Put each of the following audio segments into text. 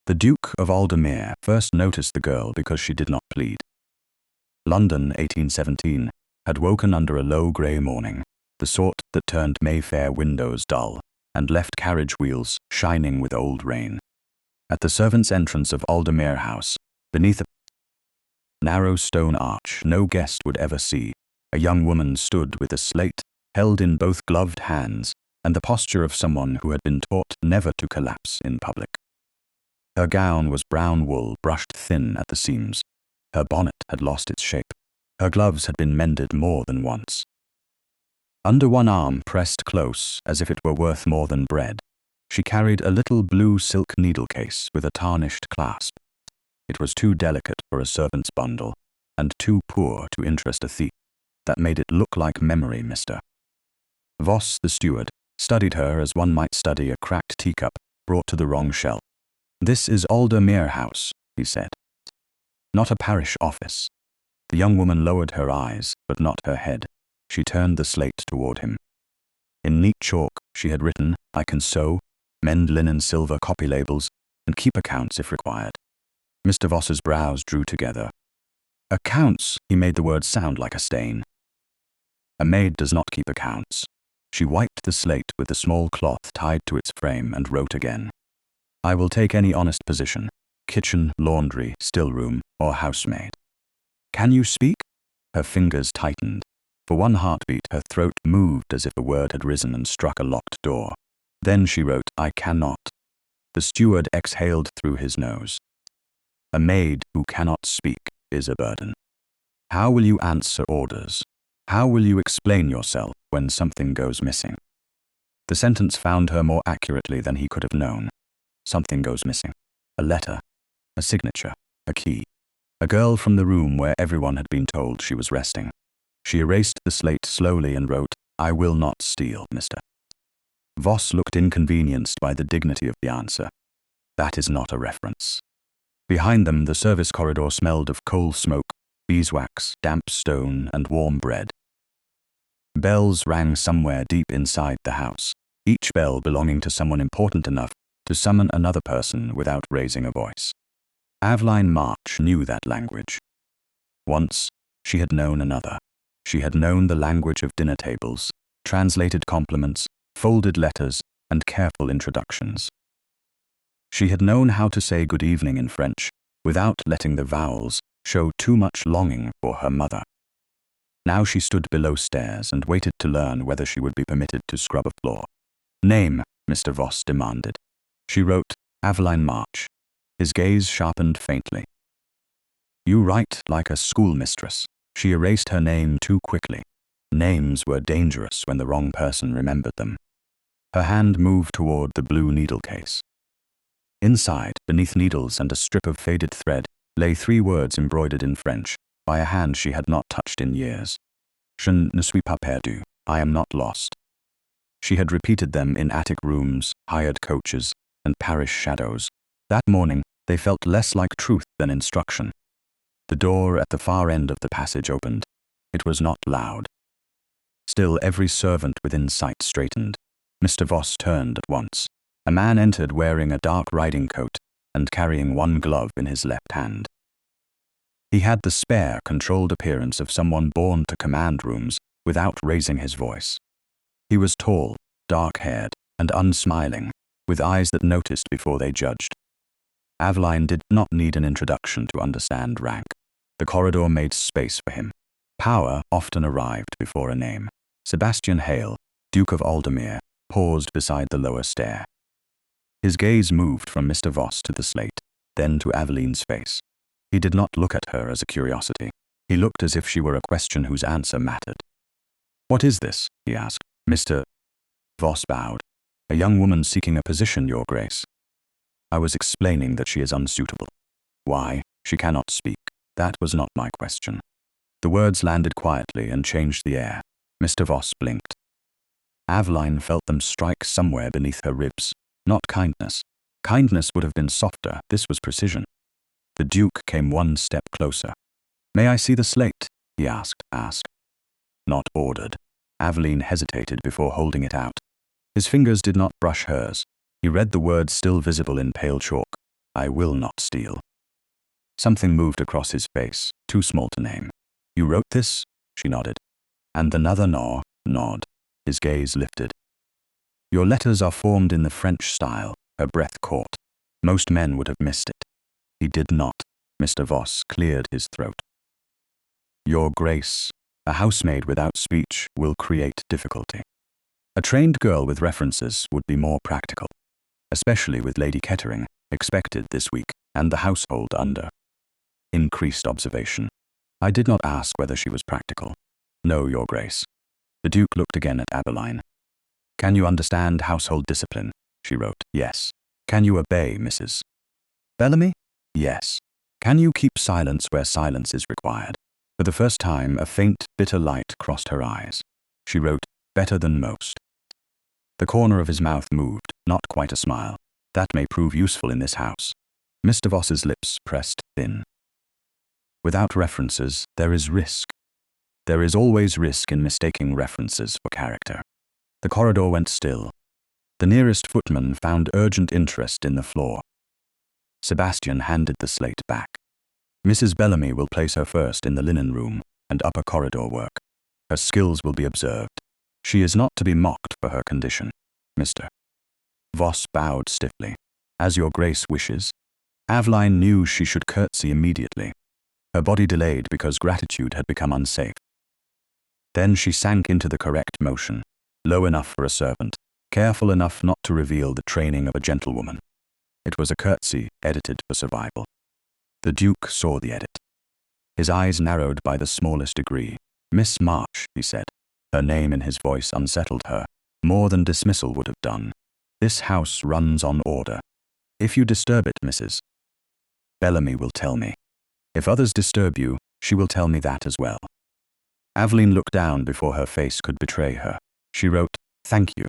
The Duke of Aldermere first noticed the girl because she did not plead. London, 1817, had woken under a low grey morning, the sort that turned Mayfair windows dull and left carriage wheels shining with old rain. At the servants' entrance of Aldermere House, beneath a narrow stone arch no guest would ever see, a young woman stood with a slate held in both gloved hands and the posture of someone who had been taught never to collapse in public. Her gown was brown wool brushed thin at the seams. Her bonnet had lost its shape. Her gloves had been mended more than once. Under one arm, pressed close as if it were worth more than bread, she carried a little blue silk needle case with a tarnished clasp. It was too delicate for a servant's bundle, and too poor to interest a thief. That made it look like memory, Mr. Voss, the steward, studied her as one might study a cracked teacup brought to the wrong shelf. "This is Aldermere House," he said. "Not a parish office." The young woman lowered her eyes, but not her head. She turned the slate toward him. In neat chalk, she had written, "I can sew, mend linen silver copy labels, and keep accounts if required." Mr. Voss's brows drew together. "Accounts," he made the word sound like a stain. "A maid does not keep accounts." She wiped the slate with the small cloth tied to its frame and wrote again. "I will take any honest position, kitchen, laundry, stillroom, or housemaid." "Can you speak?" Her fingers tightened. For one heartbeat, her throat moved as if a word had risen and struck a locked door. Then she wrote, "I cannot." The steward exhaled through his nose. "A maid who cannot speak is a burden. How will you answer orders? How will you explain yourself when something goes missing?" The sentence found her more accurately than he could have known. Something goes missing. A letter, a signature, a key. A girl from the room where everyone had been told she was resting. She erased the slate slowly and wrote, "I will not steal, Mr." Voss looked inconvenienced by the dignity of the answer. That is not a reference. Behind them, the service corridor smelled of coal smoke, beeswax, damp stone, and warm bread. Bells rang somewhere deep inside the house, each bell belonging to someone important enough to summon another person without raising a voice. Aveline March knew that language. Once, she had known another. She had known the language of dinner tables, translated compliments, folded letters, and careful introductions. She had known how to say good evening in French without letting the vowels show too much longing for her mother. Now she stood below stairs and waited to learn whether she would be permitted to scrub a floor. "Name," Mr. Voss demanded. She wrote, "Aveline March." His gaze sharpened faintly. "You write like a schoolmistress." She erased her name too quickly. Names were dangerous when the wrong person remembered them. Her hand moved toward the blue needle case. Inside, beneath needles and a strip of faded thread, lay 3 words embroidered in French, by a hand she had not touched in years. "Je ne suis pas perdu." I am not lost. She had repeated them in attic rooms, hired coaches, and parish shadows. That morning, they felt less like truth than instruction. The door at the far end of the passage opened. It was not loud. Still, every servant within sight straightened. Mr. Voss turned at once. A man entered wearing a dark riding coat and carrying one glove in his left hand. He had the spare, controlled appearance of someone born to command rooms without raising his voice. He was tall, dark-haired, and unsmiling, with eyes that noticed before they judged. Aveline did not need an introduction to understand rank. The corridor made space for him. Power often arrived before a name. Sebastian Hale, Duke of Aldermere, paused beside the lower stair. His gaze moved from Mr. Voss to the slate, then to Aveline's face. He did not look at her as a curiosity. He looked as if she were a question whose answer mattered. "What is this?" he asked. "Mr. Voss bowed. "A young woman seeking a position, Your Grace." "I was explaining that she is unsuitable." "Why? She cannot speak." "That was not my question." The words landed quietly and changed the air. Mr. Voss blinked. Aveline felt them strike somewhere beneath her ribs. Not kindness. Kindness would have been softer. This was precision. The Duke came one step closer. "May I see the slate?" he asked. Not ordered. Aveline hesitated before holding it out. His fingers did not brush hers. He read the words still visible in pale chalk. I will not steal. Something moved across his face, too small to name. You wrote this? She nodded. And another nod. His gaze lifted. Your letters are formed in the French style, her breath caught. Most men would have missed it. He did not. Mr. Voss cleared his throat. Your Grace, a housemaid without speech will create difficulty. A trained girl with references would be more practical, especially with Lady Kettering expected this week and the household under increased observation. I did not ask whether she was practical. No, Your Grace. The Duke looked again at Aveline. Can you understand household discipline? She wrote. Yes. Can you obey, Mrs. Bellamy? Yes. Can you keep silence where silence is required? For the first time, a faint, bitter light crossed her eyes. She wrote, better than most. The corner of his mouth moved, not quite a smile. That may prove useful in this house. Mr. Voss's lips pressed thin. Without references, there is risk. There is always risk in mistaking references for character. The corridor went still. The nearest footman found urgent interest in the floor. Sebastian handed the slate back. Mrs. Bellamy will place her first in the linen room and upper corridor work. Her skills will be observed. She is not to be mocked for her condition, Mr. Voss bowed stiffly. As your Grace wishes. Aveline knew she should curtsy immediately. Her body delayed because gratitude had become unsafe. Then she sank into the correct motion, low enough for a servant, careful enough not to reveal the training of a gentlewoman. It was a curtsy edited for survival. The Duke saw the edit. His eyes narrowed by the smallest degree. Miss March, he said. Her name in his voice unsettled her, more than dismissal would have done. This house runs on order. If you disturb it, Mrs. Bellamy will tell me. If others disturb you, she will tell me that as well. Aveline looked down before her face could betray her. She wrote, thank you.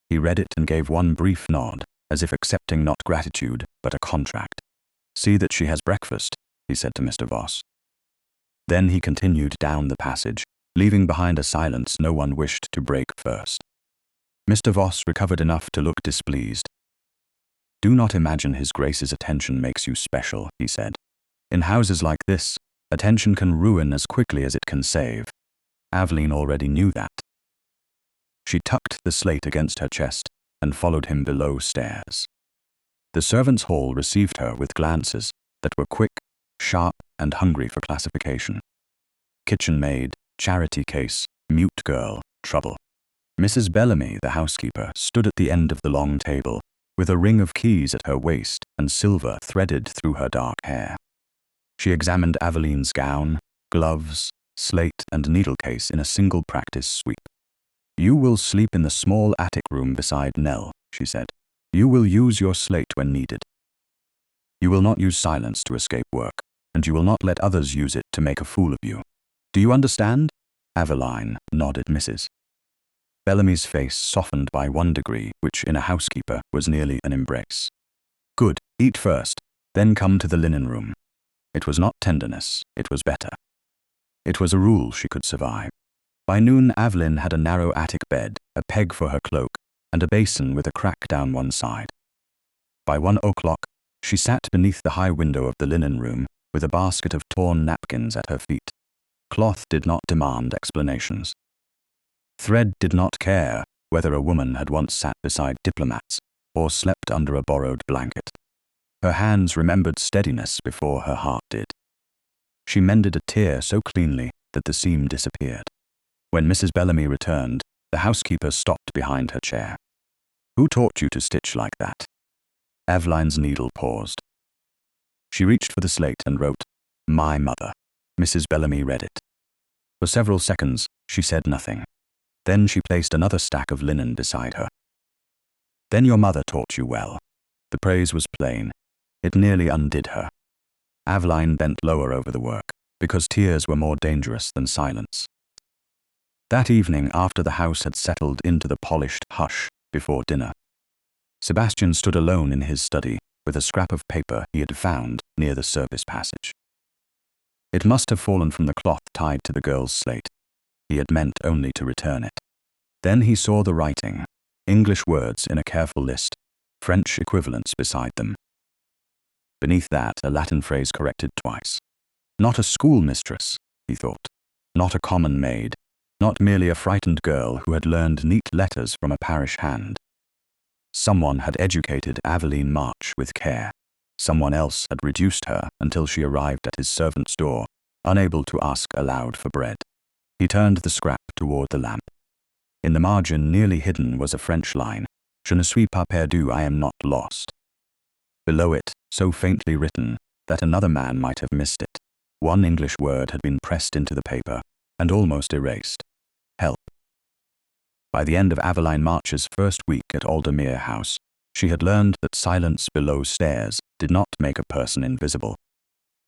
He read it and gave one brief nod, as if accepting not gratitude, but a contract. See that she has breakfast, he said to Mr. Voss. Then he continued down the passage, leaving behind a silence no one wished to break first. Mr. Voss recovered enough to look displeased. Do not imagine His Grace's attention makes you special, he said. In houses like this, attention can ruin as quickly as it can save. Aveline already knew that. She tucked the slate against her chest and followed him below stairs. The servants' hall received her with glances that were quick, sharp, and hungry for classification. Kitchen maid, charity case, mute girl, trouble. Mrs. Bellamy, the housekeeper, stood at the end of the long table, with a ring of keys at her waist and silver threaded through her dark hair. She examined Aveline's gown, gloves, slate, and needle case in a single practice sweep. You will sleep in the small attic room beside Nell, she said. You will use your slate when needed. You will not use silence to escape work, and you will not let others use it to make a fool of you. Do you understand? Aveline nodded. Mrs. Bellamy's face softened by 1 degree, which in a housekeeper was nearly an embrace. Good, eat first, then come to the linen room. It was not tenderness, it was better. It was a rule she could survive. By noon, Aveline had a narrow attic bed, a peg for her cloak, and a basin with a crack down one side. By 1 o'clock, she sat beneath the high window of the linen room with a basket of torn napkins at her feet. Cloth did not demand explanations. Thread did not care whether a woman had once sat beside diplomats or slept under a borrowed blanket. Her hands remembered steadiness before her heart did. She mended a tear so cleanly that the seam disappeared. When Mrs. Bellamy returned, the housekeeper stopped behind her chair. Who taught you to stitch like that? Aveline's needle paused. She reached for the slate and wrote, My mother. Mrs. Bellamy read it. For several seconds, she said nothing. Then she placed another stack of linen beside her. Then your mother taught you well. The praise was plain. It nearly undid her. Aveline bent lower over the work, because tears were more dangerous than silence. That evening, after the house had settled into the polished hush before dinner, Sebastian stood alone in his study with a scrap of paper he had found near the service passage. It must have fallen from the cloth tied to the girl's slate. He had meant only to return it. Then he saw the writing, English words in a careful list, French equivalents beside them. Beneath that, a Latin phrase corrected twice. Not a schoolmistress, he thought. Not a common maid. Not merely a frightened girl who had learned neat letters from a parish hand. Someone had educated Aveline March with care. Someone else had reduced her until she arrived at his servant's door, unable to ask aloud for bread. He turned the scrap toward the lamp. In the margin, nearly hidden, was a French line, Je ne suis pas perdu, I am not lost. Below it, so faintly written that another man might have missed it, one English word had been pressed into the paper and almost erased. Help. By the end of Aveline March's first week at Aldermere House, she had learned that silence below stairs did not make a person invisible.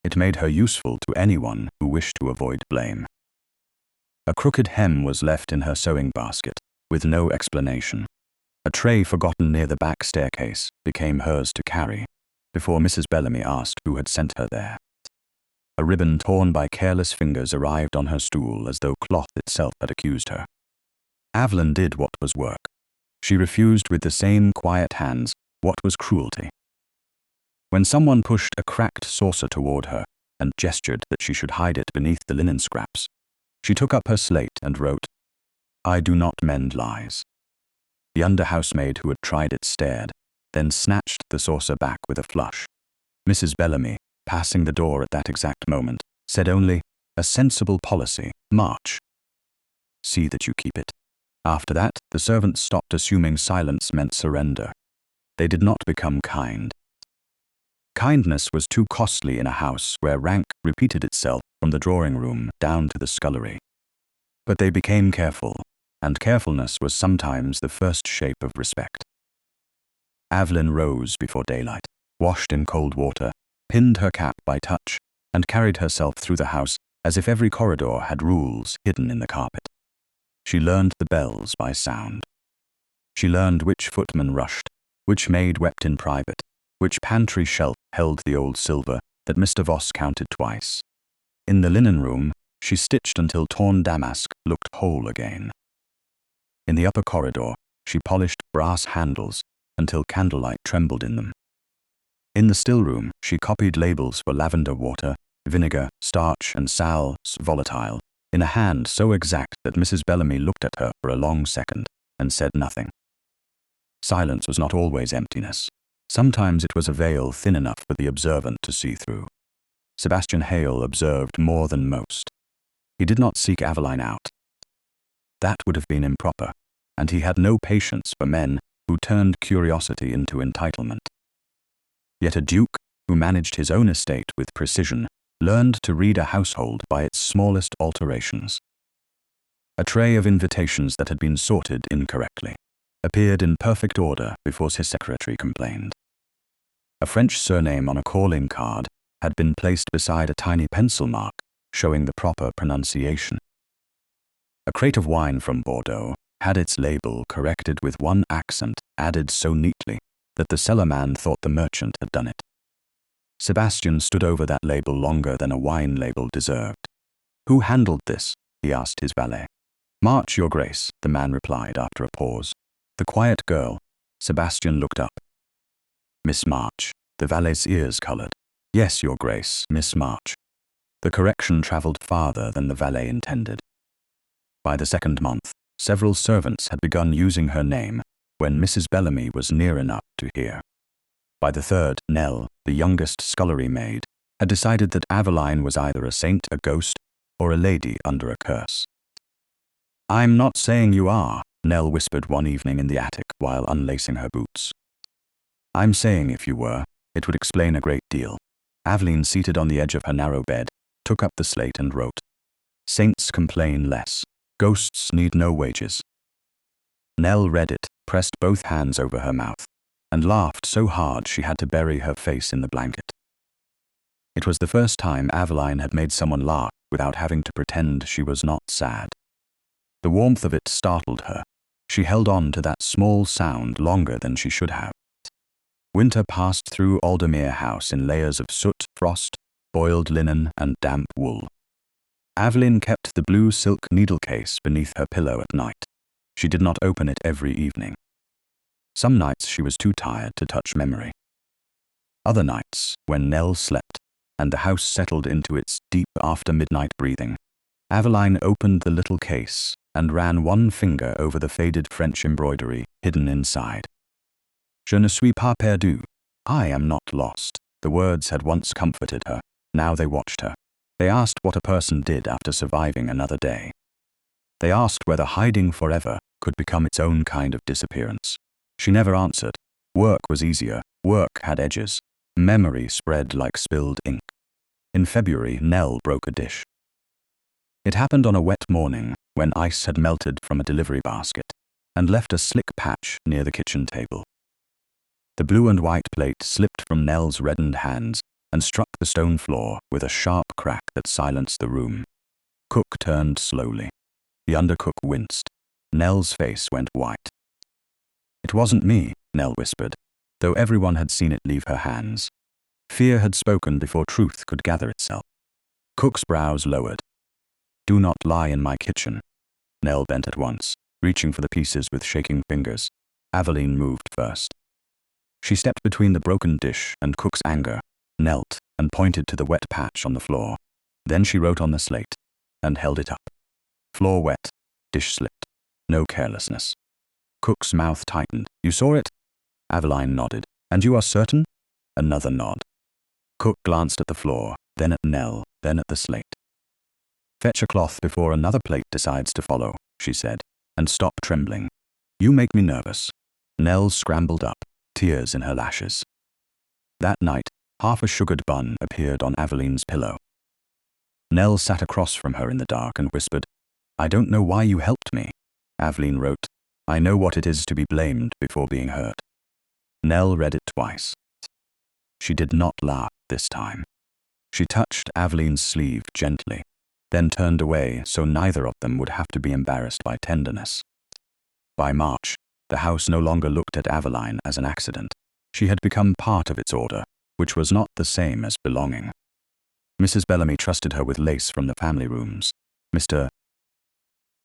It made her useful to anyone who wished to avoid blame. A crooked hem was left in her sewing basket, with no explanation. A tray forgotten near the back staircase became hers to carry, before Mrs. Bellamy asked who had sent her there. A ribbon torn by careless fingers arrived on her stool as though cloth itself had accused her. Aveline did what was work. She refused with the same quiet hands what was cruelty. When someone pushed a cracked saucer toward her and gestured that she should hide it beneath the linen scraps, she took up her slate and wrote, I do not mend lies. The under-housemaid who had tried it stared, then snatched the saucer back with a flush. Mrs. Bellamy, passing the door at that exact moment, said only, a sensible policy, March. See that you keep it. After that, the servants stopped assuming silence meant surrender. They did not become kind. Kindness was too costly in a house where rank repeated itself from the drawing room down to the scullery. But they became careful, and carefulness was sometimes the first shape of respect. Aveline rose before daylight, washed in cold water, pinned her cap by touch, and carried herself through the house as if every corridor had rules hidden in the carpet. She learned the bells by sound. She learned which footman rushed, which maid wept in private, which pantry shelf held the old silver that Mr. Voss counted twice. In the linen room, she stitched until torn damask looked whole again. In the upper corridor, she polished brass handles until candlelight trembled in them. In the still room, she copied labels for lavender water, vinegar, starch, and sal volatile, in a hand so exact that Mrs. Bellamy looked at her for a long second and said nothing. Silence was not always emptiness. Sometimes it was a veil thin enough for the observant to see through. Sebastian Hale observed more than most. He did not seek Aveline out. That would have been improper, and he had no patience for men who turned curiosity into entitlement. Yet a duke, who managed his own estate with precision, learned to read a household by its smallest alterations. A tray of invitations that had been sorted incorrectly appeared in perfect order before his secretary complained. A French surname on a calling card had been placed beside a tiny pencil mark showing the proper pronunciation. A crate of wine from Bordeaux had its label corrected with one accent added so neatly that the cellarman thought the merchant had done it. Sebastian stood over that label longer than a wine label deserved. Who handled this? He asked his valet. March, your grace, the man replied after a pause. The quiet girl. Sebastian looked up. Miss March. The valet's ears colored. Yes, your grace, Miss March. The correction traveled farther than the valet intended. By the second month, several servants had begun using her name when Mrs. Bellamy was near enough to hear. By the third, Nell, the youngest scullery maid, had decided that Aveline was either a saint, a ghost, or a lady under a curse. I'm not saying you are, Nell whispered one evening in the attic while unlacing her boots. I'm saying if you were, it would explain a great deal. Aveline, seated on the edge of her narrow bed, took up the slate and wrote, Saints complain less. Ghosts need no wages. Nell read it, pressed both hands over her mouth, and laughed so hard she had to bury her face in the blanket. It was the first time Aveline had made someone laugh without having to pretend she was not sad. The warmth of it startled her. She held on to that small sound longer than she should have. Winter passed through Aldermere House in layers of soot, frost, boiled linen, and damp wool. Aveline kept the blue silk needle case beneath her pillow at night. She did not open it every evening. Some nights she was too tired to touch memory. Other nights, when Nell slept, and the house settled into its deep after-midnight breathing, Aveline opened the little case and ran one finger over the faded French embroidery hidden inside. Je ne suis pas perdue. I am not lost. The words had once comforted her. Now they watched her. They asked what a person did after surviving another day. They asked whether hiding forever could become its own kind of disappearance. She never answered. Work was easier. Work had edges. Memory spread like spilled ink. In February, Nell broke a dish. It happened on a wet morning when ice had melted from a delivery basket and left a slick patch near the kitchen table. The blue and white plate slipped from Nell's reddened hands and struck the stone floor with a sharp crack that silenced the room. Cook turned slowly. The undercook winced. Nell's face went white. It wasn't me, Nell whispered, though everyone had seen it leave her hands. Fear had spoken before truth could gather itself. Cook's brows lowered. Do not lie in my kitchen. Nell bent at once, reaching for the pieces with shaking fingers. Aveline moved first. She stepped between the broken dish and Cook's anger, knelt, and pointed to the wet patch on the floor. Then she wrote on the slate, and held it up. Floor wet, dish slipped. No carelessness. Cook's mouth tightened. You saw it? Aveline nodded. And you are certain? Another nod. Cook glanced at the floor, then at Nell, then at the slate. Fetch a cloth before another plate decides to follow, she said, and stop trembling. You make me nervous. Nell scrambled up, tears in her lashes. That night, half a sugared bun appeared on Aveline's pillow. Nell sat across from her in the dark and whispered, I don't know why you helped me. Aveline wrote, I know what it is to be blamed before being hurt. Nell read it twice. She did not laugh this time. She touched Aveline's sleeve gently, then turned away so neither of them would have to be embarrassed by tenderness. By March, the house no longer looked at Aveline as an accident. She had become part of its order, which was not the same as belonging. Mrs. Bellamy trusted her with lace from the family rooms. Mr.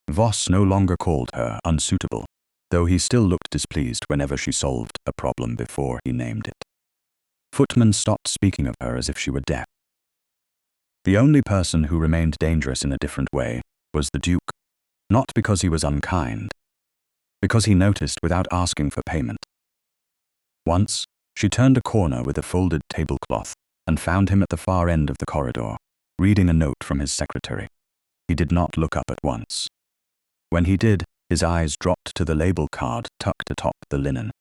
Voss no longer called her unsuitable, though he still looked displeased whenever she solved a problem before he named it. Footmen stopped speaking of her as if she were deaf. The only person who remained dangerous in a different way was the Duke, not because he was unkind, because he noticed without asking for payment. Once, she turned a corner with a folded tablecloth and found him at the far end of the corridor, reading a note from his secretary. He did not look up at once. When he did, his eyes dropped to the label card tucked atop the linen.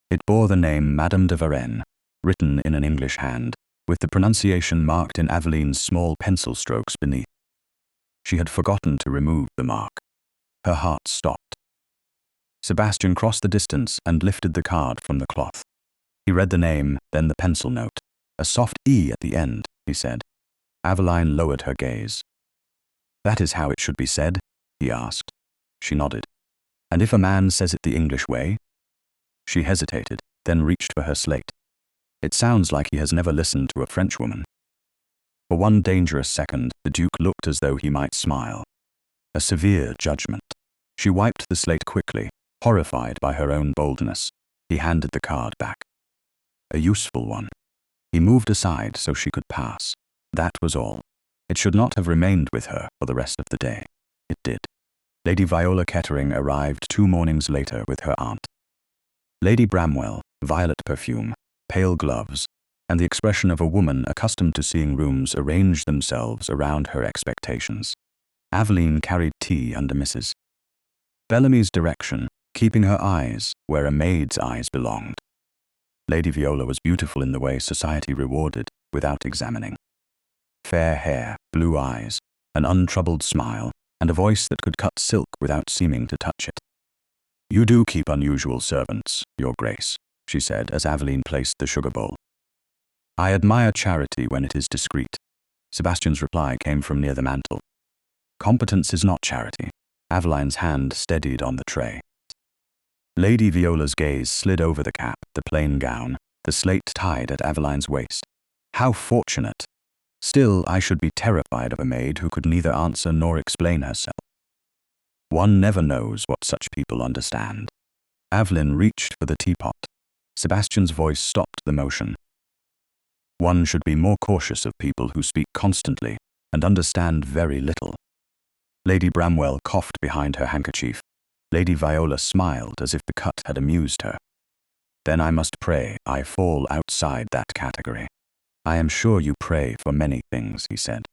It bore the name Madame de Varenne, written in an English hand, with the pronunciation marked in Aveline's small pencil strokes beneath. She had forgotten to remove the mark. Her heart stopped. Sebastian crossed the distance and lifted the card from the cloth. He read the name, then the pencil note. A soft E at the end, he said. Aveline lowered her gaze. That is how it should be said, he asked. She nodded. And if a man says it the English way? She hesitated, then reached for her slate. It sounds like he has never listened to a Frenchwoman. For one dangerous second, the Duke looked as though he might smile. A severe judgment. She wiped the slate quickly, horrified by her own boldness. He handed the card back. A useful one. He moved aside so she could pass. That was all. It should not have remained with her for the rest of the day. It did. Lady Viola Kettering arrived 2 mornings later with her aunt. Lady Bramwell, violet perfume, pale gloves, and the expression of a woman accustomed to seeing rooms arrange themselves around her expectations. Aveline carried tea under Mrs. Bellamy's direction, keeping her eyes where a maid's eyes belonged. Lady Viola was beautiful in the way society rewarded without examining. Fair hair, blue eyes, an untroubled smile, and a voice that could cut silk without seeming to touch it. You do keep unusual servants, Your Grace, she said as Aveline placed the sugar bowl. I admire charity when it is discreet. Sebastian's reply came from near the mantel. Competence is not charity. Aveline's hand steadied on the tray. Lady Viola's gaze slid over the cap, the plain gown, the slate tied at Aveline's waist. How fortunate! Still, I should be terrified of a maid who could neither answer nor explain herself. One never knows what such people understand. Aveline reached for the teapot. Sebastian's voice stopped the motion. One should be more cautious of people who speak constantly and understand very little. Lady Bramwell coughed behind her handkerchief. Lady Viola smiled as if the cut had amused her. Then I must pray I fall outside that category. I am sure you pray for many things, he said.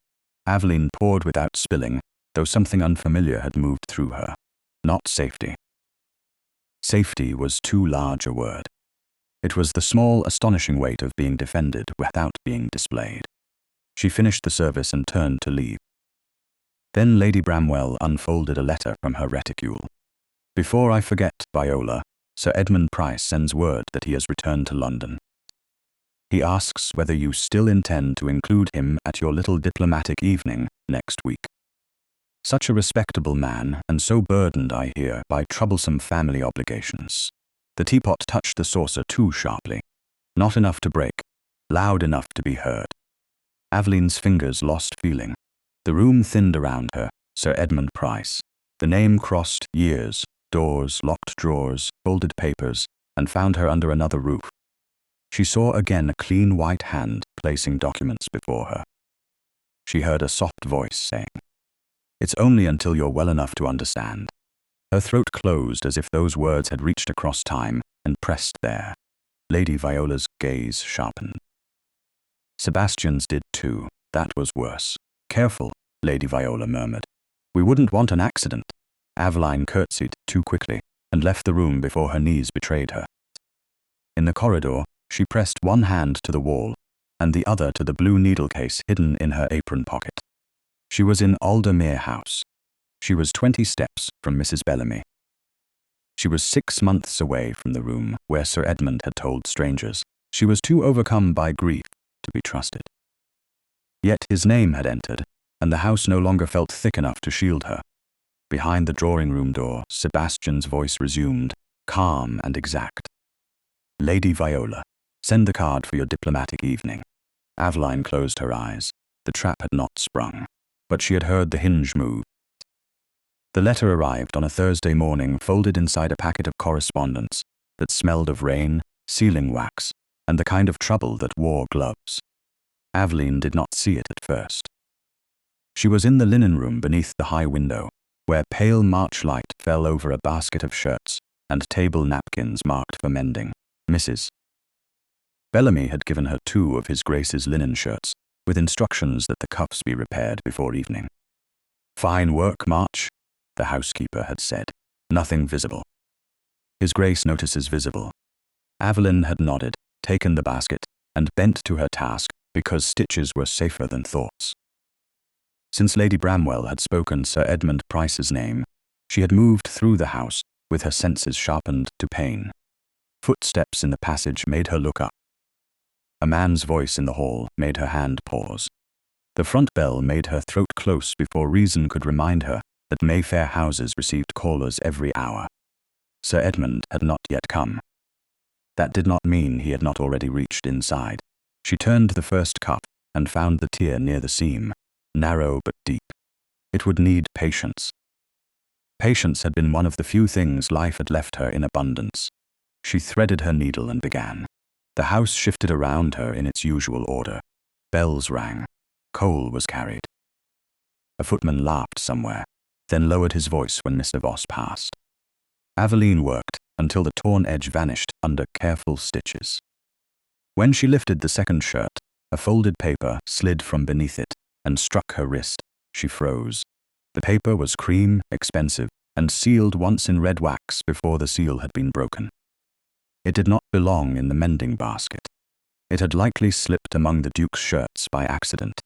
Aveline poured without spilling, though something unfamiliar had moved through her. Not safety. Safety was too large a word. It was the small, astonishing weight of being defended without being displayed. She finished the service and turned to leave. Then Lady Bramwell unfolded a letter from her reticule. Before I forget, Viola, Sir Edmund Pryce sends word that he has returned to London. He asks whether you still intend to include him at your little diplomatic evening next week. Such a respectable man, and so burdened, I hear, by troublesome family obligations. The teapot touched the saucer too sharply. Not enough to break, loud enough to be heard. Aveline's fingers lost feeling. The room thinned around her. Sir Edmund Pryce. The name crossed years, doors, locked drawers, folded papers, and found her under another roof. She saw again a clean white hand placing documents before her. She heard a soft voice saying, "It's only until you're well enough to understand." Her throat closed as if those words had reached across time and pressed there. Lady Viola's gaze sharpened. Sebastian's did too. That was worse. "Careful," Lady Viola murmured. "We wouldn't want an accident." Aveline curtsied too quickly and left the room before her knees betrayed her. In the corridor, she pressed one hand to the wall and the other to the blue needle case hidden in her apron pocket. She was in Aldermere House. She was 20 steps from Mrs. Bellamy. She was 6 months away from the room where Sir Edmund had told strangers. She was too overcome by grief to be trusted. Yet his name had entered, and the house no longer felt thick enough to shield her. Behind the drawing-room door, Sebastian's voice resumed, calm and exact. "Lady Viola, send the card for your diplomatic evening." Aveline closed her eyes. The trap had not sprung, but she had heard the hinge move. The letter arrived on a Thursday morning, folded inside a packet of correspondence that smelled of rain, sealing wax, and the kind of trouble that wore gloves. Aveline did not see it at first. She was in the linen room beneath the high window, where pale March light fell over a basket of shirts and table napkins marked for mending. Mrs. Bellamy had given her 2 of his Grace's linen shirts, with instructions that the cuffs be repaired before evening. "Fine work, March," the housekeeper had said. "Nothing visible." "His Grace notices visible." Aveline had nodded, taken the basket, and bent to her task because stitches were safer than thoughts. Since Lady Bramwell had spoken Sir Edmund Pryce's name, she had moved through the house with her senses sharpened to pain. Footsteps in the passage made her look up. A man's voice in the hall made her hand pause. The front bell made her throat close before reason could remind her that Mayfair houses received callers every hour. Sir Edmund had not yet come. That did not mean he had not already reached inside. She turned the first cuff and found the tear near the seam, narrow but deep. It would need patience. Patience had been one of the few things life had left her in abundance. She threaded her needle and began. The house shifted around her in its usual order. Bells rang. Coal was carried. A footman laughed somewhere, then lowered his voice when Mr. Voss passed. Aveline worked until the torn edge vanished under careful stitches. When she lifted the second shirt, a folded paper slid from beneath it and struck her wrist. She froze. The paper was cream, expensive, and sealed once in red wax before the seal had been broken. It did not belong in the mending basket. It had likely slipped among the Duke's shirts by accident.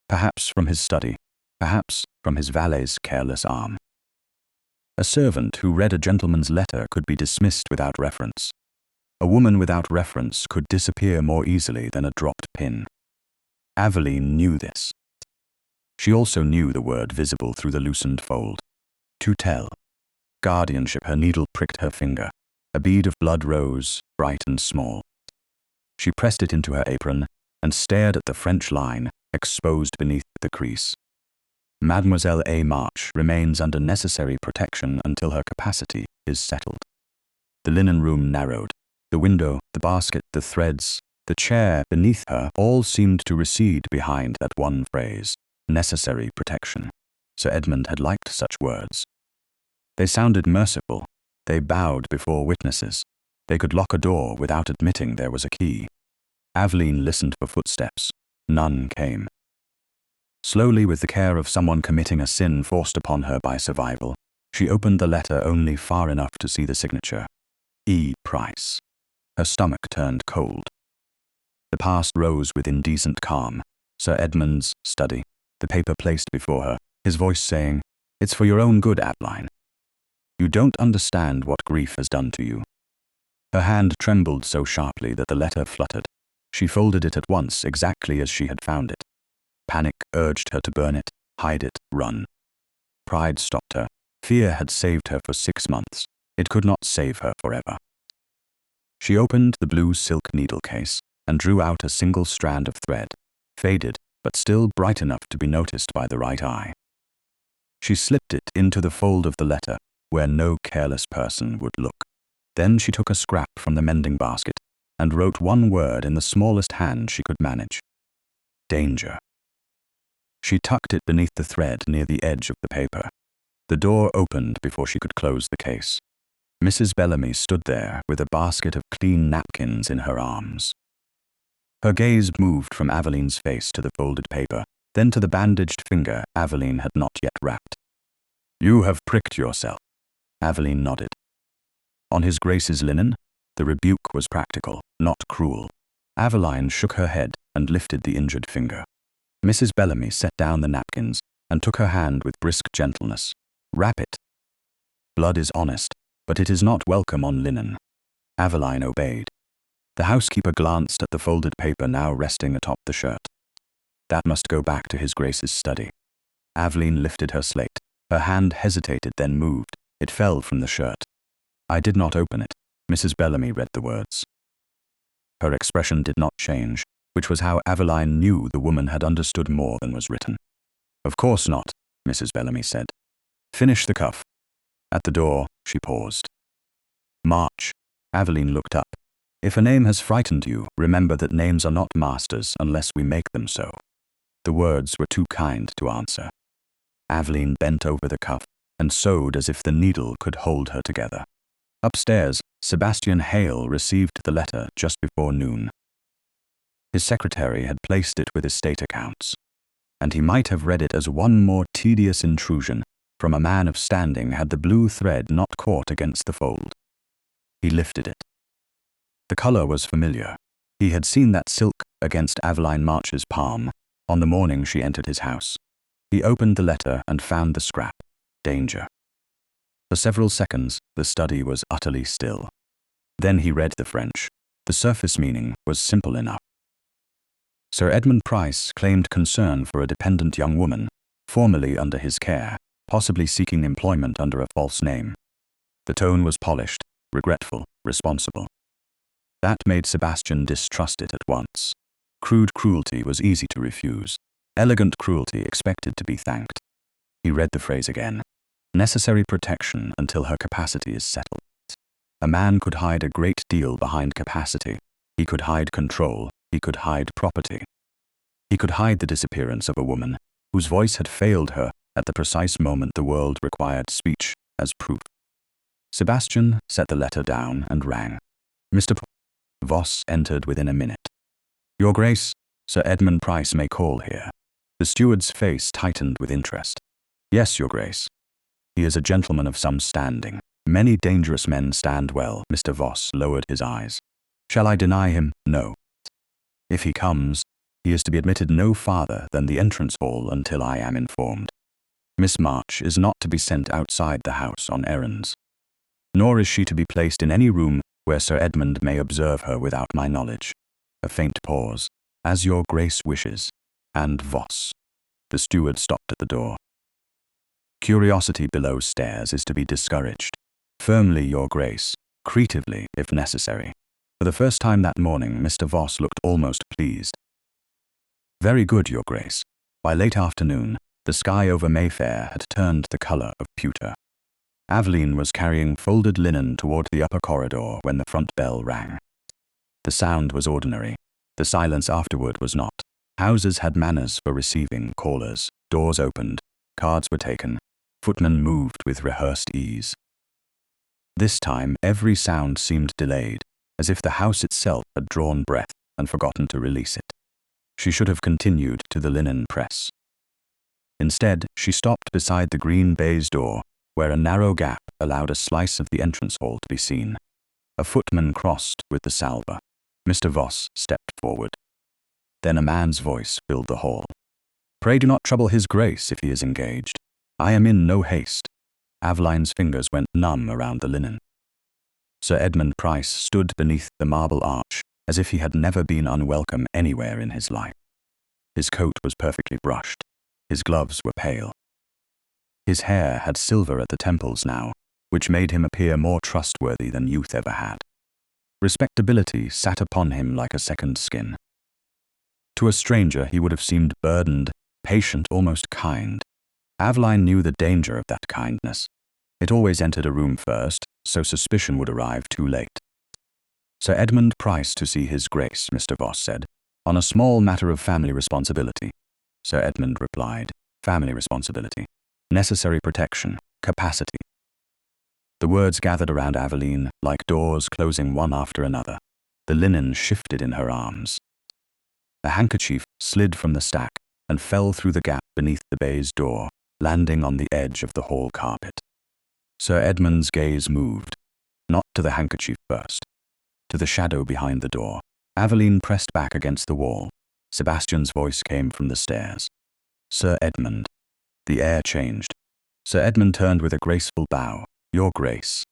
Perhaps from his study, perhaps from his valet's careless arm. A servant who read a gentleman's letter could be dismissed without reference. A woman without reference could disappear more easily than a dropped pin. Aveline knew this. She also knew the word visible through the loosened fold. To tell. Guardianship. Her needle pricked her finger. A bead of blood rose, bright and small. She pressed it into her apron and stared at the French line exposed beneath the crease. Mademoiselle A. March remains under necessary protection until her capacity is settled. The linen room narrowed. The window, The basket, the threads, the chair beneath her all seemed to recede behind that one phrase, necessary protection. Sir Edmund had liked such words. They sounded merciful. They bowed before witnesses. They could lock a door without admitting there was a key. Aveline listened for footsteps. None came. Slowly, with the care of someone committing a sin forced upon her by survival, she opened the letter only far enough to see the signature. E. Pryce. Her stomach turned cold. The past rose with indecent calm. Sir Edmund's study, the paper placed before her, his voice saying, "It's for your own good, Aveline. You don't understand what grief has done to you." Her hand trembled so sharply that the letter fluttered. She folded it at once exactly as she had found it. Panic urged her to burn it, hide it, run. Pride stopped her. Fear had saved her for 6 months. It could not save her forever. She opened the blue silk needle case and drew out a single strand of thread, faded but still bright enough to be noticed by the right eye. She slipped it into the fold of the letter where no careless person would look. Then she took a scrap from the mending basket and wrote one word in the smallest hand she could manage. Danger. She tucked it beneath the thread near the edge of the paper. The door opened before she could close the case. Mrs. Bellamy stood there with a basket of clean napkins in her arms. Her gaze moved from Aveline's face to the folded paper, then to the bandaged finger Aveline had not yet wrapped. "You have pricked yourself." Aveline nodded. On his Grace's linen, the rebuke was practical, not cruel. Aveline shook her head and lifted the injured finger. Mrs. Bellamy set down the napkins and took her hand with brisk gentleness. "Wrap it. Blood is honest, but it is not welcome on linen." Aveline obeyed. The housekeeper glanced at the folded paper now resting atop the shirt. That must go back to his Grace's study. Aveline lifted her slate. Her hand hesitated, then moved. It fell from the shirt. "I did not open it." Mrs. Bellamy read the words. Her expression did not change, which was how Aveline knew the woman had understood more than was written. "Of course not," Mrs. Bellamy said. "Finish the cuff." At the door, she paused. "March." Aveline looked up. "If a name has frightened you, remember that names are not masters unless we make them so." The words were too kind to answer. Aveline bent over the cuff and sewed as if the needle could hold her together. Upstairs, Sebastian Hale received the letter just before noon. His secretary had placed it with estate accounts, and he might have read it as one more tedious intrusion from a man of standing had the blue thread not caught against the fold. He lifted it. The color was familiar. He had seen that silk against Aveline March's palm on the morning she entered his house. He opened the letter and found the scrap. Danger. For several seconds, the study was utterly still. Then he read the French. The surface meaning was simple enough. Sir Edmund Pryce claimed concern for a dependent young woman, formerly under his care, possibly seeking employment under a false name. The tone was polished, regretful, responsible. That made Sebastian distrust it at once. Crude cruelty was easy to refuse. Elegant cruelty expected to be thanked. He read the phrase again. Necessary protection until her capacity is settled. A man could hide a great deal behind capacity. He could hide control. He could hide property. He could hide the disappearance of a woman whose voice had failed her at the precise moment the world required speech as proof. Sebastian set the letter down and rang. Mr. Voss entered within a minute. "Your Grace, Sir Edmund Pryce may call here." The steward's face tightened with interest. "Yes, Your Grace. He is a gentleman of some standing. Many dangerous men stand well." Mr. Voss lowered his eyes. "Shall I deny him?" "No. If he comes, he is to be admitted no farther than the entrance hall until I am informed. Miss March is not to be sent outside the house on errands. Nor is she to be placed in any room where Sir Edmund may observe her without my knowledge." A faint pause. "As your Grace wishes." And Voss. The steward stopped at the door. "Curiosity below stairs is to be discouraged. Firmly, Your Grace. Creatively, if necessary." For the first time that morning, Mr. Voss looked almost pleased. "Very good, Your Grace." By late afternoon, the sky over Mayfair had turned the color of pewter. Aveline was carrying folded linen toward the upper corridor when the front bell rang. The sound was ordinary. The silence afterward was not. Houses had manners for receiving callers. Doors opened. Cards were taken. Footmen moved with rehearsed ease. This time, every sound seemed delayed, as if the house itself had drawn breath and forgotten to release it. She should have continued to the linen press. Instead, she stopped beside the green baize door, where a narrow gap allowed a slice of the entrance hall to be seen. A footman crossed with the salver. Mr. Voss stepped forward. Then a man's voice filled the hall. "Pray do not trouble his grace if he is engaged. I am in no haste." Aveline's fingers went numb around the linen. Sir Edmund Pryce stood beneath the marble arch, as if he had never been unwelcome anywhere in his life. His coat was perfectly brushed. His gloves were pale. His hair had silver at the temples now, which made him appear more trustworthy than youth ever had. Respectability sat upon him like a second skin. To a stranger he would have seemed burdened, patient, almost kind. Aveline knew the danger of that kindness. It always entered a room first, so suspicion would arrive too late. "Sir Edmund Pryce to see his grace," Mr. Voss said, "on a small matter of family responsibility." Sir Edmund replied, "Family responsibility. Necessary protection. Capacity." The words gathered around Aveline like doors closing one after another. The linen shifted in her arms. A handkerchief slid from the stack and fell through the gap beneath the baize door, landing on the edge of the hall carpet. Sir Edmund's gaze moved, not to the handkerchief first, to the shadow behind the door. Aveline pressed back against the wall. Sebastian's voice came from the stairs. "Sir Edmund." The air changed. Sir Edmund turned with a graceful bow. "Your Grace."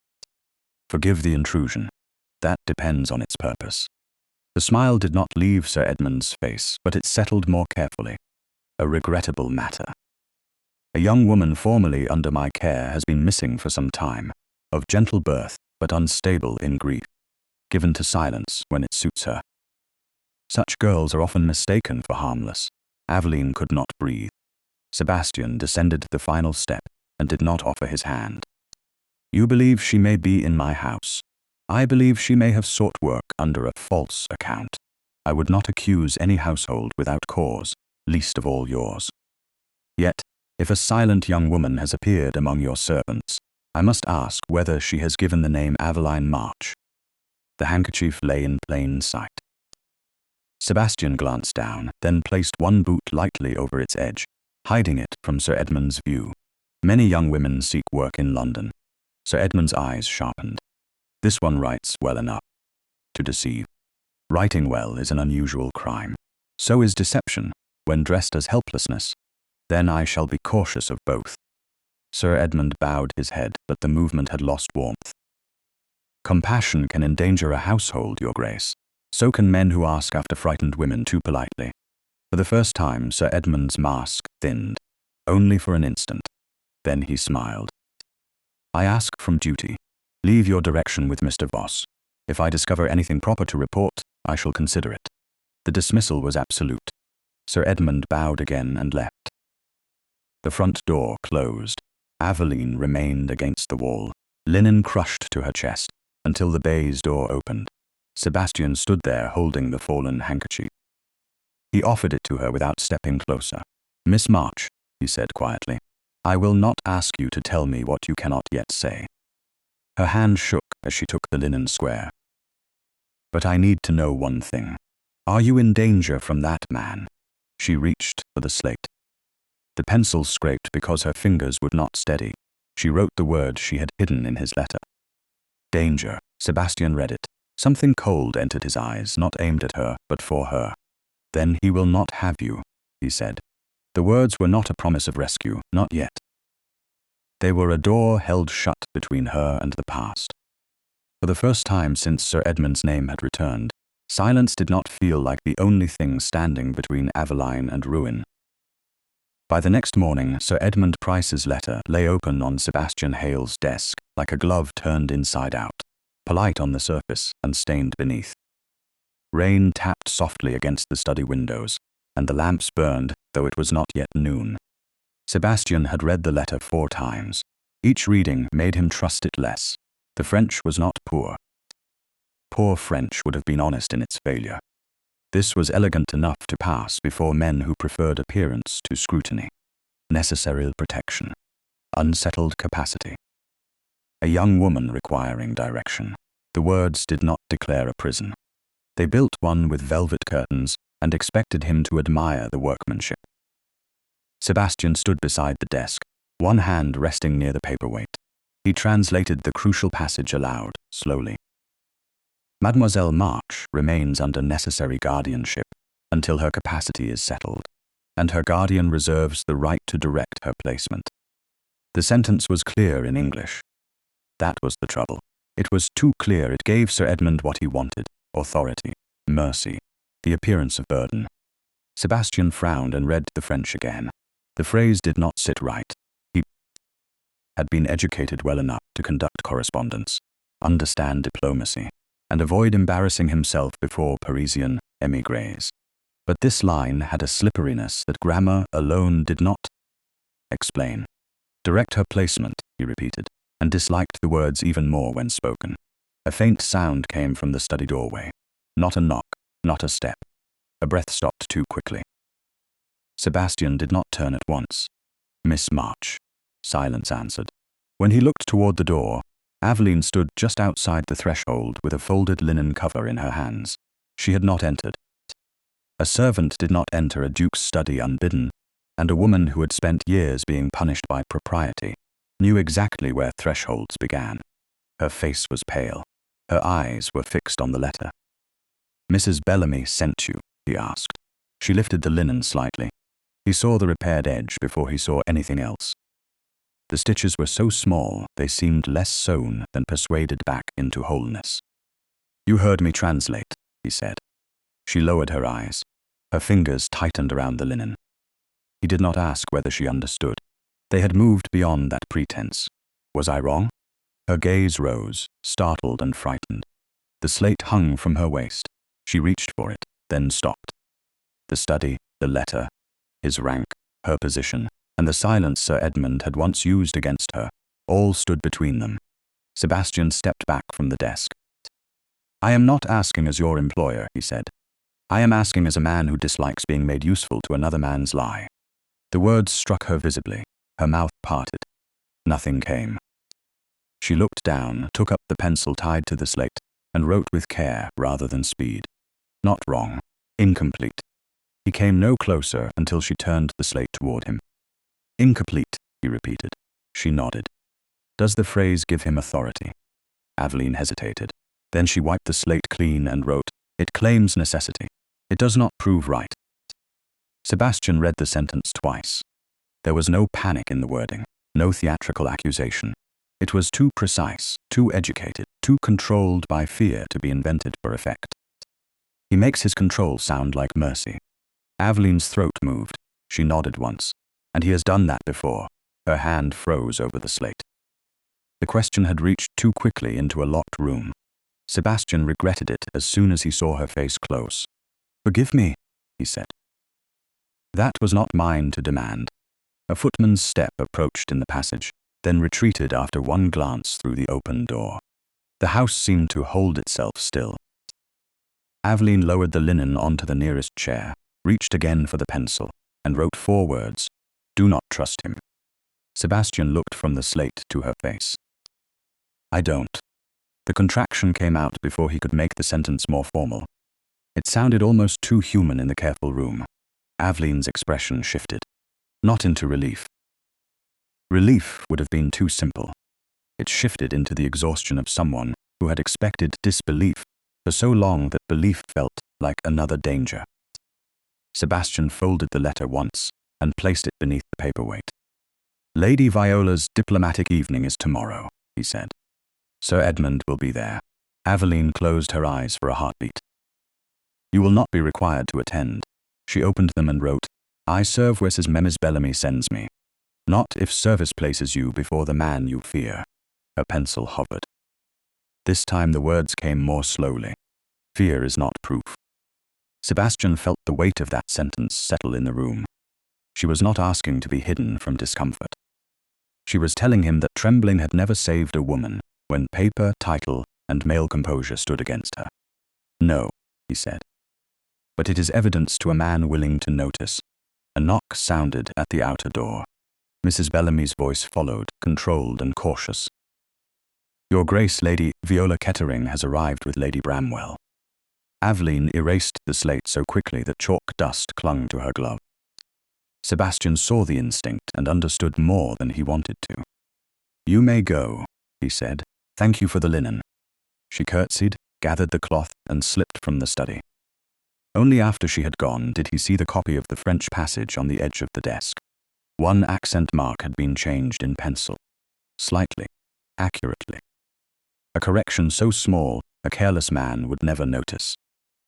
"Forgive the intrusion. That depends on its purpose." The smile did not leave Sir Edmund's face, but it settled more carefully. "A regrettable matter. A young woman formerly under my care has been missing for some time, of gentle birth, but unstable in grief, given to silence when it suits her. Such girls are often mistaken for harmless." Aveline could not breathe. Sebastian descended the final step and did not offer his hand. "You believe she may be in my house. I believe she may have sought work under a false account. I would not accuse any household without cause, least of all yours. Yet, if a silent young woman has appeared among your servants, I must ask whether she has given the name Aveline March." The handkerchief lay in plain sight. Sebastian glanced down, then placed one boot lightly over its edge, hiding it from Sir Edmund's view. Many young women seek work in London. Sir Edmund's eyes sharpened. This one writes well enough. To deceive. Writing well is an unusual crime. So is deception, when dressed as helplessness. Then I shall be cautious of both. Sir Edmund bowed his head, but the movement had lost warmth. "Compassion can endanger a household, Your Grace. So can men who ask after frightened women too politely." For the first time, Sir Edmund's mask thinned, only for an instant. Then he smiled. "I ask from duty. Leave your direction with Mr. Voss. If I discover anything proper to report, I shall consider it." The dismissal was absolute. Sir Edmund bowed again and left. The front door closed. Aveline remained against the wall, linen crushed to her chest, until the baize door opened. Sebastian stood there holding the fallen handkerchief. He offered it to her without stepping closer. "Miss March," he said quietly, "I will not ask you to tell me what you cannot yet say." Her hand shook as she took the linen square. "But I need to know one thing. Are you in danger from that man?" She reached for the slate. The pencil scraped because her fingers would not steady. She wrote the word she had hidden in his letter. "Danger." Sebastian read it. Something cold entered his eyes, not aimed at her, but for her. "Then he will not have you," he said. The words were not a promise of rescue, not yet. They were a door held shut between her and the past. For the first time since Sir Edmund's name had returned, silence did not feel like the only thing standing between Aveline and ruin. By the next morning, Sir Edmund Pryce's letter lay open on Sebastian Hale's desk, like a glove turned inside out, polite on the surface and stained beneath. Rain tapped softly against the study windows, and the lamps burned, though it was not yet noon. Sebastian had read the letter 4 times. Each reading made him trust it less. The French was not poor. poor French would have been honest in its failure. This was elegant enough to pass before men who preferred appearance to scrutiny. Necessary protection. Unsettled capacity. A young woman requiring direction. The words did not declare a prison. They built one with velvet curtains and expected him to admire the workmanship. Sebastian stood beside the desk, one hand resting near the paperweight. He translated the crucial passage aloud, slowly. Mademoiselle March remains under necessary guardianship until her capacity is settled, and her guardian reserves the right to direct her placement. The sentence was clear in English. That was the trouble. It was too clear. It gave Sir Edmund what he wanted: authority, mercy, the appearance of burden. Sebastian frowned and read the French again. The phrase did not sit right. He had been educated well enough to conduct correspondence, understand diplomacy, and avoid embarrassing himself before Parisian émigrés. But this line had a slipperiness that grammar alone did not explain. Direct her placement, he repeated, and disliked the words even more when spoken. A faint sound came from the study doorway. Not a knock, not a step. A breath stopped too quickly. Sebastian did not turn at once. Miss March. Silence answered. When he looked toward the door, Aveline stood just outside the threshold with a folded linen cover in her hands. She had not entered. A servant did not enter a duke's study unbidden, and a woman who had spent years being punished by propriety knew exactly where thresholds began. Her face was pale. Her eyes were fixed on the letter. "Mrs. Bellamy sent you?" he asked. She lifted the linen slightly. He saw the repaired edge before he saw anything else. The stitches were so small they seemed less sewn than persuaded back into wholeness. "You heard me translate," he said. She lowered her eyes. Her fingers tightened around the linen. He did not ask whether she understood. They had moved beyond that pretense. Was I wrong? Her gaze rose, startled and frightened. The slate hung from her waist. She reached for it, then stopped. The study, the letter, his rank, her position, and the silence Sir Edmund had once used against her, all stood between them. Sebastian stepped back from the desk. "I am not asking as your employer," he said. "I am asking as a man who dislikes being made useful to another man's lie." The words struck her visibly. Her mouth parted. Nothing came. She looked down, took up the pencil tied to the slate, and wrote with care rather than speed. Not wrong. Incomplete. He came no closer until she turned the slate toward him. "Incomplete," he repeated. She nodded. "Does the phrase give him authority?" Aveline hesitated. Then she wiped the slate clean and wrote, "It claims necessity. It does not prove right." Sebastian read the sentence twice. There was no panic in the wording, no theatrical accusation. It was too precise, too educated, too controlled by fear to be invented for effect. He makes his control sound like mercy. Aveline's throat moved. She nodded once. And he has done that before. Her hand froze over the slate. The question had reached too quickly into a locked room. Sebastian regretted it as soon as he saw her face close. "Forgive me," he said. That was not mine to demand. A footman's step approached in the passage, then retreated after one glance through the open door. The house seemed to hold itself still. Aveline lowered the linen onto the nearest chair, reached again for the pencil, and wrote 4 words. "Do not trust him." Sebastian looked from the slate to her face. "I don't." The contraction came out before he could make the sentence more formal. It sounded almost too human in the careful room. Aveline's expression shifted. Not into relief. Relief would have been too simple. It shifted into the exhaustion of someone who had expected disbelief for so long that belief felt like another danger. Sebastian folded the letter once and placed it beneath the paperweight. "Lady Viola's diplomatic evening is tomorrow," he said. "Sir Edmund will be there." Aveline closed her eyes for a heartbeat. "You will not be required to attend." She opened them and wrote, "I serve where Mrs. Bellamy sends me. Not if service places you before the man you fear." Her pencil hovered. This time the words came more slowly. "Fear is not proof." Sebastian felt the weight of that sentence settle in the room. She was not asking to be hidden from discomfort. She was telling him that trembling had never saved a woman when paper, title, and male composure stood against her. "No," he said. "But it is evidence to a man willing to notice." A knock sounded at the outer door. Mrs. Bellamy's voice followed, controlled and cautious. "Your Grace, Lady Viola Kettering has arrived with Lady Bramwell." Aveline erased the slate so quickly that chalk dust clung to her glove. Sebastian saw the instinct and understood more than he wanted to. "You may go," he said. "Thank you for the linen." She curtsied, gathered the cloth, and slipped from the study. Only after she had gone did he see the copy of the French passage on the edge of the desk. One accent mark had been changed in pencil. Slightly, accurately. A correction so small, a careless man would never notice.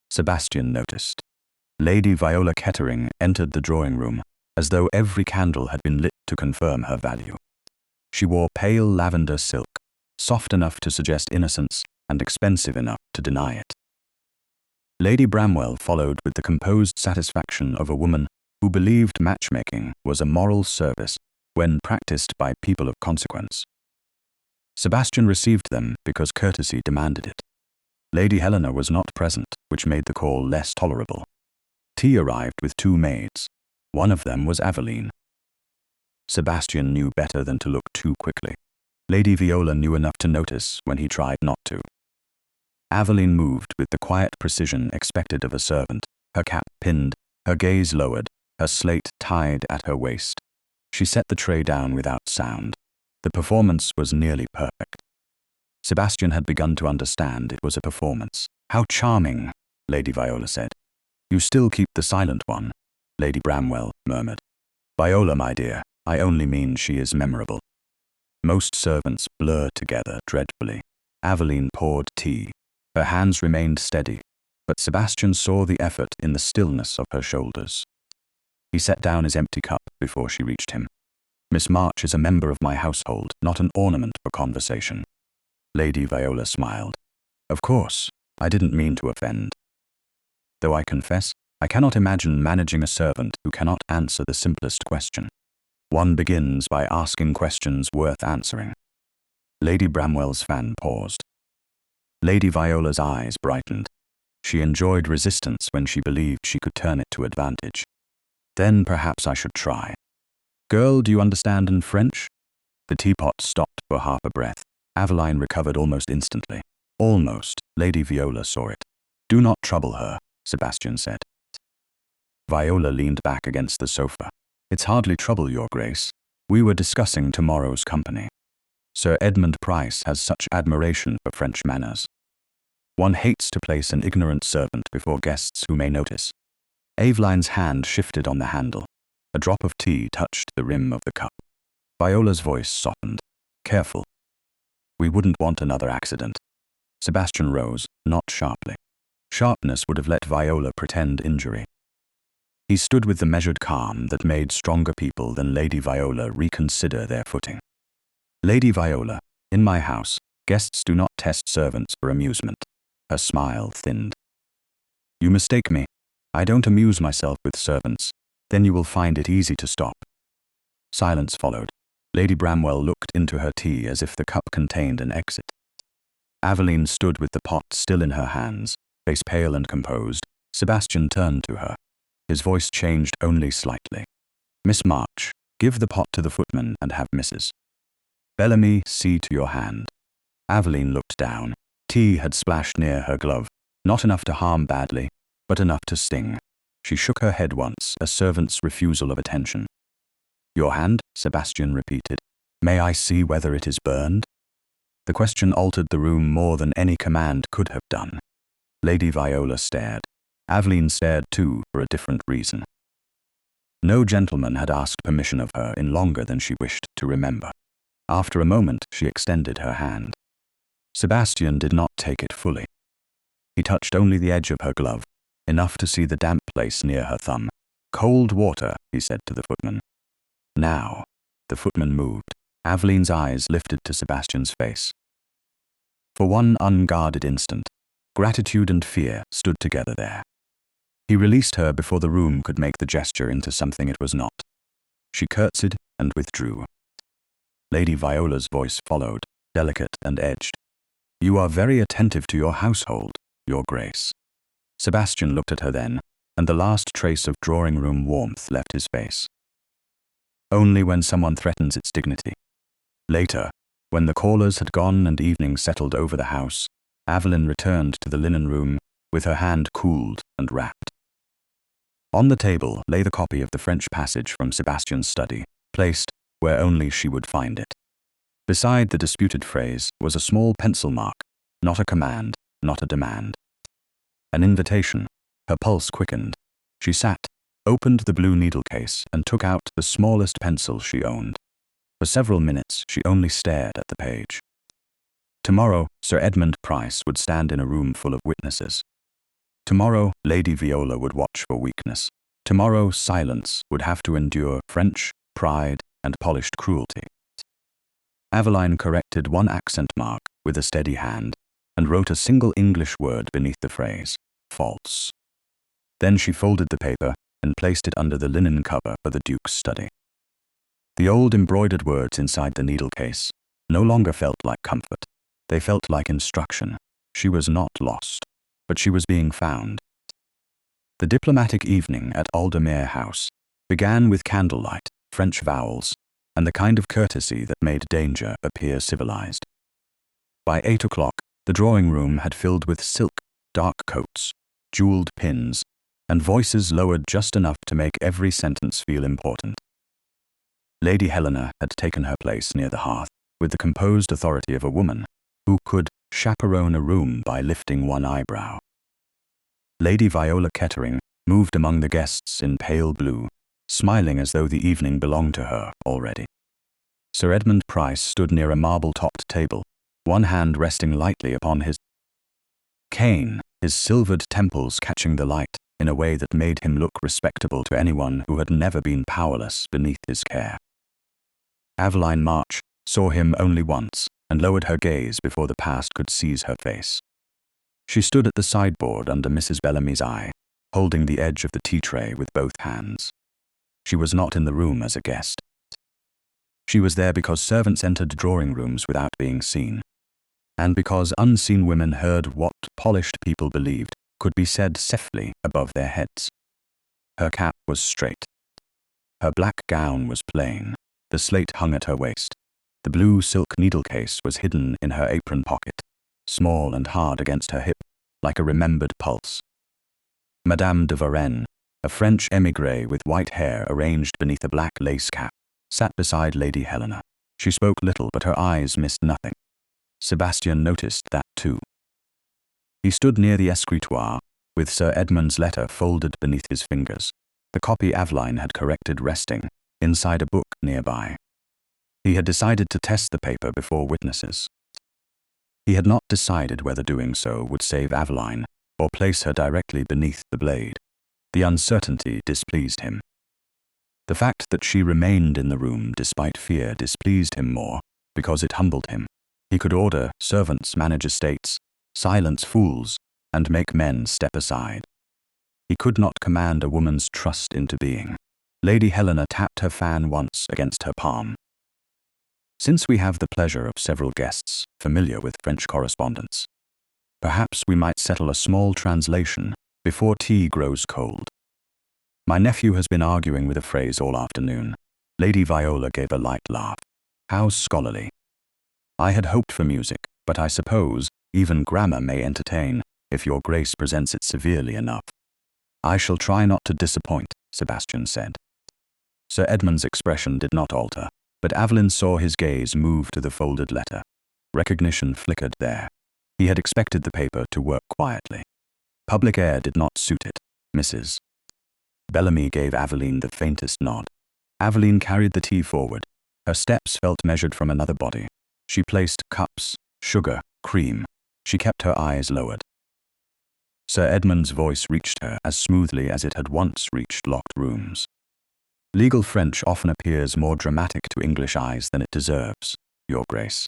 Sebastian noticed. Lady Viola Kettering entered the drawing room, as though every candle had been lit to confirm her value. She wore pale lavender silk, soft enough to suggest innocence and expensive enough to deny it. Lady Bramwell followed with the composed satisfaction of a woman who believed matchmaking was a moral service when practiced by people of consequence. Sebastian received them because courtesy demanded it. Lady Helena was not present, which made the call less tolerable. Tea arrived with 2 maids. One of them was Aveline. Sebastian knew better than to look too quickly. Lady Viola knew enough to notice when he tried not to. Aveline moved with the quiet precision expected of a servant, her cap pinned, her gaze lowered, her slate tied at her waist. She set the tray down without sound. The performance was nearly perfect. Sebastian had begun to understand it was a performance. "How charming," Lady Viola said. "You still keep the silent one," Lady Bramwell murmured. "Viola, my dear, I only mean she is memorable." Most servants blur together dreadfully. Aveline poured tea. Her hands remained steady, but Sebastian saw the effort in the stillness of her shoulders. He set down his empty cup before she reached him. "Miss March is a member of my household, not an ornament for conversation." Lady Viola smiled. "Of course, I didn't mean to offend. Though I confess, I cannot imagine managing a servant who cannot answer the simplest question. One begins by asking questions worth answering." Lady Bramwell's fan paused. Lady Viola's eyes brightened. She enjoyed resistance when she believed she could turn it to advantage. "Then perhaps I should try. Girl, do you understand in French?" The teapot stopped for half a breath. Aveline recovered almost instantly. Almost. Lady Viola saw it. "Do not trouble her," Sebastian said. Viola leaned back against the sofa. "It's hardly trouble, Your Grace. We were discussing tomorrow's company. Sir Edmund Pryce has such admiration for French manners. One hates to place an ignorant servant before guests who may notice." Aveline's hand shifted on the handle. A drop of tea touched the rim of the cup. Viola's voice softened. "Careful. We wouldn't want another accident." Sebastian rose, not sharply. Sharpness would have let Viola pretend injury. He stood with the measured calm that made stronger people than Lady Viola reconsider their footing. "Lady Viola, in my house, guests do not test servants for amusement." Her smile thinned. "You mistake me. I don't amuse myself with servants. Then you will find it easy to stop." Silence followed. Lady Bramwell looked into her tea as if the cup contained an exit. Aveline stood with the pot still in her hands, face pale and composed. Sebastian turned to her. His voice changed only slightly. "Miss March, give the pot to the footman and have Mrs. Bellamy see to your hand." Aveline looked down. Tea had splashed near her glove, not enough to harm badly, but enough to sting. She shook her head once, a servant's refusal of attention. "Your hand?" Sebastian repeated. "May I see whether it is burned?" The question altered the room more than any command could have done. Lady Viola stared. Aveline stared too, for a different reason. No gentleman had asked permission of her in longer than she wished to remember. After a moment, she extended her hand. Sebastian did not take it fully. He touched only the edge of her glove, enough to see the damp place near her thumb. "Cold water," he said to the footman. "Now." The footman moved. Aveline's eyes lifted to Sebastian's face. For one unguarded instant, gratitude and fear stood together there. He released her before the room could make the gesture into something it was not. She curtsied and withdrew. Lady Viola's voice followed, delicate and edged. You are very attentive to your household, Your Grace. Sebastian looked at her then, and the last trace of drawing-room warmth left his face. Only when someone threatens its dignity. Later, when the callers had gone and evening settled over the house, Aveline returned to the linen room with her hand cooled and wrapped. On the table lay the copy of the French passage from Sebastian's study, placed where only she would find it. Beside the disputed phrase was a small pencil mark, not a command, not a demand. An invitation. Her pulse quickened. She sat, opened the blue needle case, and took out the smallest pencil she owned. For several minutes she only stared at the page. Tomorrow, Sir Edmund Pryce would stand in a room full of witnesses. Tomorrow, Lady Viola would watch for weakness. Tomorrow, silence would have to endure French, pride, and polished cruelty. Aveline corrected one accent mark with a steady hand and wrote a single English word beneath the phrase, false. Then she folded the paper and placed it under the linen cover for the Duke's study. The old embroidered words inside the needle case no longer felt like comfort. They felt like instruction. She was not lost, but she was being found. The diplomatic evening at Aldermere House began with candlelight, French vowels, and the kind of courtesy that made danger appear civilized. By 8 o'clock, the drawing-room had filled with silk, dark coats, jeweled pins, and voices lowered just enough to make every sentence feel important. Lady Helena had taken her place near the hearth with the composed authority of a woman who could chaperone a room by lifting one eyebrow. Lady Viola Kettering moved among the guests in pale blue, smiling as though the evening belonged to her already. Sir Edmund Pryce stood near a marble-topped table, one hand resting lightly upon his cane, his silvered temples catching the light in a way that made him look respectable to anyone who had never been powerless beneath his care. Aveline March saw him only once and lowered her gaze before the past could seize her face. She stood at the sideboard under Mrs. Bellamy's eye, holding the edge of the tea tray with both hands. She was not in the room as a guest. She was there because servants entered drawing rooms without being seen, and because unseen women heard what polished people believed could be said softly above their heads. Her cap was straight. Her black gown was plain. The slate hung at her waist. The blue silk needle case was hidden in her apron pocket, small and hard against her hip, like a remembered pulse. Madame de Varenne, a French émigré with white hair arranged beneath a black lace cap, sat beside Lady Helena. She spoke little, but her eyes missed nothing. Sebastian noticed that too. He stood near the escritoire, with Sir Edmund's letter folded beneath his fingers, the copy Aveline had corrected resting inside a book nearby. He had decided to test the paper before witnesses. He had not decided whether doing so would save Aveline or place her directly beneath the blade. The uncertainty displeased him. The fact that she remained in the room despite fear displeased him more, because it humbled him. He could order servants manage estates, silence fools, and make men step aside. He could not command a woman's trust into being. Lady Helena tapped her fan once against her palm. Since we have the pleasure of several guests familiar with French correspondence, perhaps we might settle a small translation before tea grows cold. My nephew has been arguing with a phrase all afternoon. Lady Viola gave a light laugh. How scholarly. I had hoped for music, but I suppose even grammar may entertain, if your grace presents it severely enough. I shall try not to disappoint, Sebastian said. Sir Edmund's expression did not alter, but Aveline saw his gaze move to the folded letter. Recognition flickered there. He had expected the paper to work quietly. Public air did not suit it, Mrs. Bellamy gave Aveline the faintest nod. Aveline carried the tea forward. Her steps felt measured from another body. She placed cups, sugar, cream. She kept her eyes lowered. Sir Edmund's voice reached her as smoothly as it had once reached locked rooms. Legal French often appears more dramatic to English eyes than it deserves, Your Grace.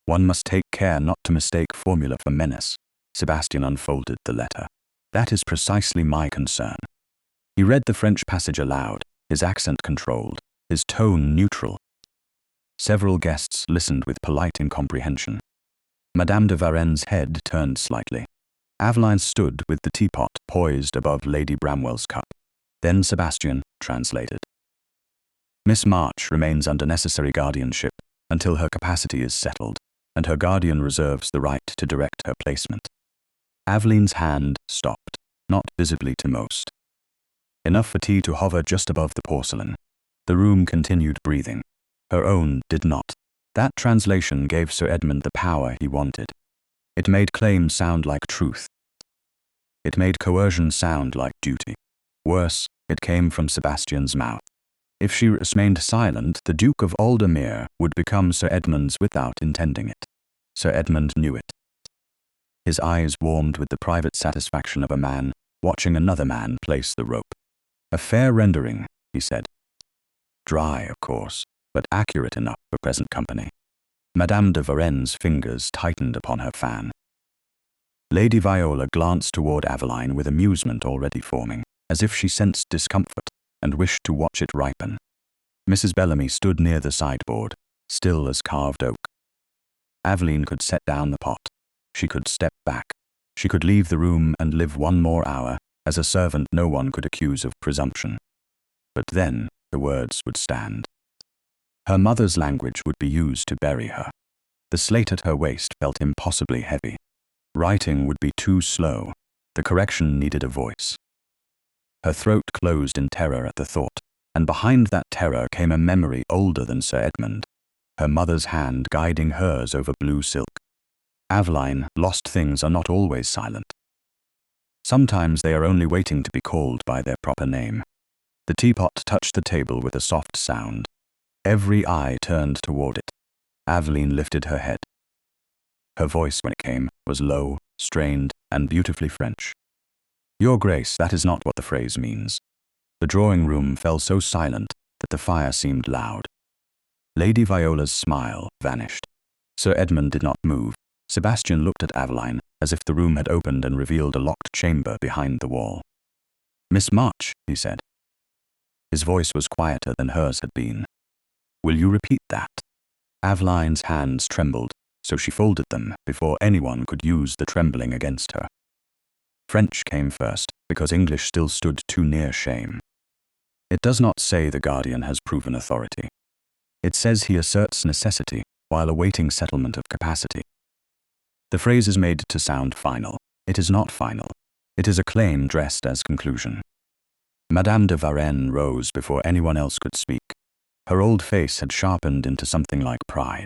One must take care not to mistake formula for menace. Sebastian unfolded the letter. That is precisely my concern. He read the French passage aloud, his accent controlled, his tone neutral. Several guests listened with polite incomprehension. Madame de Varennes' head turned slightly. Aveline stood with the teapot poised above Lady Bramwell's cup. Then Sebastian translated. Miss March remains under necessary guardianship until her capacity is settled, and her guardian reserves the right to direct her placement. Aveline's hand stopped, not visibly to most. Enough for tea to hover just above the porcelain. The room continued breathing. Her own did not. That translation gave Sir Edmund the power he wanted. It made claim sound like truth. It made coercion sound like duty. Worse, it came from Sebastian's mouth. If she remained silent, the Duke of Aldermere would become Sir Edmund's without intending it. Sir Edmund knew it. His eyes warmed with the private satisfaction of a man watching another man place the rope. A fair rendering, he said. Dry, of course, but accurate enough for present company. Madame de Varennes' fingers tightened upon her fan. Lady Viola glanced toward Aveline with amusement already forming, as if she sensed discomfort and wished to watch it ripen. Mrs. Bellamy stood near the sideboard, still as carved oak. Aveline could set down the pot. She could step back. She could leave the room and live one more hour. As a servant, no one could accuse of presumption. But then the words would stand. Her mother's language would be used to bury her. The slate at her waist felt impossibly heavy. Writing would be too slow. The correction needed a voice. Her throat closed in terror at the thought, and behind that terror came a memory older than Sir Edmund, her mother's hand guiding hers over blue silk. Aveline, lost things are not always silent. Sometimes they are only waiting to be called by their proper name. The teapot touched the table with a soft sound. Every eye turned toward it. Aveline lifted her head. Her voice, when it came, was low, strained, and beautifully French. Your Grace, that is not what the phrase means. The drawing room fell so silent that the fire seemed loud. Lady Viola's smile vanished. Sir Edmund did not move. Sebastian looked at Aveline as if the room had opened and revealed a locked chamber behind the wall. Miss March, he said. His voice was quieter than hers had been. Will you repeat that? Aveline's hands trembled, so she folded them before anyone could use the trembling against her. French came first, because English still stood too near shame. It does not say the guardian has proven authority. It says he asserts necessity while awaiting settlement of capacity. The phrase is made to sound final. It is not final. It is a claim dressed as conclusion. Madame de Varennes rose before anyone else could speak. Her old face had sharpened into something like pride.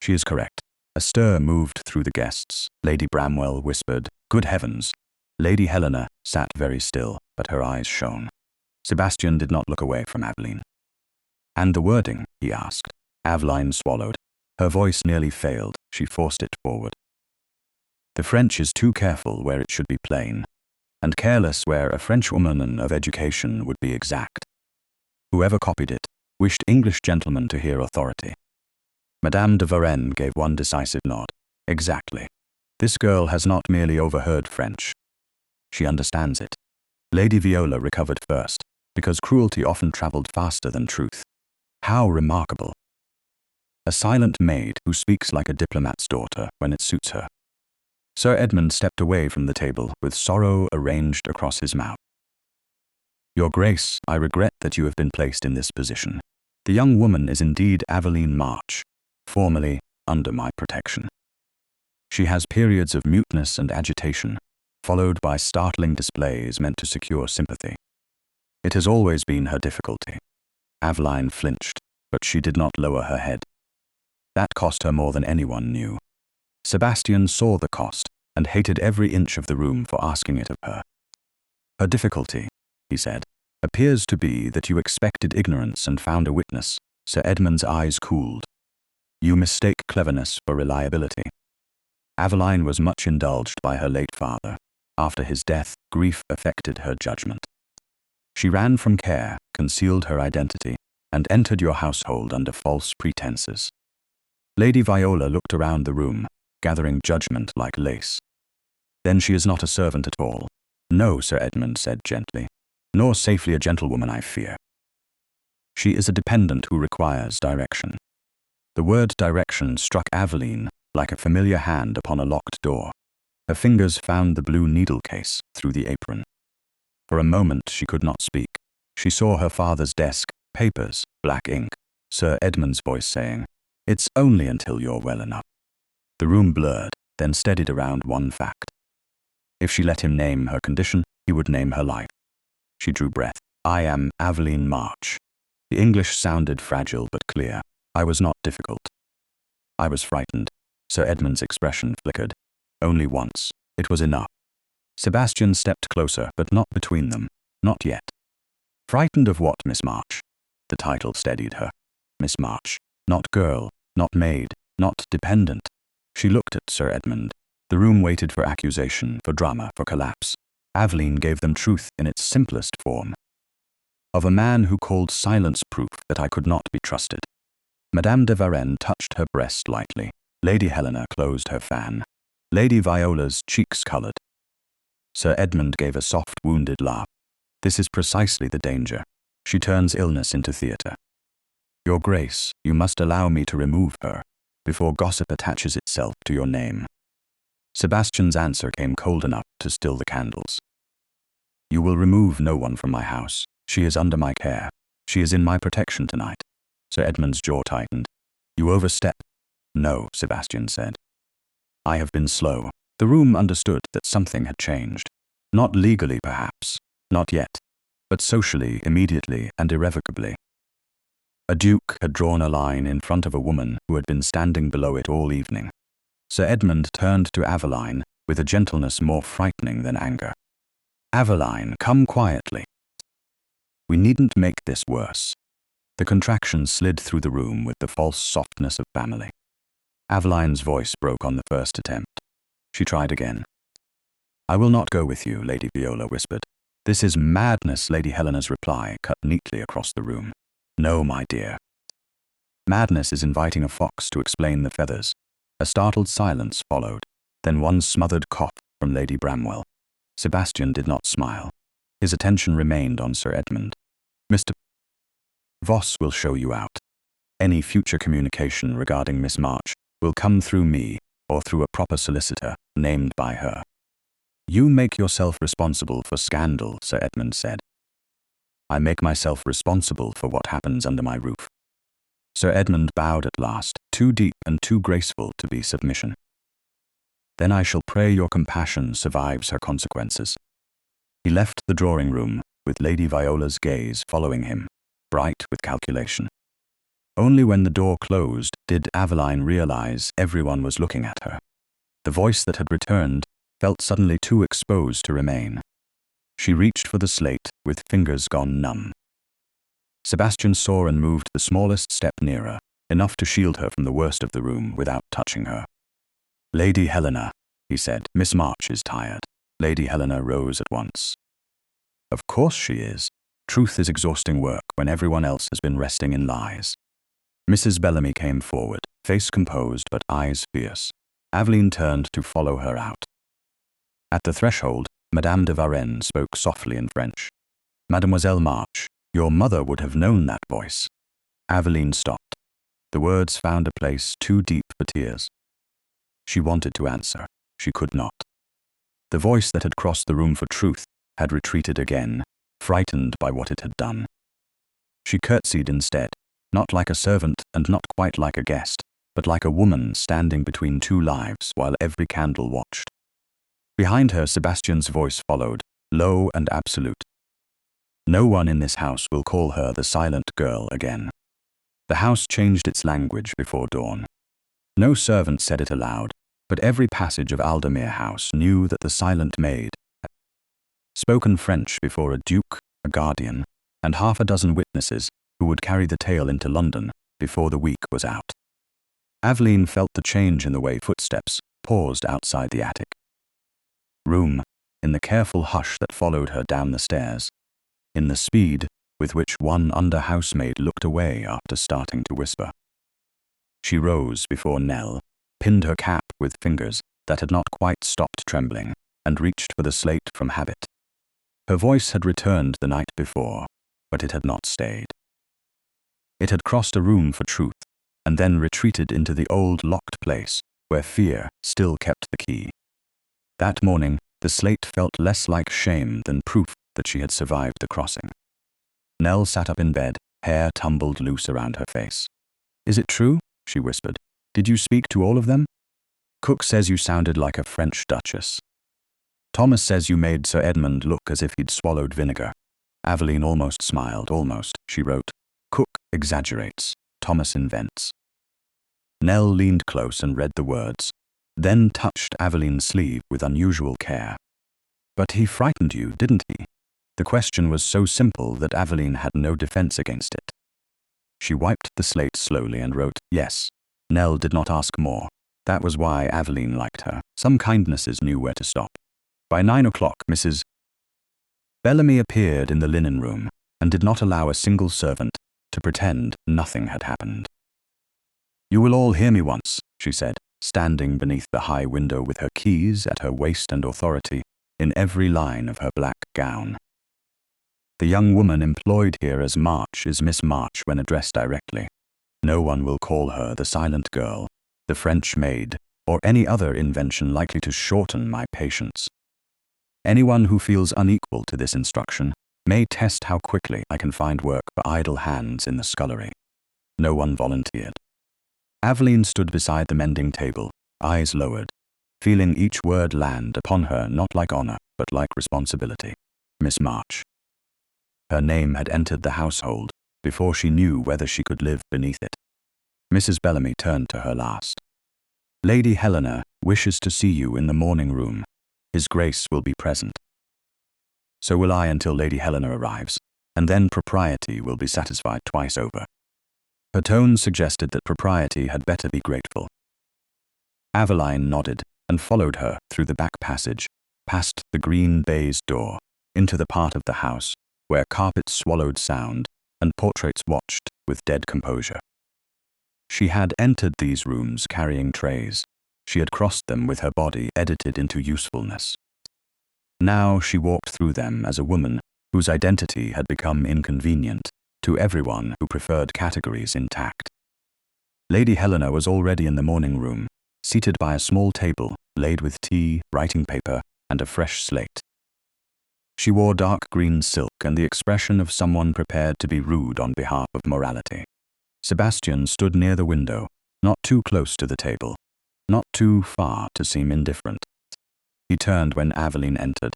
She is correct. A stir moved through the guests. Lady Bramwell whispered, "Good heavens!" Lady Helena sat very still, but her eyes shone. Sebastian did not look away from Aveline. And the wording, he asked. Aveline swallowed. Her voice nearly failed. She forced it forward. The French is too careful where it should be plain, and careless where a Frenchwoman of education would be exact. Whoever copied it wished English gentlemen to hear authority. Madame de Varennes gave one decisive nod. Exactly. This girl has not merely overheard French. She understands it. Lady Viola recovered first, because cruelty often travelled faster than truth. How remarkable. A silent maid who speaks like a diplomat's daughter when it suits her. Sir Edmund stepped away from the table with sorrow arranged across his mouth. Your Grace, I regret that you have been placed in this position. The young woman is indeed Aveline March, formerly under my protection. She has periods of muteness and agitation, followed by startling displays meant to secure sympathy. It has always been her difficulty. Aveline flinched, but she did not lower her head. That cost her more than anyone knew. Sebastian saw the cost and hated every inch of the room for asking it of her. Her difficulty, he said, appears to be that you expected ignorance and found a witness. Sir Edmund's eyes cooled. You mistake cleverness for reliability. Aveline was much indulged by her late father. After his death, grief affected her judgment. She ran from care, concealed her identity, and entered your household under false pretenses. Lady Viola looked around the room, gathering judgment like lace. Then she is not a servant at all. No, Sir Edmund said gently, nor safely a gentlewoman, I fear. She is a dependent who requires direction. The word direction struck Aveline like a familiar hand upon a locked door. Her fingers found the blue needle case through the apron. For a moment she could not speak. She saw her father's desk, papers, black ink, Sir Edmund's voice saying, "It's only until you're well enough." The room blurred, then steadied around one fact. If she let him name her condition, he would name her life. She drew breath. "I am Aveline March." The English sounded fragile but clear. I was not difficult. I was frightened. Sir Edmund's expression flickered. Only once. It was enough. Sebastian stepped closer, but not between them. Not yet. "Frightened of what, Miss March?" The title steadied her. Miss March. Not girl, not maid, not dependent. She looked at Sir Edmund. The room waited for accusation, for drama, for collapse. Aveline gave them truth in its simplest form. Of a man who called silence proof that I could not be trusted. Madame de Varenne touched her breast lightly. Lady Helena closed her fan. Lady Viola's cheeks coloured. Sir Edmund gave a soft, wounded laugh. "This is precisely the danger. She turns illness into theatre. Your Grace, you must allow me to remove her, before gossip attaches itself to your name." Sebastian's answer came cold enough to still the candles. "You will remove no one from my house. She is under my care. She is in my protection tonight." Sir Edmund's jaw tightened. "You overstep." "No," Sebastian said. "I have been slow." The room understood that something had changed. Not legally, perhaps. Not yet. But socially, immediately, and irrevocably. A duke had drawn a line in front of a woman who had been standing below it all evening. Sir Edmund turned to Aveline with a gentleness more frightening than anger. "Aveline, come quietly. We needn't make this worse." The contraction slid through the room with the false softness of family. Aveline's voice broke on the first attempt. She tried again. "I will not go with you," Lady Viola whispered. "This is madness," Lady Helena's reply cut neatly across the room. "No, my dear. Madness is inviting a fox to explain the feathers." A startled silence followed, then one smothered cough from Lady Bramwell. Sebastian did not smile. His attention remained on Sir Edmund. "Mr. Voss will show you out. Any future communication regarding Miss March will come through me or through a proper solicitor named by her." "You make yourself responsible for scandal," Sir Edmund said. "I make myself responsible for what happens under my roof." Sir Edmund bowed at last, too deep and too graceful to be submission. "Then I shall pray your compassion survives her consequences." He left the drawing room, with Lady Viola's gaze following him, bright with calculation. Only when the door closed did Aveline realize everyone was looking at her. The voice that had returned felt suddenly too exposed to remain. She reached for the slate, with fingers gone numb. Sebastian saw and moved the smallest step nearer, enough to shield her from the worst of the room without touching her. "Lady Helena," he said, "Miss March is tired." Lady Helena rose at once. "Of course she is. Truth is exhausting work when everyone else has been resting in lies." Mrs. Bellamy came forward, face composed but eyes fierce. Aveline turned to follow her out. At the threshold, Madame de Varenne spoke softly in French. "Mademoiselle March, your mother would have known that voice." Aveline stopped. The words found a place too deep for tears. She wanted to answer. She could not. The voice that had crossed the room for truth had retreated again, frightened by what it had done. She curtsied instead, not like a servant and not quite like a guest, but like a woman standing between two lives while every candle watched. Behind her, Sebastian's voice followed, low and absolute. "No one in this house will call her the silent girl again." The house changed its language before dawn. No servant said it aloud, but every passage of Aldermere House knew that the silent maid had spoken French before a duke, a guardian, and half a dozen witnesses who would carry the tale into London before the week was out. Aveline felt the change in the way footsteps paused outside the attic room, in the careful hush that followed her down the stairs, in the speed with which one under-housemaid looked away after starting to whisper. She rose before Nell, pinned her cap with fingers that had not quite stopped trembling, and reached for the slate from habit. Her voice had returned the night before, but it had not stayed. It had crossed a room for truth, and then retreated into the old locked place where fear still kept the key. That morning, the slate felt less like shame than proof that she had survived the crossing. Nell sat up in bed, hair tumbled loose around her face. "Is it true?" she whispered. "Did you speak to all of them? Cook says you sounded like a French duchess. Thomas says you made Sir Edmund look as if he'd swallowed vinegar." Aveline almost smiled. "Almost," she wrote. "Cook exaggerates. Thomas invents." Nell leaned close and read the words, then touched Aveline's sleeve with unusual care. "But he frightened you, didn't he?" The question was so simple that Aveline had no defense against it. She wiped the slate slowly and wrote, "Yes." Nell did not ask more. That was why Aveline liked her. Some kindnesses knew where to stop. By 9 o'clock, Mrs. Bellamy appeared in the linen room and did not allow a single servant to pretend nothing had happened. "You will all hear me once," she said, standing beneath the high window with her keys at her waist and authority in every line of her black gown. "The young woman employed here as March is Miss March when addressed directly. No one will call her the silent girl, the French maid, or any other invention likely to shorten my patience. Anyone who feels unequal to this instruction may test how quickly I can find work for idle hands in the scullery." No one volunteered. Aveline stood beside the mending table, eyes lowered, feeling each word land upon her not like honor, but like responsibility. Miss March. Her name had entered the household before she knew whether she could live beneath it. Mrs. Bellamy turned to her last. "Lady Helena wishes to see you in the morning room. His Grace will be present. So will I until Lady Helena arrives, and then propriety will be satisfied twice over." Her tone suggested that propriety had better be grateful. Aveline nodded and followed her through the back passage, past the green baize door, into the part of the house where carpets swallowed sound and portraits watched with dead composure. She had entered these rooms carrying trays. She had crossed them with her body edited into usefulness. Now she walked through them as a woman whose identity had become inconvenient to everyone who preferred categories intact. Lady Helena was already in the morning room, seated by a small table laid with tea, writing paper, and a fresh slate. She wore dark green silk and the expression of someone prepared to be rude on behalf of morality. Sebastian stood near the window, not too close to the table, not too far to seem indifferent. He turned when Aveline entered,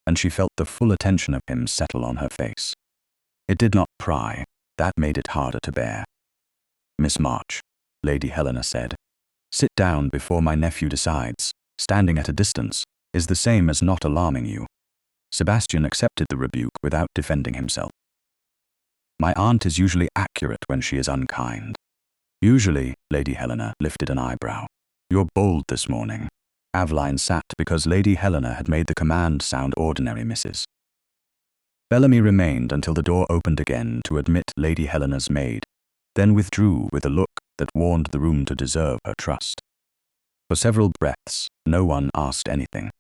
and she felt the full attention of him settle on her face. It did not pry. That made it harder to bear. "Miss March," Lady Helena said, "sit down before my nephew decides. Standing at a distance is the same as not alarming you." Sebastian accepted the rebuke without defending himself. "My aunt is usually accurate when she is unkind." "Usually," Lady Helena lifted an eyebrow. "You're bold this morning." Aveline sat because Lady Helena had made the command sound ordinary, Mrs. Bellamy remained until the door opened again to admit Lady Helena's maid, then withdrew with a look that warned the room to deserve her trust. For several breaths, no one asked anything.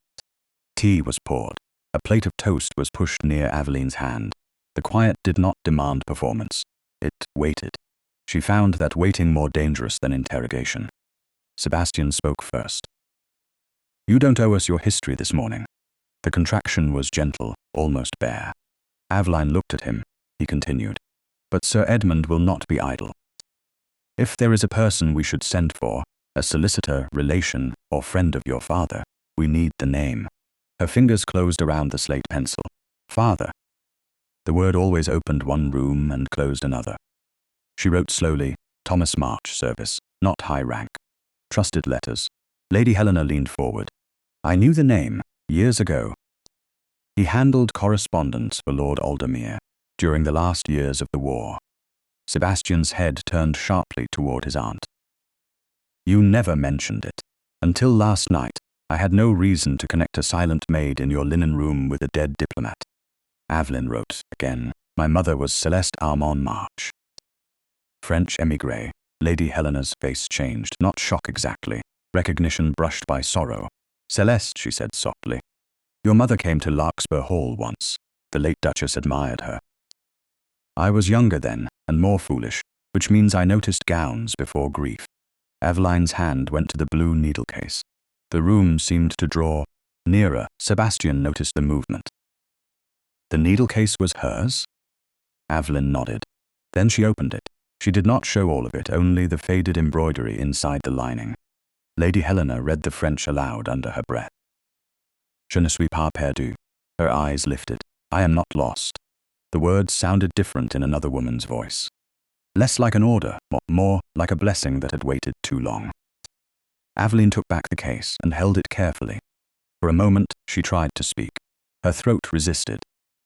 Tea was poured. A plate of toast was pushed near Aveline's hand. The quiet did not demand performance. It waited. She found that waiting more dangerous than interrogation. Sebastian spoke first. "You don't owe us your history this morning." The contraction was gentle, almost bare. Aveline looked at him. He continued, "But Sir Edmund will not be idle. If there is a person we should send for, a solicitor, relation, or friend of your father, we need the name." Her fingers closed around the slate pencil. "Father." The word always opened one room and closed another. She wrote slowly, "Thomas March, service, not high rank. Trusted letters." Lady Helena leaned forward. "I knew the name, years ago. He handled correspondence for Lord Aldermere during the last years of the war." Sebastian's head turned sharply toward his aunt. "You never mentioned it. Until last night, I had no reason to connect a silent maid in your linen room with a dead diplomat." Aveline wrote again, "My mother was Celeste Armand March." French émigré. Lady Helena's face changed, not shock exactly. Recognition brushed by sorrow. "Celeste," she said softly. "Your mother came to Larkspur Hall once. The late Duchess admired her. I was younger then, and more foolish, which means I noticed gowns before grief. Aveline's hand went to the blue needle case. The room seemed to draw nearer. Sebastian noticed the movement. The needle case was hers? Aveline nodded. Then she opened it. She did not show all of it, only the faded embroidery inside the lining. Lady Helena read the French aloud under her breath. Je ne suis pas perdu. Her eyes lifted. I am not lost. The words sounded different in another woman's voice. Less like an order, more like a blessing that had waited too long. Aveline took back the case and held it carefully. For a moment, she tried to speak. Her throat resisted.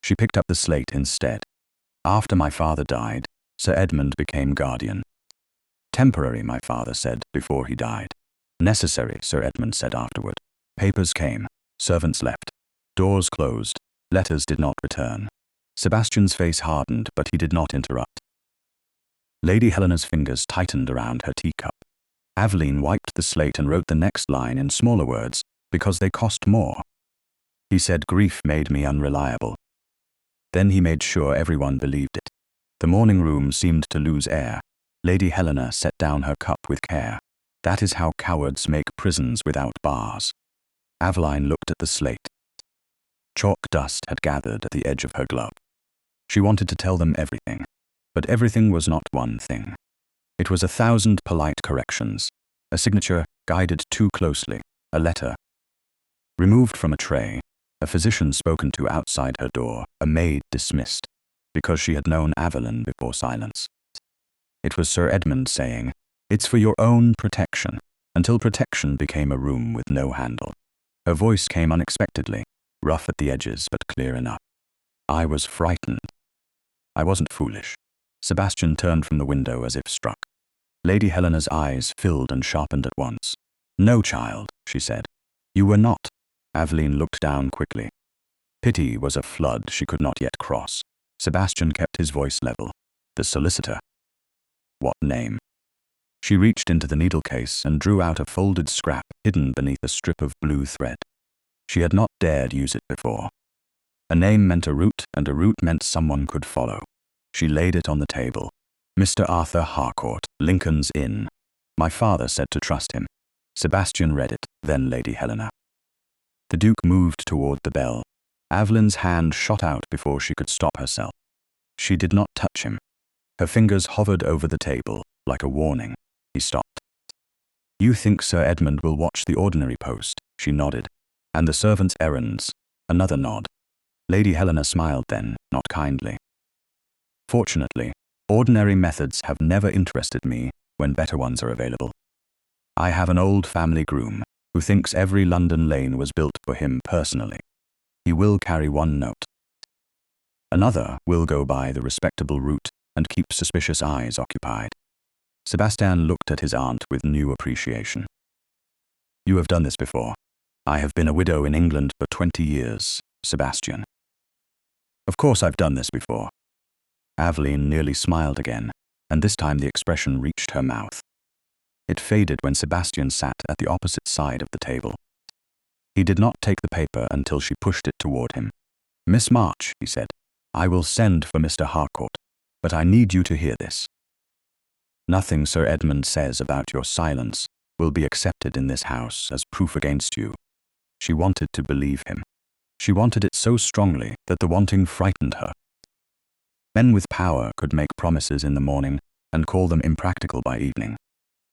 She picked up the slate instead. After my father died, Sir Edmund became guardian. Temporary, my father said before he died. Necessary, Sir Edmund said afterward. Papers came. Servants left. Doors closed. Letters did not return. Sebastian's face hardened, but he did not interrupt. Lady Helena's fingers tightened around her teacup. Aveline wiped the slate and wrote the next line in smaller words, because they cost more. He said grief made me unreliable. Then he made sure everyone believed it. The morning room seemed to lose air. Lady Helena set down her cup with care. That is how cowards make prisons without bars. Aveline looked at the slate. Chalk dust had gathered at the edge of her glove. She wanted to tell them everything, but everything was not one thing. It was 1,000 polite corrections, a signature guided too closely, a letter removed from a tray, a physician spoken to outside her door, a maid dismissed, because she had known Aveline before silence. It was Sir Edmund saying, "It's for your own protection," until protection became a room with no handle. Her voice came unexpectedly, rough at the edges but clear enough. I was frightened. I wasn't foolish. Sebastian turned from the window as if struck. Lady Helena's eyes filled and sharpened at once. No, child, she said. You were not. Aveline looked down quickly. Pity was a flood she could not yet cross. Sebastian kept his voice level. The solicitor. What name? She reached into the needle case and drew out a folded scrap hidden beneath a strip of blue thread. She had not dared use it before. A name meant a route, and a route meant someone could follow. She laid it on the table. Mr. Arthur Harcourt, Lincoln's Inn. My father said to trust him. Sebastian read it, then Lady Helena. The Duke moved toward the bell. Aveline's hand shot out before she could stop herself. She did not touch him. Her fingers hovered over the table, like a warning. He stopped. You think Sir Edmund will watch the ordinary post? She nodded. And the servant's errands? Another nod. Lady Helena smiled then, not kindly. Fortunately, ordinary methods have never interested me when better ones are available. I have an old family groom who thinks every London lane was built for him personally. He will carry one note. Another will go by the respectable route and keep suspicious eyes occupied. Sebastian looked at his aunt with new appreciation. You have done this before. I have been a widow in England for 20 years, Sebastian. Of course I've done this before. Aveline nearly smiled again, and this time the expression reached her mouth. It faded when Sebastian sat at the opposite side of the table. He did not take the paper until she pushed it toward him. Miss March, he said, I will send for Mr. Harcourt, but I need you to hear this. Nothing Sir Edmund says about your silence will be accepted in this house as proof against you. She wanted to believe him. She wanted it so strongly that the wanting frightened her. Men with power could make promises in the morning and call them impractical by evening.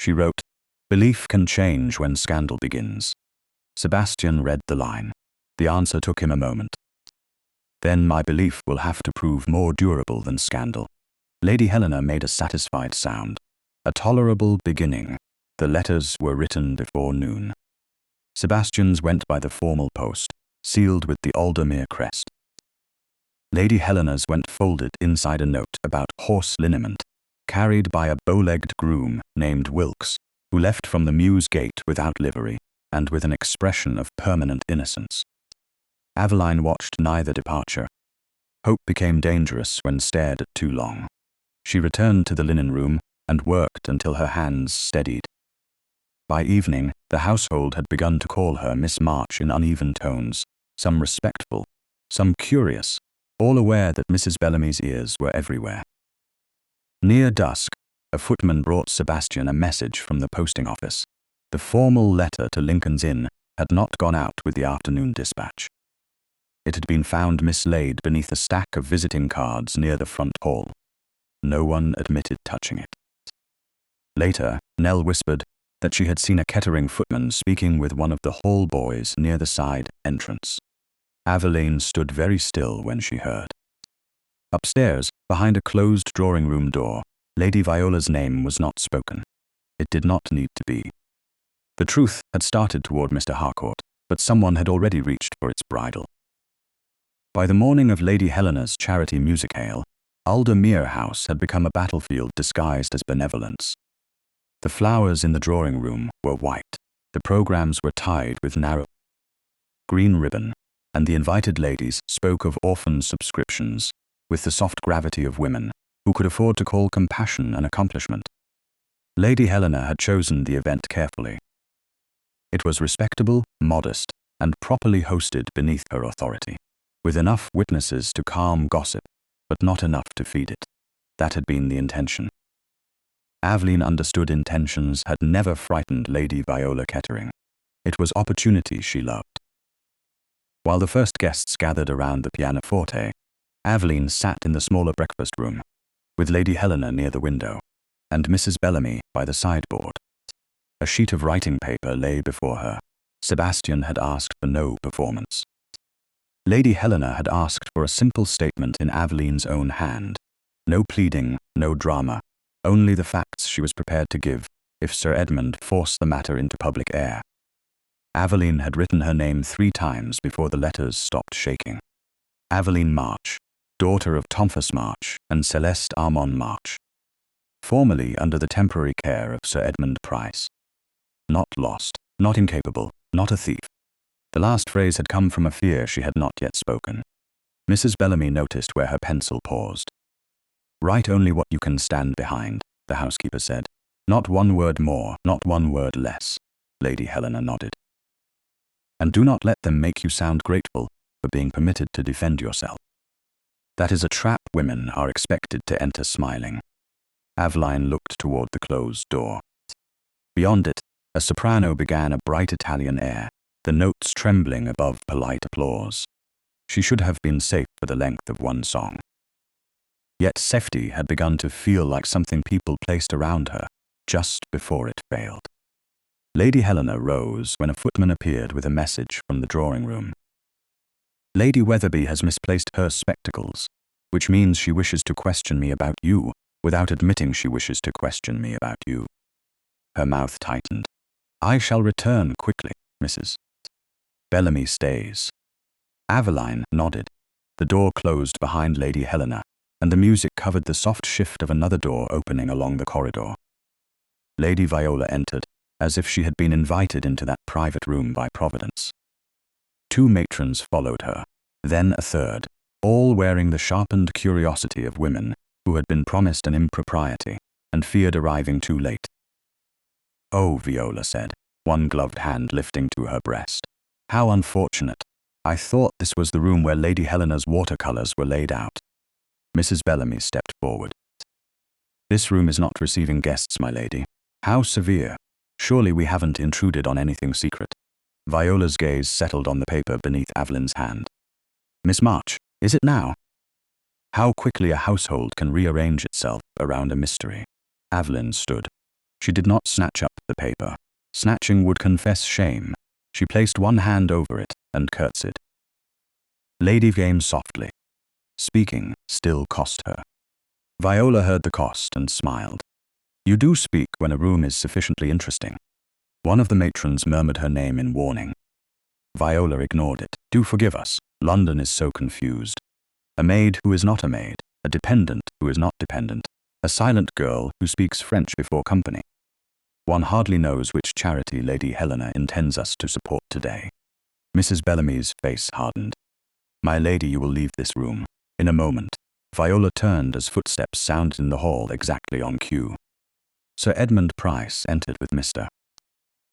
She wrote, Belief can change when scandal begins. Sebastian read the line. The answer took him a moment. Then my belief will have to prove more durable than scandal. Lady Helena made a satisfied sound. A tolerable beginning. The letters were written before noon. Sebastian's went by the formal post, sealed with the Aldermere crest. Lady Helena's went folded inside a note about horse liniment, carried by a bow-legged groom named Wilkes, who left from the Mews gate without livery and with an expression of permanent innocence. Aveline watched neither departure. Hope became dangerous when stared at too long. She returned to the linen room and worked until her hands steadied. By evening, the household had begun to call her Miss March in uneven tones, some respectful, some curious, all aware that Mrs. Bellamy's ears were everywhere. Near dusk, a footman brought Sebastian a message from the posting office. The formal letter to Lincoln's Inn had not gone out with the afternoon dispatch. It had been found mislaid beneath a stack of visiting cards near the front hall. No one admitted touching it. Later, Nell whispered that she had seen a Kettering footman speaking with one of the hall boys near the side entrance. Aveline stood very still when she heard. Upstairs, behind a closed drawing-room door, Lady Viola's name was not spoken. It did not need to be. The truth had started toward Mr. Harcourt, but someone had already reached for its bridle. By the morning of Lady Helena's charity music-hale, Aldermere House had become a battlefield disguised as benevolence. The flowers in the drawing-room were white, the programs were tied with narrow green ribbon, and the invited ladies spoke of orphan subscriptions with the soft gravity of women who could afford to call compassion an accomplishment. Lady Helena had chosen the event carefully. It was respectable, modest, and properly hosted beneath her authority, with enough witnesses to calm gossip, but not enough to feed it. That had been the intention. Aveline understood intentions had never frightened Lady Viola Kettering. It was opportunity she loved. While the first guests gathered around the pianoforte, Aveline sat in the smaller breakfast room, with Lady Helena near the window, and Mrs. Bellamy by the sideboard. A sheet of writing paper lay before her. Sebastian had asked for no performance. Lady Helena had asked for a simple statement in Aveline's own hand. No pleading, no drama, only the facts she was prepared to give if Sir Edmund forced the matter into public air. Aveline had written her name 3 times before the letters stopped shaking. Aveline March, daughter of Thomas March and Celeste Armand March. Formerly under the temporary care of Sir Edmund Pryce. Not lost, not incapable, not a thief. The last phrase had come from a fear she had not yet spoken. Mrs. Bellamy noticed where her pencil paused. "Write only what you can stand behind," the housekeeper said. "Not one word more, not one word less." Lady Helena nodded. "And do not let them make you sound grateful for being permitted to defend yourself. That is a trap women are expected to enter smiling." Aveline looked toward the closed door. Beyond it, a soprano began a bright Italian air, the notes trembling above polite applause. She should have been safe for the length of one song. Yet safety had begun to feel like something people placed around her just before it failed. Lady Helena rose when a footman appeared with a message from the drawing-room. "Lady Weatherby has misplaced her spectacles, which means she wishes to question me about you without admitting she wishes to question me about you." Her mouth tightened. "I shall return quickly, Mrs. Bellamy stays." Aveline nodded. The door closed behind Lady Helena, and the music covered the soft shift of another door opening along the corridor. Lady Viola entered, as if she had been invited into that private room by Providence. 2 matrons followed her, then a third, all wearing the sharpened curiosity of women who had been promised an impropriety and feared arriving too late. "Oh," Viola said, one gloved hand lifting to her breast. "How unfortunate. I thought this was the room where Lady Helena's watercolors were laid out." Mrs. Bellamy stepped forward. "This room is not receiving guests, my lady. How severe. Surely we haven't intruded on anything secret." Viola's gaze settled on the paper beneath Aveline's hand. "Miss March, is it now?" How quickly a household can rearrange itself around a mystery. Aveline stood. She did not snatch up the paper. Snatching would confess shame. She placed one hand over it and curtsied. Lady came softly. Speaking still cost her. Viola heard the cost and smiled. "You do speak when a room is sufficiently interesting." One of the matrons murmured her name in warning. Viola ignored it. "Do forgive us. London is so confused. A maid who is not a maid, a dependent who is not dependent, a silent girl who speaks French before company. One hardly knows which charity Lady Helena intends us to support today." Mrs. Bellamy's face hardened. "My lady, you will leave this room in a moment." Viola turned as footsteps sounded in the hall exactly on cue. Sir Edmund Pryce entered with Mr.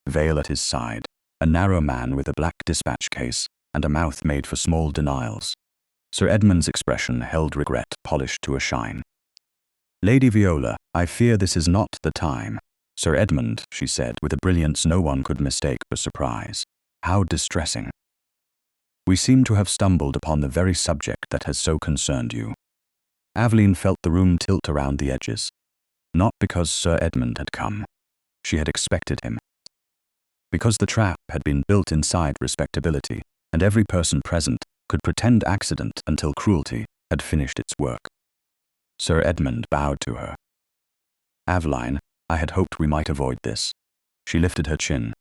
Vale at his side, a narrow man with a black dispatch case and a mouth made for small denials. Sir Edmund's expression held regret polished to a shine. Lady Viola, I fear this is not the time. Sir Edmund, she said, with a brilliance no one could mistake for surprise. How distressing. We seem to have stumbled upon the very subject that has so concerned you. Aveline felt the room tilt around the edges. Not because Sir Edmund had come. She had expected him. Because the trap had been built inside respectability, and every person present could pretend accident until cruelty had finished its work. Sir Edmund bowed to her. Aveline, I had hoped we might avoid this. She lifted her chin.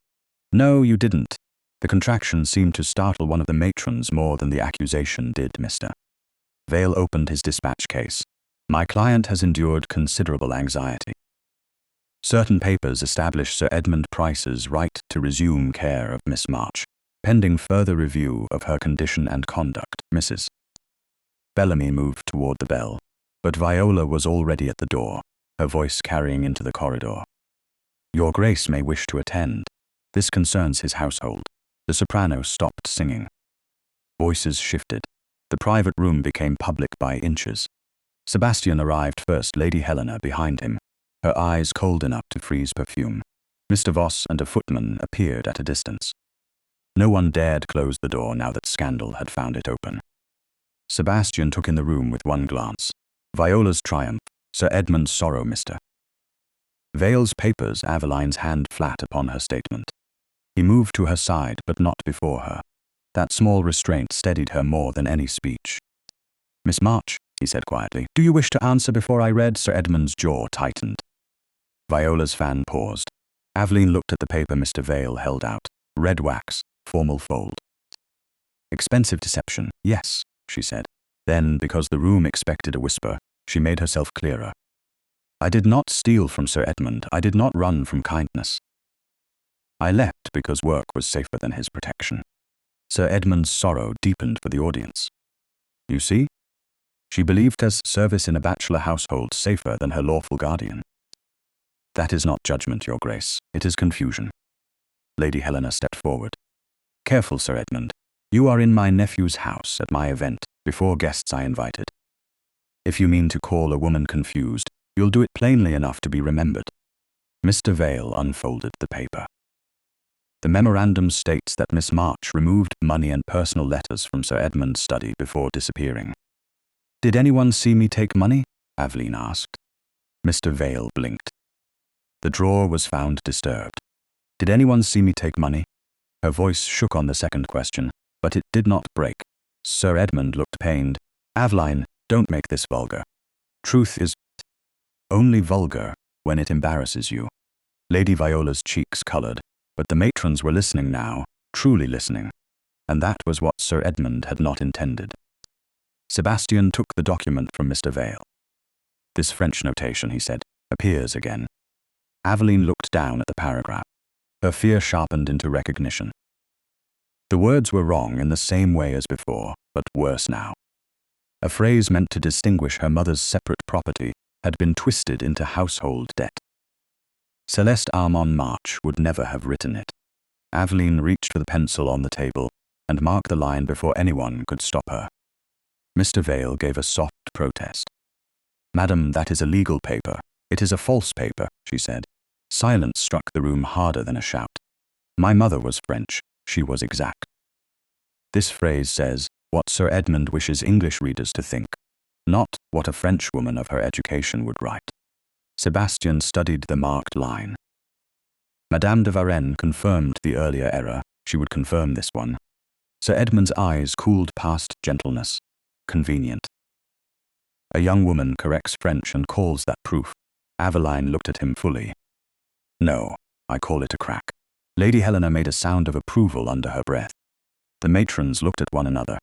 No, you didn't. The contraction seemed to startle one of the matrons more than the accusation did, Mr. Vale opened his dispatch case. My client has endured considerable anxiety. Certain papers establish Sir Edmund Pryce's right to resume care of Miss March, pending further review of her condition and conduct, Mrs. Bellamy moved toward the bell, but Viola was already at the door, her voice carrying into the corridor. Your Grace may wish to attend. This concerns his household. The soprano stopped singing. Voices shifted. The private room became public by inches. Sebastian arrived first, Lady Helena behind him, her eyes cold enough to freeze perfume. Mr. Voss and a footman appeared at a distance. No one dared close the door now that scandal had found it open. Sebastian took in the room with one glance. Viola's triumph, Sir Edmund's sorrow, Mr. Vale's papers, Aveline's hand flat upon her statement. He moved to her side, but not before her. That small restraint steadied her more than any speech. Miss March, he said quietly, do you wish to answer before I read? Sir Edmund's jaw tightened. Viola's fan paused. Aveline looked at the paper Mr. Vale held out. Red wax, formal fold. Expensive deception, yes, she said. Then, because the room expected a whisper, she made herself clearer. I did not steal from Sir Edmund. I did not run from kindness. I left because work was safer than his protection. Sir Edmund's sorrow deepened for the audience. You see? She believed his service in a bachelor household safer than her lawful guardian. That is not judgment, Your Grace. It is confusion. Lady Helena stepped forward. Careful, Sir Edmund. You are in my nephew's house at my event, before guests I invited. If you mean to call a woman confused, you'll do it plainly enough to be remembered. Mr. Vale unfolded the paper. The memorandum states that Miss March removed money and personal letters from Sir Edmund's study before disappearing. Did anyone see me take money? Aveline asked. Mr. Vale blinked. The drawer was found disturbed. Did anyone see me take money? Her voice shook on the second question, but it did not break. Sir Edmund looked pained. Aveline, don't make this vulgar. Truth is only vulgar when it embarrasses you. Lady Viola's cheeks colored, but the matrons were listening now, truly listening, and that was what Sir Edmund had not intended. Sebastian took the document from Mr. Vale. This French notation, he said, appears again. Aveline looked down at the paragraph. Her fear sharpened into recognition. The words were wrong in the same way as before, but worse now. A phrase meant to distinguish her mother's separate property had been twisted into household debt. Celeste Aveline March would never have written it. Aveline reached for the pencil on the table and marked the line before anyone could stop her. Mr. Vale gave a soft protest. Madam, that is a legal paper. It is a false paper, she said. Silence struck the room harder than a shout. My mother was French. She was exact. This phrase says what Sir Edmund wishes English readers to think, not what a French woman of her education would write. Sebastian studied the marked line. Madame de Varenne confirmed the earlier error. She would confirm this one. Sir Edmund's eyes cooled past gentleness. Convenient. A young woman corrects French and calls that proof. Aveline looked at him fully. No, I call it a crack. Lady Helena made a sound of approval under her breath. The matrons looked at one another.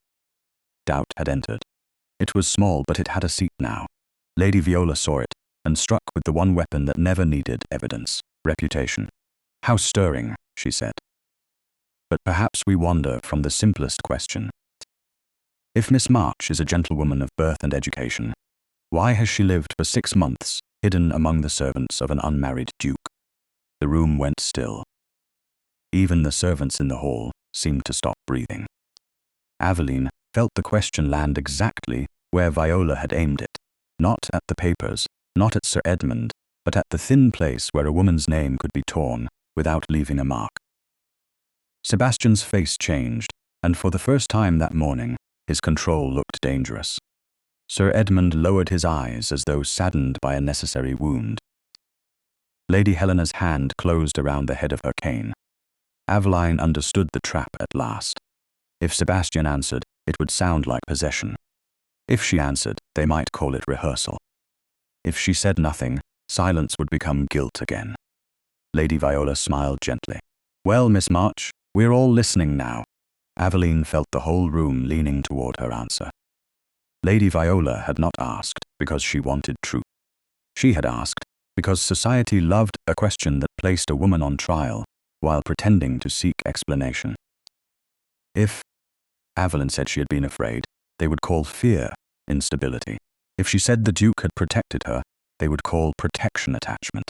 Doubt had entered. It was small, but it had a seat now. Lady Viola saw it, and struck with the one weapon that never needed evidence, reputation. How stirring, she said. But perhaps we wander from the simplest question. If Miss March is a gentlewoman of birth and education, why has she lived for 6 months, hidden among the servants of an unmarried duke? The room went still. Even the servants in the hall seemed to stop breathing. Aveline felt the question land exactly where Viola had aimed it, not at the papers, not at Sir Edmund, but at the thin place where a woman's name could be torn without leaving a mark. Sebastian's face changed, and for the first time that morning, his control looked dangerous. Sir Edmund lowered his eyes as though saddened by a necessary wound. Lady Helena's hand closed around the head of her cane. Aveline understood the trap at last. If Sebastian answered, it would sound like possession. If she answered, they might call it rehearsal. If she said nothing, silence would become guilt again. Lady Viola smiled gently. "Well, Miss March, we're all listening now." Aveline felt the whole room leaning toward her answer. Lady Viola had not asked because she wanted truth. She had asked because society loved a question that placed a woman on trial while pretending to seek explanation. If, Aveline said she had been afraid, they would call fear instability. If she said the Duke had protected her, they would call protection attachment.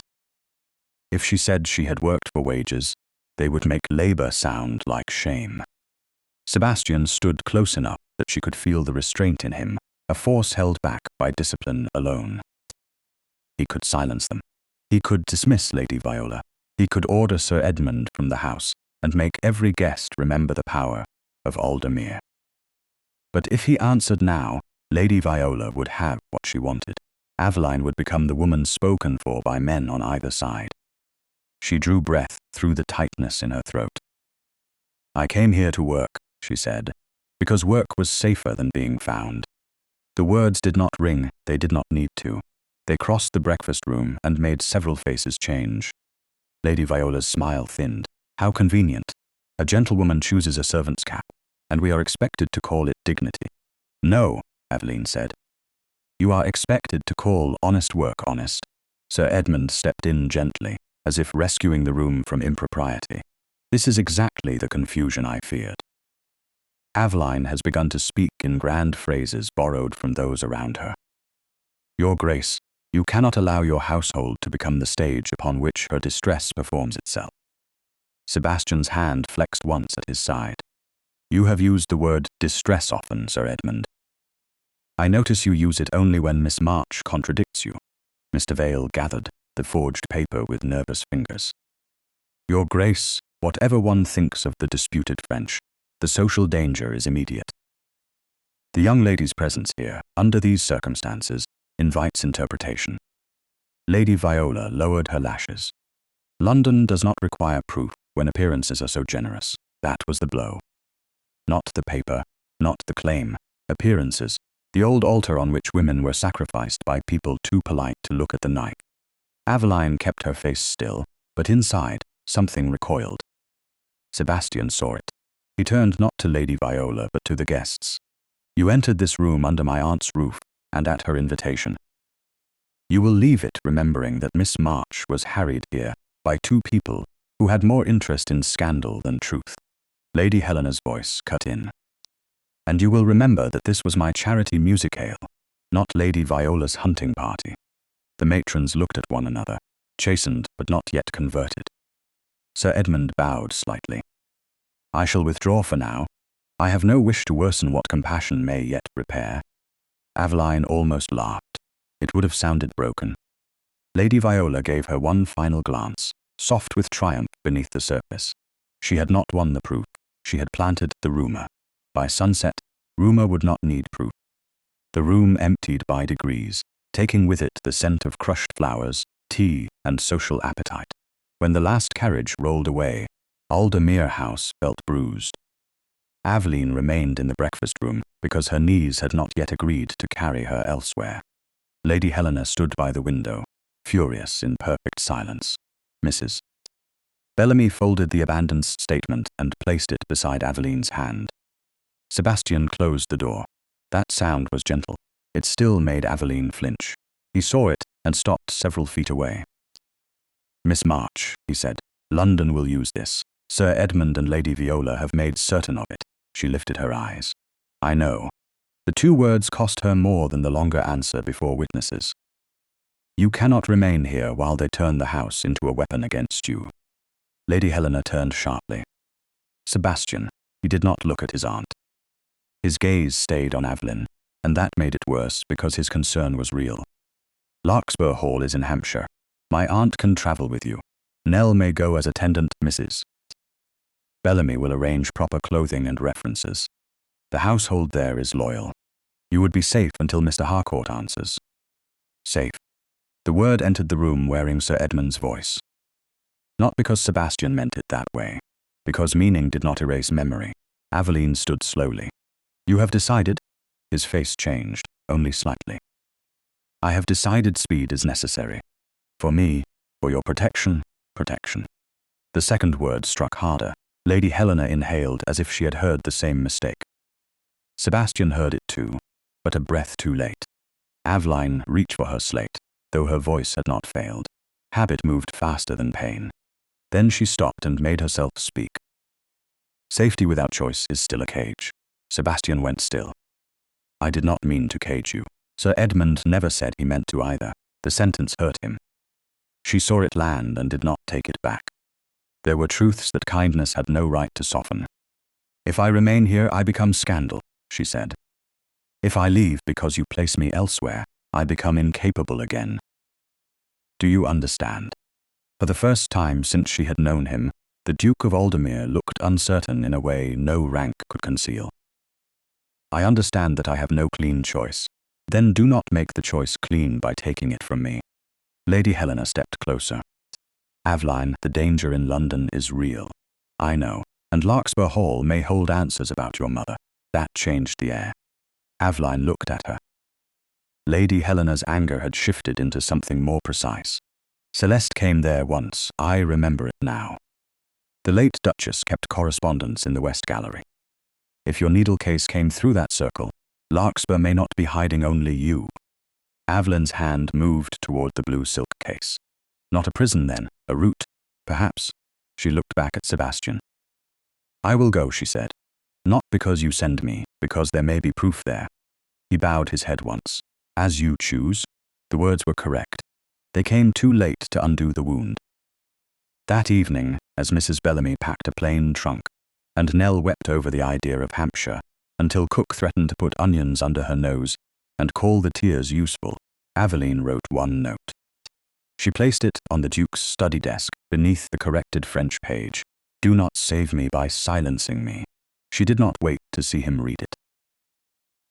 If she said she had worked for wages, they would make labor sound like shame. Sebastian stood close enough that she could feel the restraint in him, a force held back by discipline alone. He could silence them. He could dismiss Lady Viola. He could order Sir Edmund from the house and make every guest remember the power of Aldermere. But if he answered now, Lady Viola would have what she wanted. Aveline would become the woman spoken for by men on either side. She drew breath through the tightness in her throat. "I came here to work," she said, "because work was safer than being found." The words did not ring, they did not need to. They crossed the breakfast room and made several faces change. Lady Viola's smile thinned. How convenient. A gentlewoman chooses a servant's cap, and we are expected to call it dignity. "No," Aveline said. "You are expected to call honest work honest." Sir Edmund stepped in gently, as if rescuing the room from impropriety. "This is exactly the confusion I feared." Aveline has begun to speak in grand phrases borrowed from those around her. "Your Grace, you cannot allow your household to become the stage upon which her distress performs itself." Sebastian's hand flexed once at his side. "You have used the word distress often, Sir Edmund. I notice you use it only when Miss March contradicts you." Mr. Vale gathered the forged paper with nervous fingers. "Your Grace, whatever one thinks of the disputed French, the social danger is immediate. The young lady's presence here, under these circumstances, invites interpretation." Lady Viola lowered her lashes. "London does not require proof when appearances are so generous." That was the blow. Not the paper, not the claim. Appearances. The old altar on which women were sacrificed by people too polite to look at the knife. Aveline kept her face still, but inside, something recoiled. Sebastian saw it. He turned not to Lady Viola but to the guests. "You entered this room under my aunt's roof, and at her invitation. You will leave it remembering that Miss March was harried here by two people who had more interest in scandal than truth." Lady Helena's voice cut in. "And you will remember that this was my charity musicale, not Lady Viola's hunting party." The matrons looked at one another, chastened but not yet converted. Sir Edmund bowed slightly. "I shall withdraw for now. I have no wish to worsen what compassion may yet repair." Aveline almost laughed. It would have sounded broken. Lady Viola gave her one final glance, soft with triumph beneath the surface. She had not won the proof. She had planted the rumor. By sunset, rumor would not need proof. The room emptied by degrees, taking with it the scent of crushed flowers, tea, and social appetite. When the last carriage rolled away, Aldermere House felt bruised. Aveline remained in the breakfast room because her knees had not yet agreed to carry her elsewhere. Lady Helena stood by the window, furious in perfect silence. "Mrs. Bellamy folded the abandoned statement and placed it beside Aveline's hand. Sebastian closed the door. That sound was gentle. It still made Aveline flinch. He saw it and stopped several feet away. "Miss March," he said, "London will use this. Sir Edmund and Lady Viola have made certain of it." She lifted her eyes. "I know." The two words cost her more than the longer answer before witnesses. "You cannot remain here while they turn the house into a weapon against you." Lady Helena turned sharply. Sebastian, he did not look at his aunt. His gaze stayed on Aveline, and that made it worse because his concern was real. Larkspur Hall is in Hampshire. My aunt can travel with you. Nell may go as attendant, Mrs. Bellamy will arrange proper clothing and references. The household there is loyal. You would be safe until Mr. Harcourt answers. Safe. The word entered the room wearing Sir Edmund's voice. Not because Sebastian meant it that way. Because meaning did not erase memory. Aveline stood slowly. You have decided? His face changed, only slightly. I have decided speed is necessary. For me, for your protection. The second word struck harder. Lady Helena inhaled as if she had heard the same mistake. Sebastian heard it too, but a breath too late. Aveline reached for her slate, though her voice had not failed. Habit moved faster than pain. Then she stopped and made herself speak. Safety without choice is still a cage. Sebastian went still. I did not mean to cage you. Sir Edmund never said he meant to either. The sentence hurt him. She saw it land and did not take it back. There were truths that kindness had no right to soften. If I remain here, I become scandal, she said. If I leave because you place me elsewhere, I become incapable again. Do you understand? For the first time since she had known him, the Duke of Aldermere looked uncertain in a way no rank could conceal. I understand that I have no clean choice. Then do not make the choice clean by taking it from me. Lady Helena stepped closer. Aveline, the danger in London is real. I know, and Larkspur Hall may hold answers about your mother. That changed the air. Aveline looked at her. Lady Helena's anger had shifted into something more precise. Celeste came there once, I remember it now. The late Duchess kept correspondence in the West Gallery. If your needle case came through that circle, Larkspur may not be hiding only you. Aveline's hand moved toward the blue silk case. Not a prison then, a route, perhaps. She looked back at Sebastian. I will go, she said. Not because you send me, because there may be proof there. He bowed his head once. As you choose. The words were correct. They came too late to undo the wound. That evening, as Mrs. Bellamy packed a plain trunk, and Nell wept over the idea of Hampshire, until Cook threatened to put onions under her nose and call the tears useful, Aveline wrote one note. She placed it on the Duke's study desk, beneath the corrected French page. Do not save me by silencing me. She did not wait to see him read it.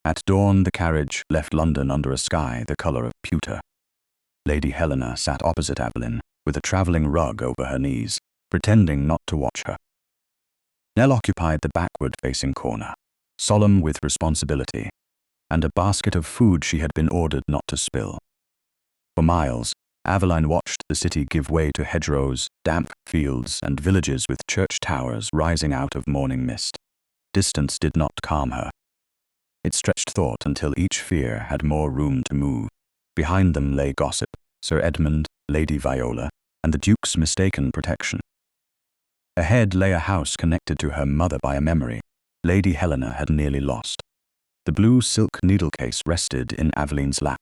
At dawn, the carriage left London under a sky the colour of pewter. Lady Helena sat opposite Aveline, with a travelling rug over her knees, pretending not to watch her. Nell occupied the backward-facing corner, solemn with responsibility, and a basket of food she had been ordered not to spill. For miles, Aveline watched the city give way to hedgerows, damp fields, and villages with church towers rising out of morning mist. Distance did not calm her. It stretched thought until each fear had more room to move. Behind them lay gossip, Sir Edmund, Lady Viola, and the Duke's mistaken protection. Ahead lay a house connected to her mother by a memory Lady Helena had nearly lost. The blue silk needle case rested in Aveline's lap.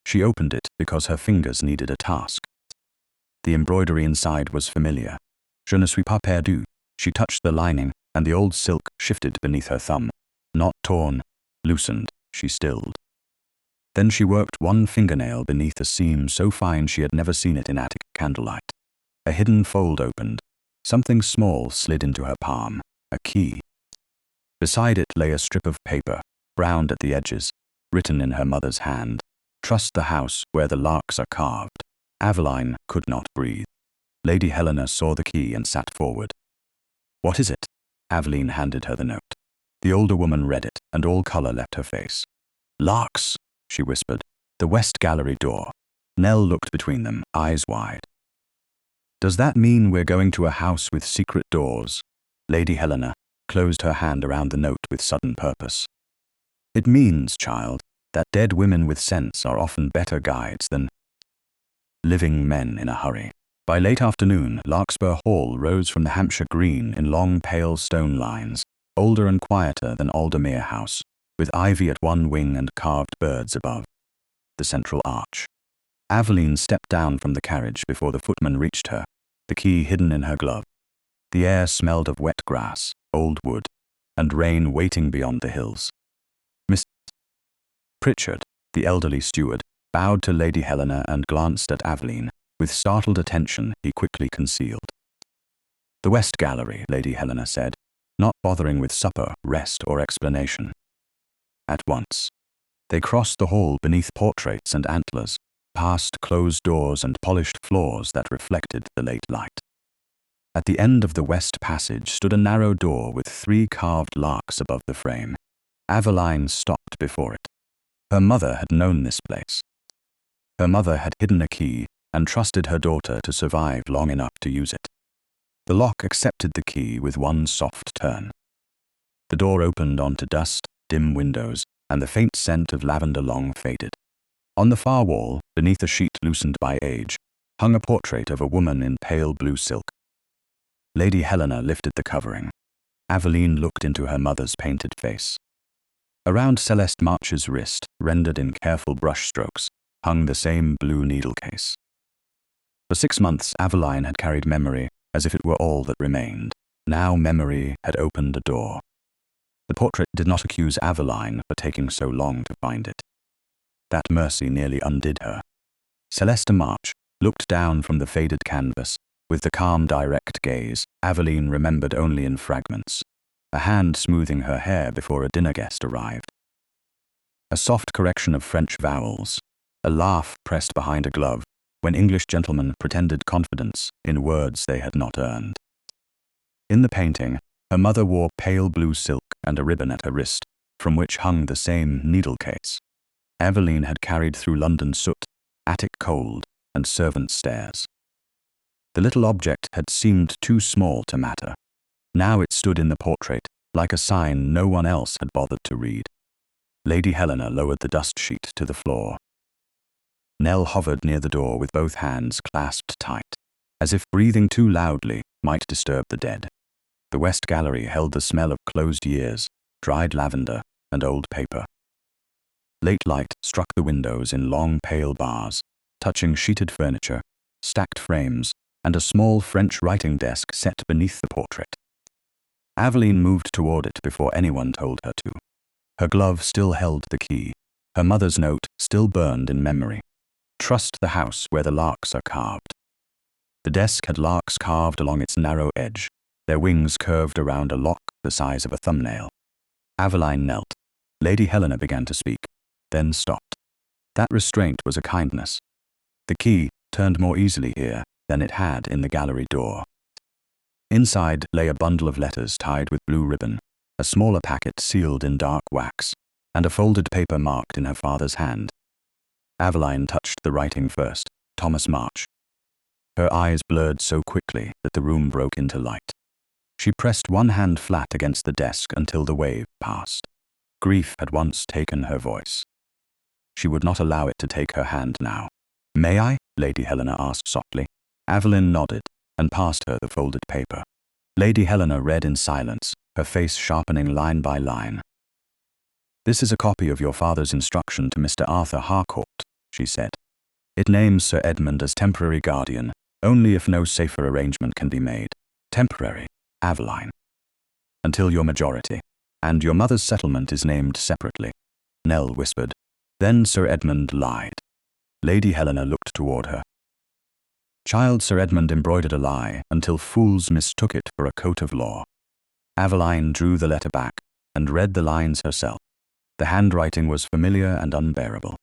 She opened it because her fingers needed a task. The embroidery inside was familiar. Je ne suis pas perdue. She touched the lining, and the old silk shifted beneath her thumb. Not torn, loosened, she stilled. Then she worked one fingernail beneath a seam so fine she had never seen it in attic candlelight. A hidden fold opened. Something small slid into her palm, a key. Beside it lay a strip of paper, browned at the edges, written in her mother's hand. Trust the house where the larks are carved. Aveline could not breathe. Lady Helena saw the key and sat forward. What is it? Aveline handed her the note. The older woman read it, and all colour left her face. Larks, she whispered. The West Gallery door. Nell looked between them, eyes wide. Does that mean we're going to a house with secret doors? Lady Helena closed her hand around the note with sudden purpose. It means, child, that dead women with sense are often better guides than living men in a hurry. By late afternoon, Larkspur Hall rose from the Hampshire green in long pale stone lines, older and quieter than Aldermere House, with ivy at one wing and carved birds above. The central arch. Aveline stepped down from the carriage before the footman reached her, the key hidden in her glove. The air smelled of wet grass, old wood, and rain waiting beyond the hills. Miss Pritchard, the elderly steward, bowed to Lady Helena and glanced at Aveline. With startled attention, he quickly concealed. "The West Gallery," Lady Helena said, not bothering with supper, rest, or explanation. At once. They crossed the hall beneath portraits and antlers, past closed doors and polished floors that reflected the late light. At the end of the west passage stood a narrow door with 3 carved larks above the frame. Aveline stopped before it. Her mother had known this place. Her mother had hidden a key and trusted her daughter to survive long enough to use it. The lock accepted the key with one soft turn. The door opened onto dust, dim windows, and the faint scent of lavender long faded. On the far wall, beneath a sheet loosened by age, hung a portrait of a woman in pale blue silk. Lady Helena lifted the covering. Aveline looked into her mother's painted face. Around Celeste March's wrist, rendered in careful brushstrokes, hung the same blue needle case. For 6 months, Aveline had carried memory as if it were all that remained. Now memory had opened a door. The portrait did not accuse Aveline for taking so long to find it. That mercy nearly undid her. Celeste March looked down from the faded canvas. With the calm, direct gaze Aveline remembered only in fragments. A hand smoothing her hair before a dinner guest arrived. A soft correction of French vowels. A laugh pressed behind a glove when English gentlemen pretended confidence in words they had not earned. In the painting, her mother wore pale blue silk and a ribbon at her wrist, from which hung the same needle case. Aveline had carried through London soot, attic cold, and servant stares. The little object had seemed too small to matter. Now it stood in the portrait, like a sign no one else had bothered to read. Lady Helena lowered the dust sheet to the floor. Nell hovered near the door with both hands clasped tight, as if breathing too loudly might disturb the dead. The West Gallery held the smell of closed years, dried lavender, and old paper. Late light struck the windows in long pale bars, touching sheeted furniture, stacked frames, and a small French writing desk set beneath the portrait. Aveline moved toward it before anyone told her to. Her glove still held the key. Her mother's note still burned in memory. "Trust the house where the larks are carved." The desk had larks carved along its narrow edge, their wings curved around a lock the size of a thumbnail. Aveline knelt. Lady Helena began to speak, then stopped. That restraint was a kindness. The key turned more easily here than it had in the gallery door. Inside lay a bundle of letters tied with blue ribbon, a smaller packet sealed in dark wax, and a folded paper marked in her father's hand. Aveline touched the writing first, Thomas March. Her eyes blurred so quickly that the room broke into light. She pressed one hand flat against the desk until the wave passed. Grief had once taken her voice. She would not allow it to take her hand now. "May I?" Lady Helena asked softly. Aveline nodded and passed her the folded paper. Lady Helena read in silence, her face sharpening line by line. "This is a copy of your father's instruction to Mr. Arthur Harcourt," she said. "It names Sir Edmund as temporary guardian, only if no safer arrangement can be made. Temporary, Aveline. Until your majority. And your mother's settlement is named separately," Nell whispered. Then Sir Edmund lied. Lady Helena looked toward her. Child Sir Edmund embroidered a lie until fools mistook it for a coat of law. Aveline drew the letter back and read the lines herself. The handwriting was familiar and unbearable.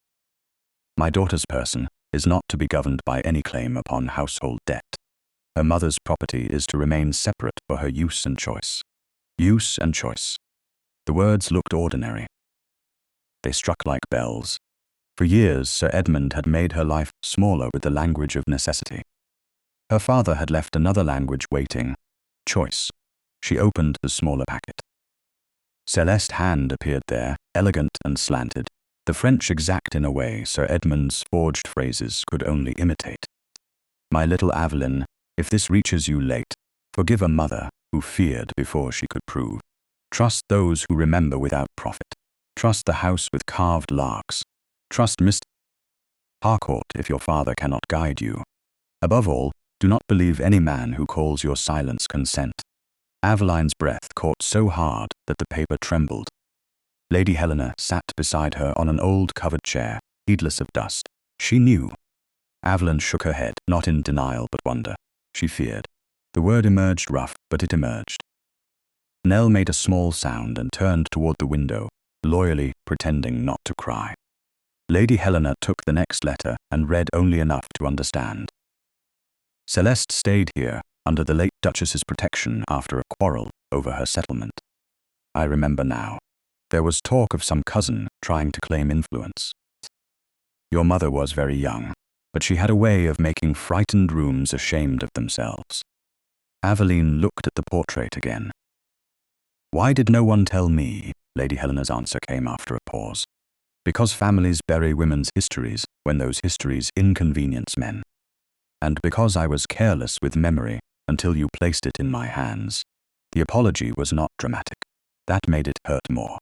"My daughter's person is not to be governed by any claim upon household debt. Her mother's property is to remain separate for her use and choice." Use and choice. The words looked ordinary. They struck like bells. For years, Sir Edmund had made her life smaller with the language of necessity. Her father had left another language waiting. Choice. She opened the smaller packet. Celeste's hand appeared there, elegant and slanted, the French exact in a way Sir Edmund's forged phrases could only imitate. "My little Aveline, if this reaches you late, forgive a mother who feared before she could prove. Trust those who remember without profit. Trust the house with carved larks. Trust Mr. Harcourt if your father cannot guide you. Above all, do not believe any man who calls your silence consent." Aveline's breath caught so hard that the paper trembled. Lady Helena sat beside her on an old covered chair, heedless of dust. She knew. Aveline shook her head, not in denial but wonder. She feared. The word emerged rough, but it emerged. Nell made a small sound and turned toward the window, loyally pretending not to cry. Lady Helena took the next letter and read only enough to understand. Celeste stayed here under the late Duchess's protection after a quarrel over her settlement. I remember now. There was talk of some cousin trying to claim influence. Your mother was very young, but she had a way of making frightened rooms ashamed of themselves. Aveline looked at the portrait again. Why did no one tell me? Lady Helena's answer came after a pause. Because families bury women's histories when those histories inconvenience men. And because I was careless with memory until you placed it in my hands. The apology was not dramatic. That made it hurt more.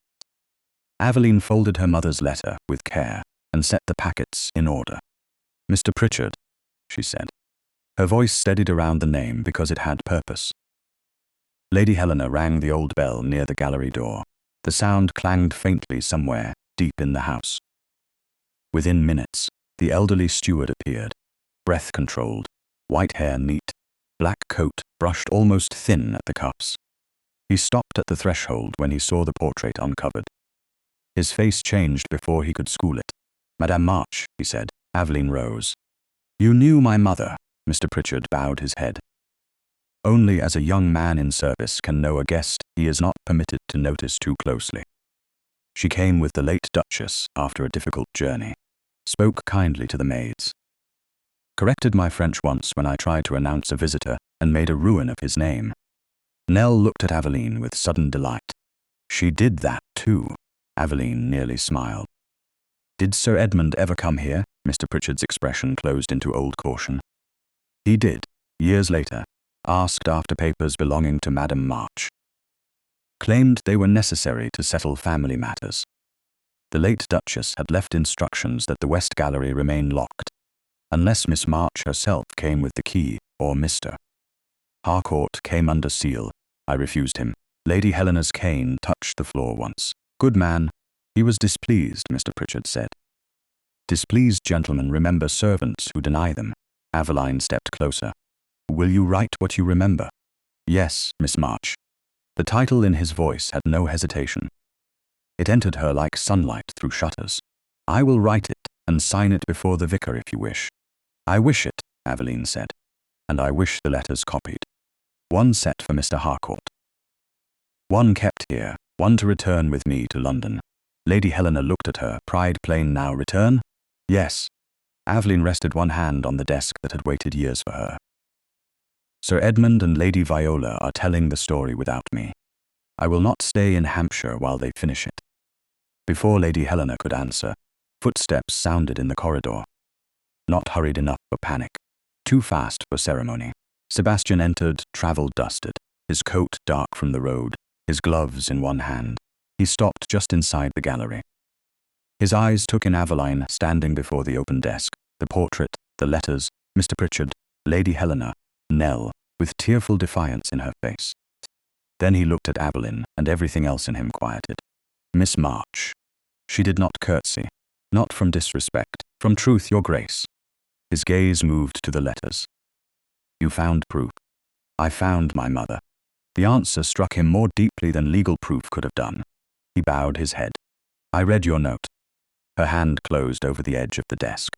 Aveline folded her mother's letter with care and set the packets in order. Mr. Pritchard, she said. Her voice steadied around the name because it had purpose. Lady Helena rang the old bell near the gallery door. The sound clanged faintly somewhere deep in the house. Within minutes, the elderly steward appeared, breath-controlled, white hair neat, black coat brushed almost thin at the cuffs. He stopped at the threshold when he saw the portrait uncovered. His face changed before he could school it. Madame March, he said. Aveline rose. You knew my mother. Mr. Pritchard bowed his head. Only as a young man in service can know a guest he is not permitted to notice too closely. She came with the late Duchess after a difficult journey, spoke kindly to the maids, corrected my French once when I tried to announce a visitor and made a ruin of his name. Nell looked at Aveline with sudden delight. She did that too. Aveline nearly smiled. Did Sir Edmund ever come here? Mr. Pritchard's expression closed into old caution. He did, years later, asked after papers belonging to Madame March. Claimed they were necessary to settle family matters. The late Duchess had left instructions that the West Gallery remain locked, unless Miss March herself came with the key, or Mr. Harcourt came under seal. I refused him. Lady Helena's cane touched the floor once. Good man. He was displeased, Mr. Pritchard said. Displeased gentlemen remember servants who deny them. Aveline stepped closer. Will you write what you remember? Yes, Miss March. The title in his voice had no hesitation. It entered her like sunlight through shutters. I will write it and sign it before the vicar if you wish. I wish it, Aveline said. And I wish the letters copied. One set for Mr. Harcourt. One kept here, one to return with me to London. Lady Helena looked at her, pride plain now. Return? Yes. Aveline rested one hand on the desk that had waited years for her. Sir Edmund and Lady Viola are telling the story without me. I will not stay in Hampshire while they finish it. Before Lady Helena could answer, footsteps sounded in the corridor. Not hurried enough for panic, too fast for ceremony. Sebastian entered, travel-dusted, his coat dark from the road, his gloves in one hand. He stopped just inside the gallery. His eyes took in Aveline standing before the open desk, the portrait, the letters, Mr. Pritchard, Lady Helena, Nell, with tearful defiance in her face. Then he looked at Aveline, and everything else in him quieted. Miss March. She did not curtsy, not from disrespect, from truth, your grace. His gaze moved to the letters. You found proof. I found my mother. The answer struck him more deeply than legal proof could have done. He bowed his head. I read your note. Her hand closed over the edge of the desk.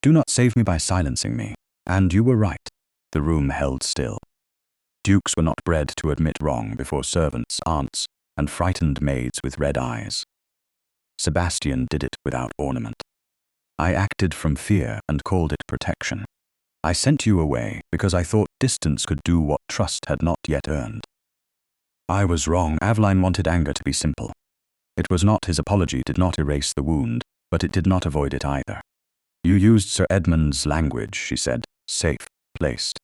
Do not save me by silencing me. And you were right. The room held still. Dukes were not bred to admit wrong before servants, aunts, and frightened maids with red eyes. Sebastian did it without ornament. I acted from fear and called it protection. I sent you away because I thought distance could do what trust had not yet earned. I was wrong. Aveline wanted anger to be simple. It was not his apology did not erase the wound, but it did not avoid it either. You used Sir Edmund's language, she said. Safe, placed,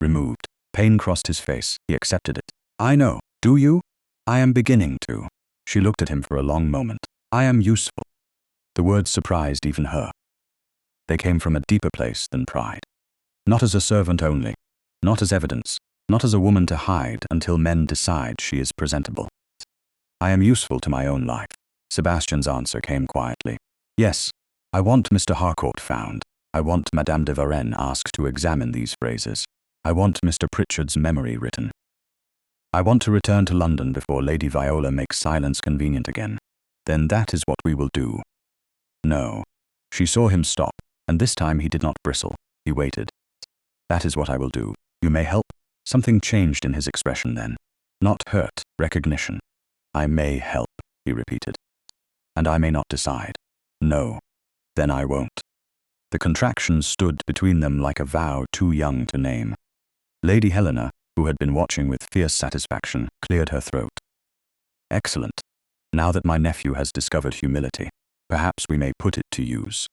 removed. Pain crossed his face. He accepted it. I know. Do you? I am beginning to. She looked at him for a long moment. I am useful. The words surprised even her. They came from a deeper place than pride. Not as a servant only, not as evidence, not as a woman to hide until men decide she is presentable. I am useful to my own life. Sebastian's answer came quietly. Yes, I want Mr. Harcourt found. I want Madame de Varenne asked to examine these phrases. I want Mr. Pritchard's memory written. I want to return to London before Lady Viola makes silence convenient again. Then that is what we will do. No. She saw him stop, and this time he did not bristle. He waited. That is what I will do. You may help? Something changed in his expression then. Not hurt, recognition. I may help, he repeated. And I may not decide. No. Then I won't. The contraction stood between them like a vow too young to name. Lady Helena, who had been watching with fierce satisfaction, cleared her throat. Excellent. Now that my nephew has discovered humility, perhaps we may put it to use.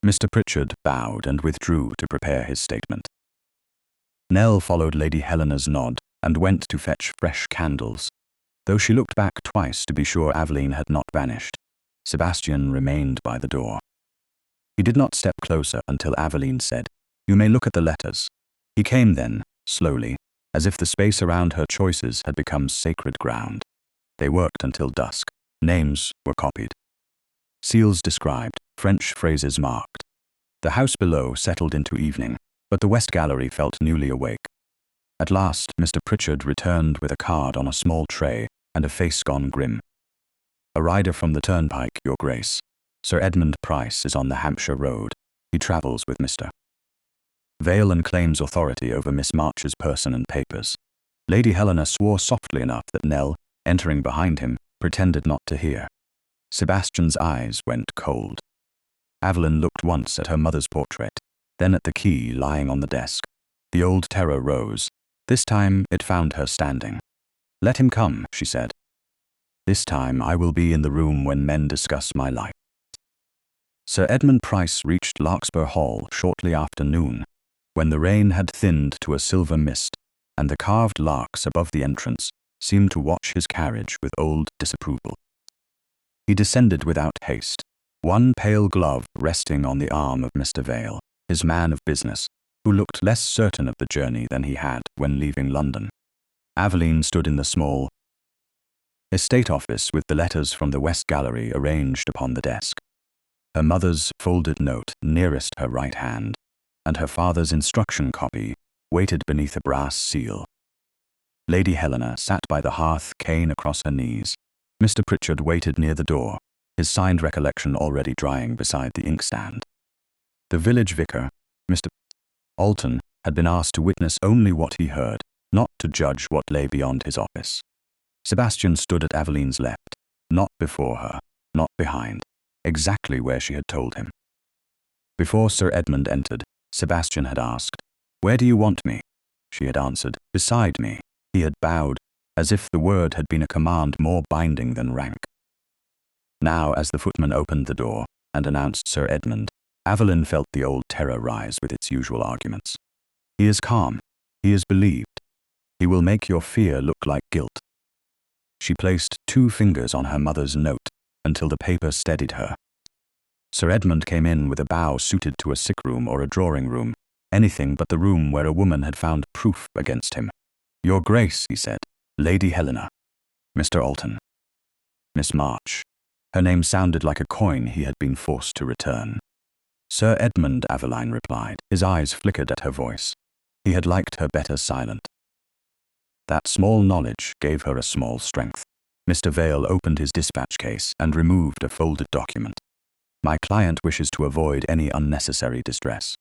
Mr. Pritchard bowed and withdrew to prepare his statement. Nell followed Lady Helena's nod and went to fetch fresh candles. Though she looked back twice to be sure Aveline had not vanished, Sebastian remained by the door. He did not step closer until Aveline said, "You may look at the letters." He came then, slowly, as if the space around her choices had become sacred ground. They worked until dusk. Names were copied. Seals described, French phrases marked. The house below settled into evening, but the West Gallery felt newly awake. At last, Mr. Pritchard returned with a card on a small tray and a face gone grim. "A rider from the turnpike, Your Grace. Sir Edmund Pryce is on the Hampshire road. He travels with Mr. Vale and claims authority over Miss March's person and papers." Lady Helena swore softly enough that Nell, entering behind him, pretended not to hear. Sebastian's eyes went cold. Aveline looked once at her mother's portrait, then at the key lying on the desk. The old terror rose. This time it found her standing. "Let him come," she said. "This time I will be in the room when men discuss my life." Sir Edmund Pryce reached Larkspur Hall shortly after noon, when the rain had thinned to a silver mist, and the carved larks above the entrance seemed to watch his carriage with old disapproval. He descended without haste, one pale glove resting on the arm of Mr. Vale, his man of business, who looked less certain of the journey than he had when leaving London. Aveline stood in the small estate office with the letters from the West Gallery arranged upon the desk. Her mother's folded note nearest her right hand, and her father's instruction copy waited beneath a brass seal. Lady Helena sat by the hearth, cane across her knees. Mr. Pritchard waited near the door, his signed recollection already drying beside the inkstand. The village vicar, Mr. Alton, had been asked to witness only what he heard, not to judge what lay beyond his office. Sebastian stood at Aveline's left, not before her, not behind, exactly where she had told him. Before Sir Edmund entered, Sebastian had asked, "Where do you want me?" She had answered, "Beside me." He had bowed, as if the word had been a command more binding than rank. Now, as the footman opened the door and announced Sir Edmund, Aveline felt the old terror rise with its usual arguments. "He is calm. He is believed. He will make your fear look like guilt." She placed 2 fingers on her mother's note until the paper steadied her. Sir Edmund came in with a bow suited to a sick room or a drawing room, anything but the room where a woman had found proof against him. "Your Grace," he said. "Lady Helena." "Mr. Alton." "Miss March." Her name sounded like a coin he had been forced to return. "Sir Edmund," Aveline replied. His eyes flickered at her voice. He had liked her better silent. That small knowledge gave her a small strength. Mr. Vale opened his dispatch case and removed a folded document. "My client wishes to avoid any unnecessary distress.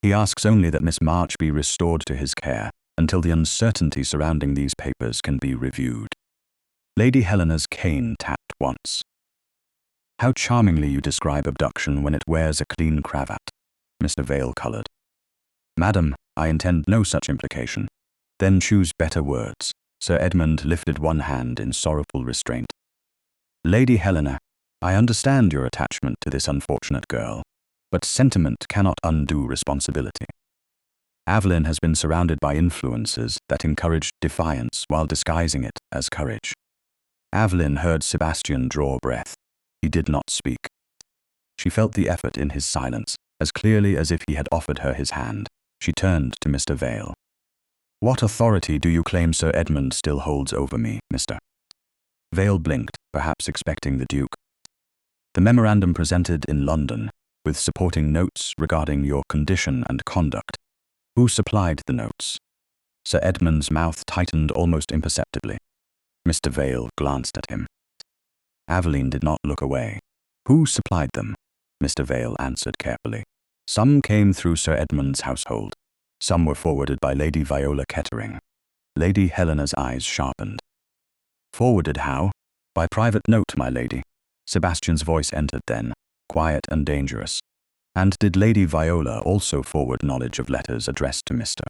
He asks only that Miss March be restored to his care until the uncertainty surrounding these papers can be reviewed." Lady Helena's cane tapped once. "How charmingly you describe abduction when it wears a clean cravat." Mr. Vale coloured. "Madam, I intend no such implication." "Then choose better words." Sir Edmund lifted one hand in sorrowful restraint. "Lady Helena, I understand your attachment to this unfortunate girl, but sentiment cannot undo responsibility. Aveline has been surrounded by influences that encourage defiance while disguising it as courage." Aveline heard Sebastian draw breath. He did not speak. She felt the effort in his silence, as clearly as if he had offered her his hand. She turned to Mr. Vale. "What authority do you claim Sir Edmund still holds over me, Mr.?" Vale blinked, perhaps expecting the Duke. The memorandum presented in London, with supporting notes regarding your condition and conduct. Who supplied the notes? Sir Edmund's mouth tightened almost imperceptibly. Mr. Vale glanced at him. Aveline did not look away. Who supplied them? Mr. Vale answered carefully. Some came through Sir Edmund's household. Some were forwarded by Lady Viola Kettering. Lady Helena's eyes sharpened. Forwarded how? By private note, my lady. Sebastian's voice entered then, quiet and dangerous. And did Lady Viola also forward knowledge of letters addressed to Mr.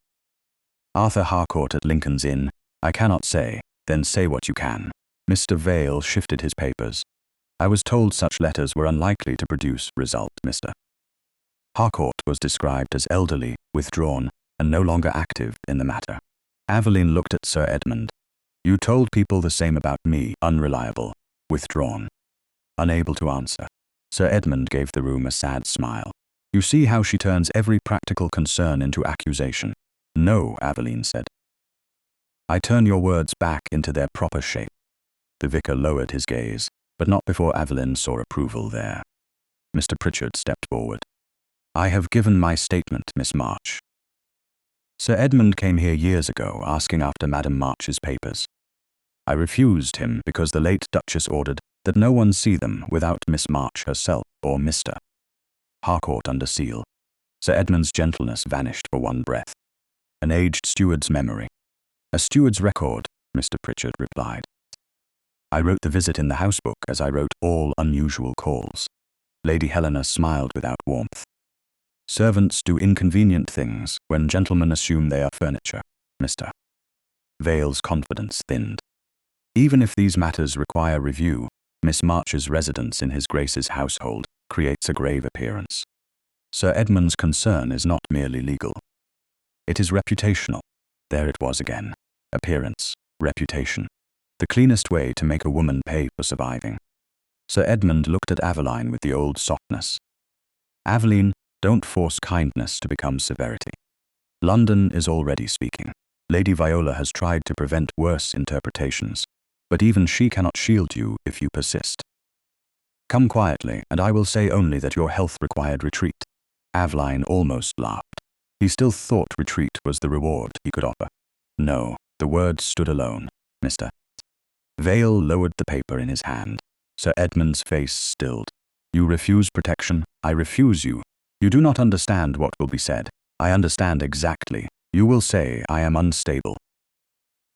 Arthur Harcourt at Lincoln's Inn? I cannot say. Then say what you can. Mr. Vale shifted his papers. I was told such letters were unlikely to produce result, Mr. Harcourt was described as elderly, withdrawn, and no longer active in the matter. Aveline looked at Sir Edmund. You told people the same about me, unreliable, withdrawn, unable to answer. Sir Edmund gave the room a sad smile. You see how she turns every practical concern into accusation. No, Aveline said. I turn your words back into their proper shape. The vicar lowered his gaze, but not before Aveline saw approval there. Mr. Pritchard stepped forward. I have given my statement, Miss March. Sir Edmund came here years ago asking after Madame March's papers. I refused him because the late Duchess ordered that no one see them without Miss March herself or Mr. Harcourt under seal. Sir Edmund's gentleness vanished for one breath. An aged steward's memory. A steward's record, Mr. Pritchard replied. I wrote the visit in the housebook as I wrote all unusual calls. Lady Helena smiled without warmth. Servants do inconvenient things when gentlemen assume they are furniture, Mr. Vale's confidence thinned. Even if these matters require review, Miss March's residence in His Grace's household creates a grave appearance. Sir Edmund's concern is not merely legal. It is reputational. There it was again. Appearance, reputation. The cleanest way to make a woman pay for surviving. Sir Edmund looked at Aveline with the old softness. Aveline, don't force kindness to become severity. London is already speaking. Lady Viola has tried to prevent worse interpretations, but even she cannot shield you if you persist. Come quietly, and I will say only that your health required retreat. Aveline almost laughed. He still thought retreat was the reward he could offer. No, the words stood alone, Mr. Vale lowered the paper in his hand. Sir Edmund's face stilled. You refuse protection. I refuse you. You do not understand what will be said. I understand exactly. You will say I am unstable.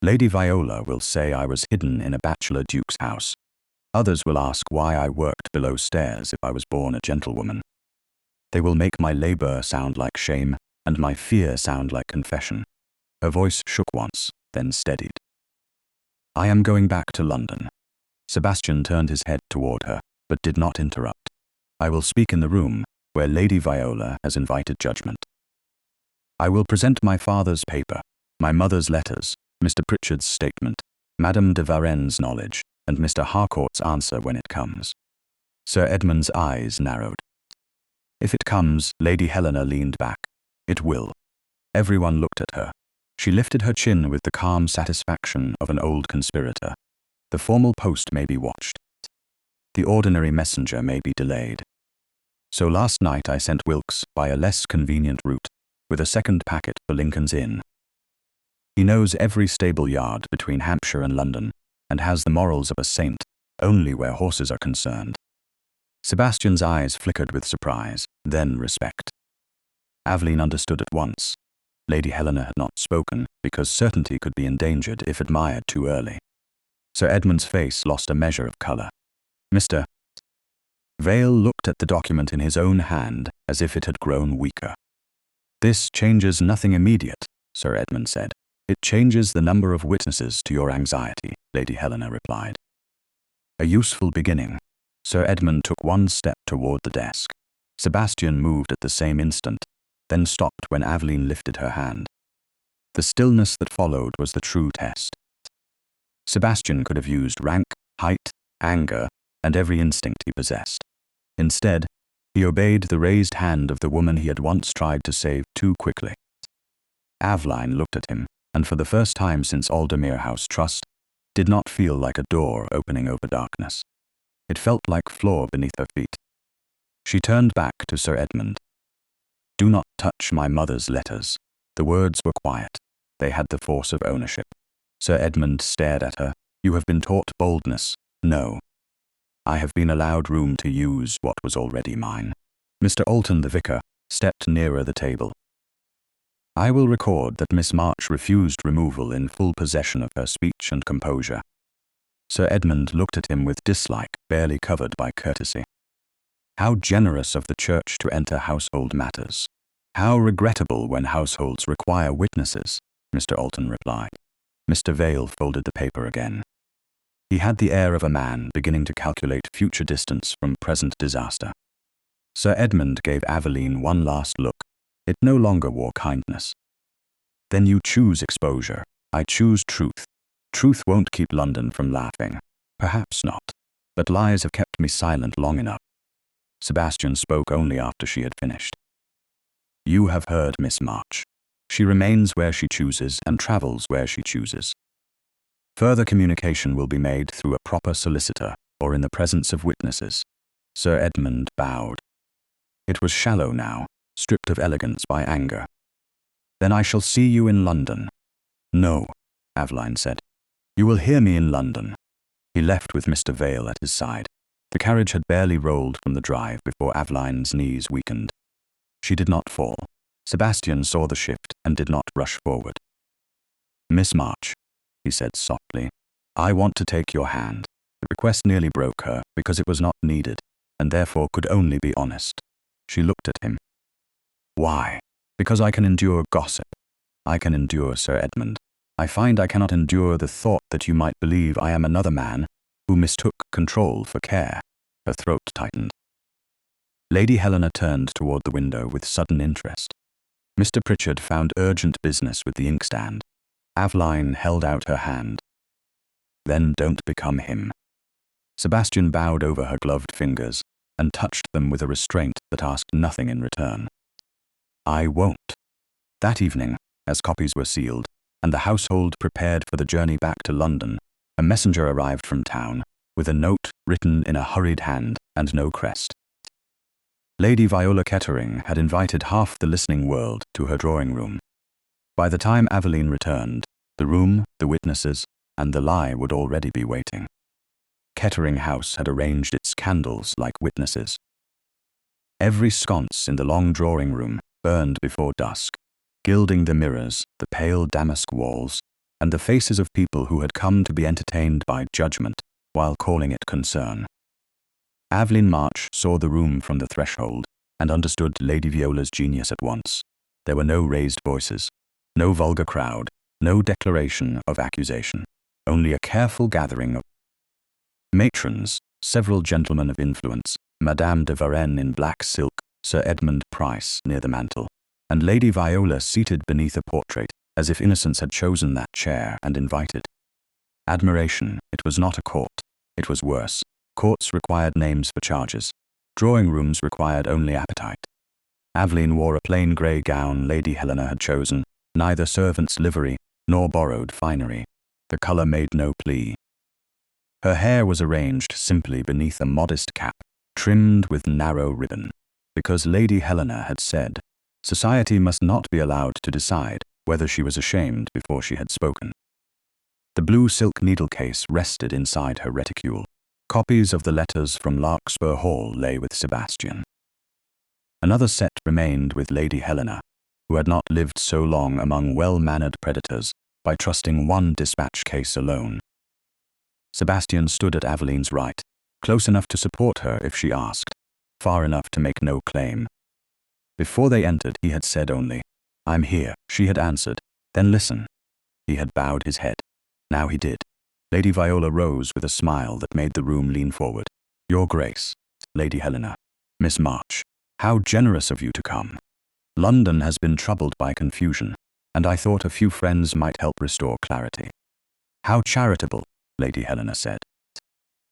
Lady Viola will say I was hidden in a bachelor duke's house. Others will ask why I worked below stairs if I was born a gentlewoman. They will make my labor sound like shame and my fear sound like confession. Her voice shook once, then steadied. I am going back to London. Sebastian turned his head toward her, but did not interrupt. I will speak in the room where Lady Viola has invited judgment. I will present my father's paper, my mother's letters, Mr. Pritchard's statement, Madame de Varennes' knowledge, and Mr. Harcourt's answer when it comes. Sir Edmund's eyes narrowed. If it comes, Lady Helena leaned back. It will. Everyone looked at her. She lifted her chin with the calm satisfaction of an old conspirator. The formal post may be watched. The ordinary messenger may be delayed. So last night I sent Wilkes by a less convenient route, with a second packet for Lincoln's Inn. He knows every stable yard between Hampshire and London, and has the morals of a saint, only where horses are concerned. Sebastian's eyes flickered with surprise, then respect. Aveline understood at once. Lady Helena had not spoken, because certainty could be endangered if admired too early. Sir Edmund's face lost a measure of colour. Mr. Vale looked at the document in his own hand as if it had grown weaker. This changes nothing immediate, Sir Edmund said. It changes the number of witnesses to your anxiety, Lady Helena replied. A useful beginning. Sir Edmund took one step toward the desk. Sebastian moved at the same instant, then stopped when Aveline lifted her hand. The stillness that followed was the true test. Sebastian could have used rank, height, anger, and every instinct he possessed. Instead, he obeyed the raised hand of the woman he had once tried to save too quickly. Aveline looked at him, and for the first time since Aldermere House Trust, did not feel like a door opening over darkness. It felt like floor beneath her feet. She turned back to Sir Edmund. "Do not touch my mother's letters." The words were quiet. They had the force of ownership. Sir Edmund stared at her. "You have been taught boldness." "No. I have been allowed room to use what was already mine." Mr. Alton, the vicar, stepped nearer the table. "I will record that Miss March refused removal in full possession of her speech and composure." Sir Edmund looked at him with dislike, barely covered by courtesy. "How generous of the Church to enter household matters. How regrettable when households require witnesses," Mr. Alton replied. Mr. Vale folded the paper again. He had the air of a man beginning to calculate future distance from present disaster. Sir Edmund gave Aveline one last look. It no longer wore kindness. "Then you choose exposure. I choose truth. Truth won't keep London from laughing. Perhaps not. But lies have kept me silent long enough." Sebastian spoke only after she had finished. "You have heard Miss March. She remains where she chooses and travels where she chooses. Further communication will be made through a proper solicitor or in the presence of witnesses." Sir Edmund bowed. It was shallow now, stripped of elegance by anger. "Then I shall see you in London." "No," Aveline said. "You will hear me in London." He left with Mr. Vale at his side. The carriage had barely rolled from the drive before Aveline's knees weakened. She did not fall. Sebastian saw the shift and did not rush forward. "Miss March," he said softly, "I want to take your hand." The request nearly broke her because it was not needed and therefore could only be honest. She looked at him. "Why?" "Because I can endure gossip. I can endure Sir Edmund. I find I cannot endure the thought that you might believe I am another man who mistook control for care." Her throat tightened. Lady Helena turned toward the window with sudden interest. Mr. Pritchard found urgent business with the inkstand. Aveline held out her hand. "Then don't become him." Sebastian bowed over her gloved fingers and touched them with a restraint that asked nothing in return. "I won't." That evening, as copies were sealed, and the household prepared for the journey back to London, a messenger arrived from town, with a note written in a hurried hand and no crest. Lady Viola Kettering had invited half the listening world to her drawing room. By the time Aveline returned, the room, the witnesses, and the lie would already be waiting. Kettering House had arranged its candles like witnesses. Every sconce in the long drawing room burned before dusk, gilding the mirrors, the pale damask walls, and the faces of people who had come to be entertained by judgment while calling it concern. Aveline March saw the room from the threshold and understood Lady Viola's genius at once. There were no raised voices, no vulgar crowd, no declaration of accusation, only a careful gathering of matrons, several gentlemen of influence, Madame de Varenne in black silk, Sir Edmund Pryce near the mantel, and Lady Viola seated beneath a portrait, as if innocence had chosen that chair and invited. Admiration, it was not a court. It was worse. Courts required names for charges. Drawing rooms required only appetite. Aveline wore a plain grey gown Lady Helena had chosen, neither servant's livery nor borrowed finery. The colour made no plea. Her hair was arranged simply beneath a modest cap, trimmed with narrow ribbon, because Lady Helena had said, society must not be allowed to decide whether she was ashamed before she had spoken. The blue silk needle case rested inside her reticule. Copies of the letters from Larkspur Hall lay with Sebastian. Another set remained with Lady Helena, who had not lived so long among well-mannered predators by trusting one dispatch case alone. Sebastian stood at Aveline's right, close enough to support her if she asked, far enough to make no claim. Before they entered, he had said only, "I'm here." She had answered, "Then listen." He had bowed his head. Now he did. Lady Viola rose with a smile that made the room lean forward. "Your Grace, Lady Helena, Miss March, how generous of you to come. London has been troubled by confusion, and I thought a few friends might help restore clarity." "How charitable," Lady Helena said.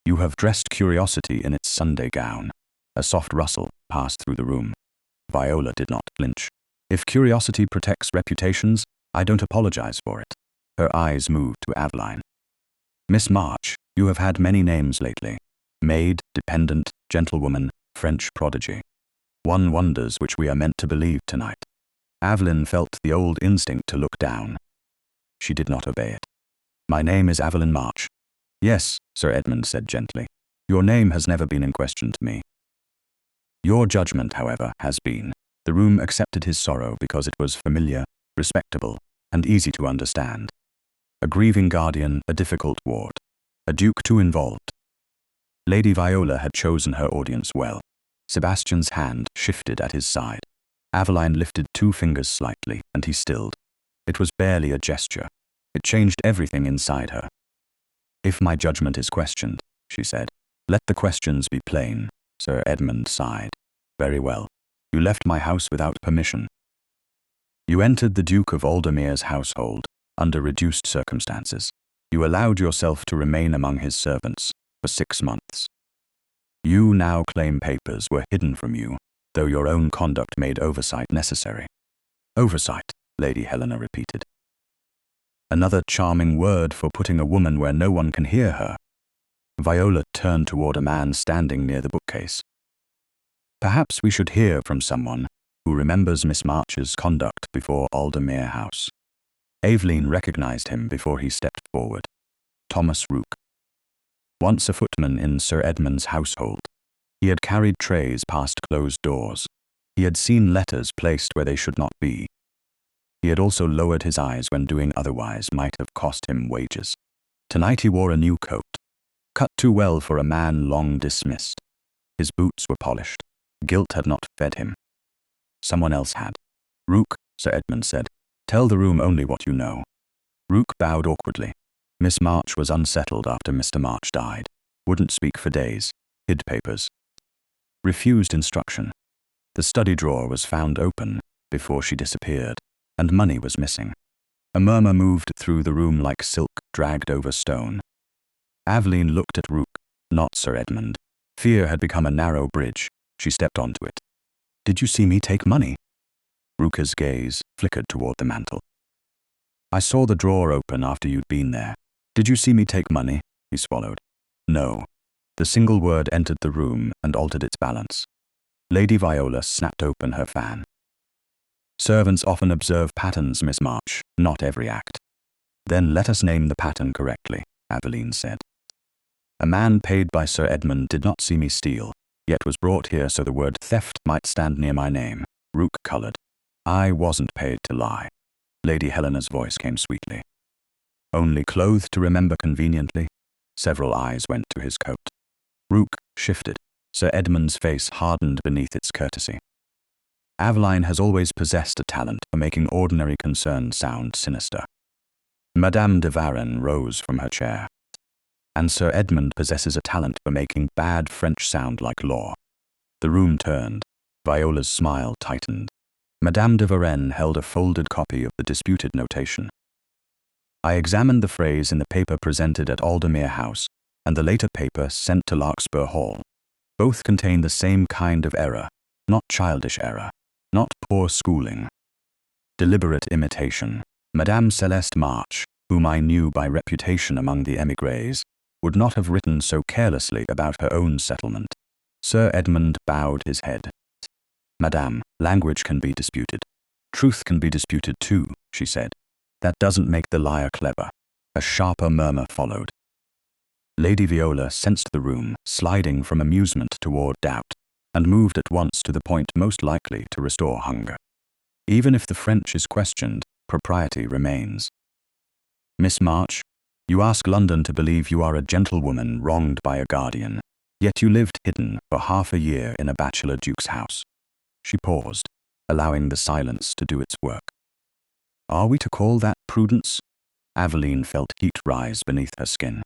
"You have dressed curiosity in its Sunday gown." A soft rustle passed through the room. Viola did not flinch. "If curiosity protects reputations, I don't apologize for it." Her eyes moved to Aveline. "Miss March, you have had many names lately. Maid, dependent, gentlewoman, French prodigy. One wonders which we are meant to believe tonight. Aveline felt the old instinct to look down. She did not obey it. My name is Aveline March. Yes, Sir Edmund said gently. Your name has never been in question to me. Your judgment, however, has been. The room accepted his sorrow because it was familiar, respectable, and easy to understand. A grieving guardian, a difficult ward. A duke too involved. Lady Viola had chosen her audience well. Sebastian's hand shifted at his side. Aveline lifted 2 fingers slightly, and he stilled. It was barely a gesture. It changed everything inside her. If my judgment is questioned, she said, let the questions be plain. Sir Edmund sighed. Very well. You left my house without permission. You entered the Duke of Aldermere's household under reduced circumstances. You allowed yourself to remain among his servants for 6 months. You now claim papers were hidden from you, though your own conduct made oversight necessary. Oversight, Lady Helena repeated. Another charming word for putting a woman where no one can hear her. Viola turned toward a man standing near the bookcase. Perhaps we should hear from someone who remembers Miss March's conduct before Aldermere House. Aveline recognized him before he stepped forward. Thomas Rook. Once a footman in Sir Edmund's household, he had carried trays past closed doors. He had seen letters placed where they should not be. He had also lowered his eyes when doing otherwise might have cost him wages. Tonight he wore a new coat, cut too well for a man long dismissed. His boots were polished. Guilt had not fed him. Someone else had. Rook, Sir Edmund said, tell the room only what you know. Rook bowed awkwardly. Miss March was unsettled after Mr. March died. Wouldn't speak for days. Hid papers. Refused instruction. The study drawer was found open before she disappeared, and money was missing. A murmur moved through the room like silk dragged over stone. Aveline looked at Rook, not Sir Edmund. Fear had become a narrow bridge. She stepped onto it. Did you see me take money? Rook's gaze flickered toward the mantel. I saw the drawer open after you'd been there. Did you see me take money? He swallowed. No. The single word entered the room and altered its balance. Lady Viola snapped open her fan. Servants often observe patterns, Miss March, not every act. Then let us name the pattern correctly, Aveline said. A man paid by Sir Edmund did not see me steal, yet was brought here so the word theft might stand near my name. Rook colored. I wasn't paid to lie. Lady Helena's voice came sweetly. Only clothed to remember conveniently? Several eyes went to his coat. Rook shifted. Sir Edmund's face hardened beneath its courtesy. Aveline has always possessed a talent for making ordinary concern sound sinister. Madame de Varenne rose from her chair. And Sir Edmund possesses a talent for making bad French sound like law. The room turned. Viola's smile tightened. Madame de Varenne held a folded copy of the disputed notation. I examined the phrase in the paper presented at Aldermere House and the later paper sent to Larkspur Hall. Both contain the same kind of error, not childish error, not poor schooling. Deliberate imitation. Madame Celeste March, whom I knew by reputation among the émigrés, would not have written so carelessly about her own settlement. Sir Edmund bowed his head. Madame, language can be disputed. Truth can be disputed too, she said. That doesn't make the liar clever. A sharper murmur followed. Lady Viola sensed the room, sliding from amusement toward doubt, and moved at once to the point most likely to restore hunger. Even if the French is questioned, propriety remains. Miss March, you ask London to believe you are a gentlewoman wronged by a guardian, yet you lived hidden for half a year in a bachelor duke's house. She paused, allowing the silence to do its work. Are we to call that prudence? Aveline felt heat rise beneath her skin.